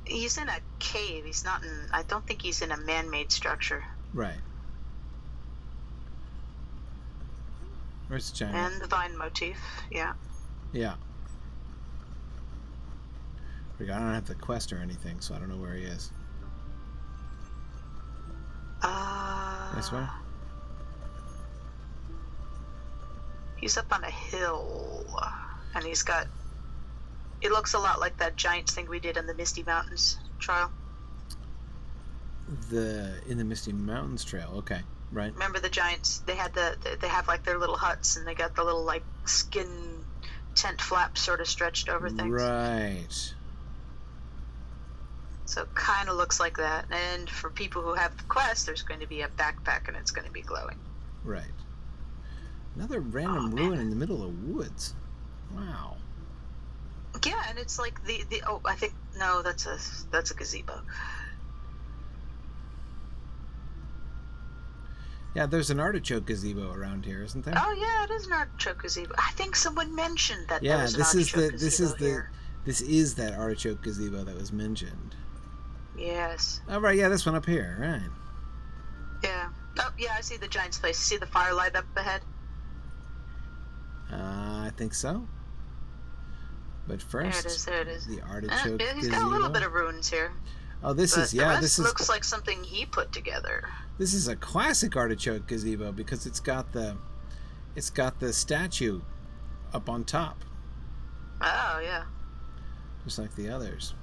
He's in a cave. He's not in... I don't think he's in a man-made structure. Right. Where's the giant? And the vine motif, yeah. Yeah. I don't have the quest or anything, so I don't know where he is. This way? He's up on a hill, and he's got... It looks a lot like that giants thing we did in the Misty Mountains trial. In the Misty Mountains trail, okay, right. Remember the giants? They had they have like their little huts, and they got the little like skin tent flaps sort of stretched over things. Right. So it kind of looks like that. And for people who have the quest, there's going to be a backpack, and it's going to be glowing. Right. Another random ruin in the middle of woods. Wow. Yeah, and it's like the I think no, that's a gazebo. Yeah, there's an artichoke gazebo around here, isn't there? Oh yeah, it is an artichoke gazebo. I think someone mentioned that. Yeah, there was an artichoke gazebo here. This is that artichoke gazebo that was mentioned. Yes. Oh right, yeah, this one up here, right? Yeah. Oh yeah, I see the giant's place. See the firelight up ahead? I think so. But first, there it is. The artichoke yeah, he's gazebo. got a little bit of ruins here. Oh, this but is yeah. The This looks like something he put together. This is a classic artichoke gazebo because it's got the statue up on top. Oh yeah. Just like the others.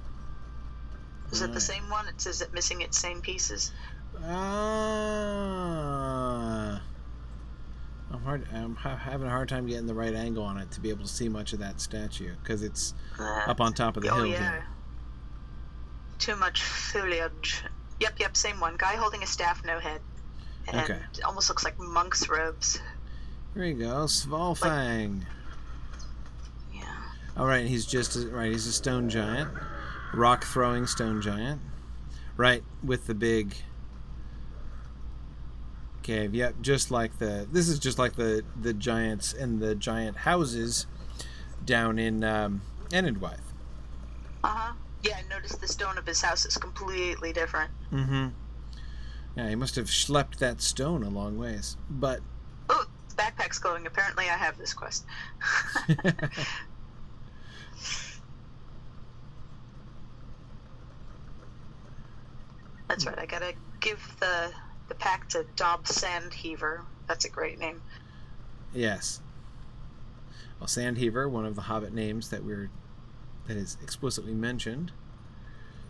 Is it the same one? Is it missing its same pieces? I'm having a hard time getting the right angle on it to be able to see much of that statue because it's up on top of the hill here. Too much foliage. Yep, same one. Guy holding a staff, no head. And it almost looks like monk's robes. Here you go, Svalfang. Yeah. All right, he's a stone giant, rock throwing stone giant, right with the big cave. Yep, this is just like the giants and the giant houses down in Enidwythe. Yeah, notice the stone of his house is completely different. Yeah, he must have schlepped that stone a long ways. But oh, the backpack's glowing. Apparently I have this quest. That's right, I gotta give the pack to Dob Sandheaver. That's a great name. Yes. Well, Sandheaver, one of the Hobbit names that is explicitly mentioned.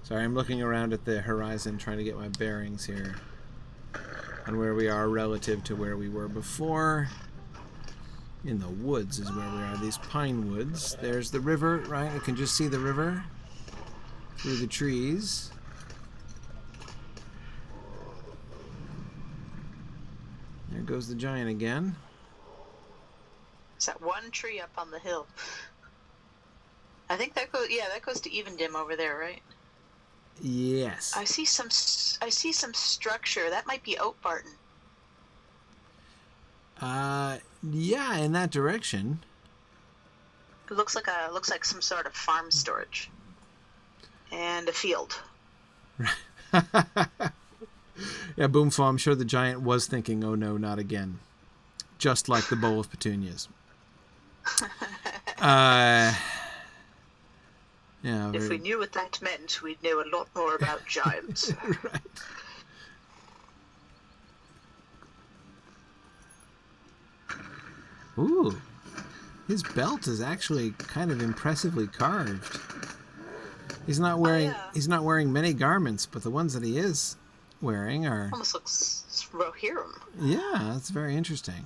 Sorry, I'm looking around at the horizon trying to get my bearings here on where we are relative to where we were before. In the woods is where we are, these pine woods. There's the river, right? You can just see the river through the trees. There goes the giant again. It's that one tree up on the hill. I think that goes to Evendim over there, right? Yes. I see some structure. That might be Oak Barton. Yeah, in that direction. It looks like some sort of farm storage. And a field. Yeah, Boomfall, I'm sure the giant was thinking, oh no, not again. Just like the bowl of petunias. Yeah, if we knew what that meant, we'd know a lot more about giants. Right. Ooh, his belt is actually kind of impressively carved. He's not wearing many garments, but the ones that he is wearing are almost looks Rohirrim. Yeah, that's very interesting.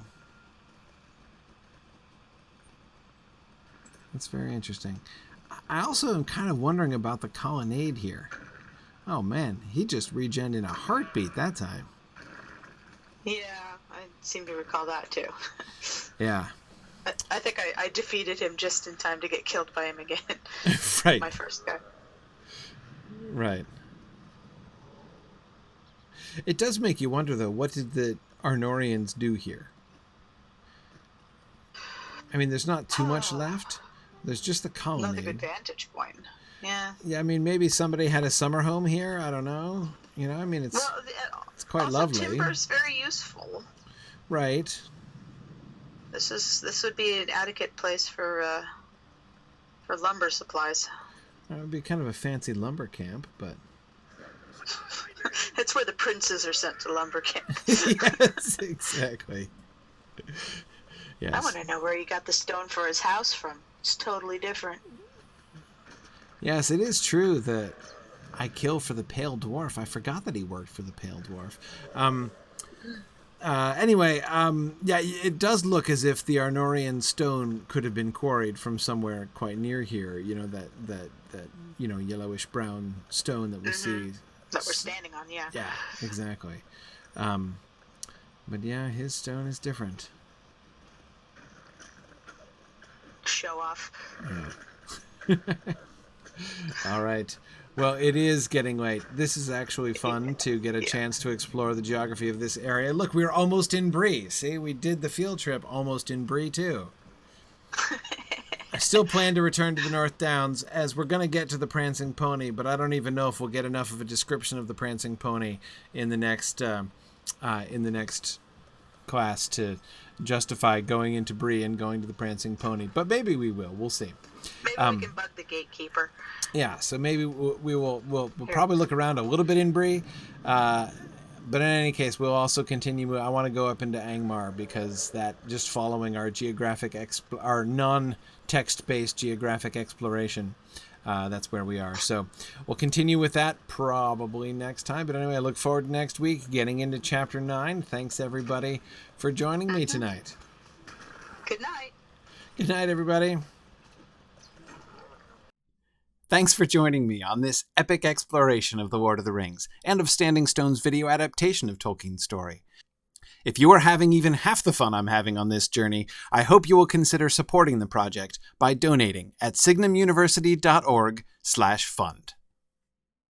That's very interesting. I also am kind of wondering about the colonnade here. Oh, man. He just regened in a heartbeat that time. Yeah, I seem to recall that too. Yeah. I think I defeated him just in time to get killed by him again. Right. My first guy. Right. It does make you wonder, though, what did the Arnorians do here? I mean, there's not too much left. There's just the colonnade. Another good vantage point. Yeah. Yeah, I mean, maybe somebody had a summer home here. I don't know. You know, I mean, it's quite also lovely. Timber's very useful. Right. This would be an adequate place for lumber supplies. It would be kind of a fancy lumber camp, but It's where the princes are sent to lumber camp. yes, exactly. Yes. I want to know where he got the stone for his house from. It's totally different. Yes, it is true that I kill for the Pale Dwarf. I forgot that he worked for the Pale Dwarf. Anyway, yeah, it does look as if the Arnorian stone could have been quarried from somewhere quite near here. You know, that yellowish brown stone that we see. That we're standing on, yeah. Yeah, exactly. But yeah, his stone is different. Show off. Yeah. All right. Well, it is getting late. This is actually fun to get a chance to explore the geography of this area. Look, we're almost in Bree. See, we did the field trip almost in Bree, too. I still plan to return to the North Downs, as we're going to get to the Prancing Pony, but I don't even know if we'll get enough of a description of the Prancing Pony in the next class to justify going into Bree and going to the Prancing Pony. But maybe we will. We'll see. Maybe we can bug the gatekeeper. Yeah, so maybe we'll probably look around a little bit in Bree, but in any case, we'll also continue. I want to go up into Angmar because that just following our our non-text-based geographic exploration. That's where we are. So we'll continue with that probably next time. But anyway, I look forward to next week getting into Chapter 9. Thanks, everybody, for joining me tonight. Good night. Good night, everybody. Thanks for joining me on this epic exploration of The Lord of the Rings and of Standing Stone's video adaptation of Tolkien's story. If you are having even half the fun I'm having on this journey, I hope you will consider supporting the project by donating at signumuniversity.org/fund.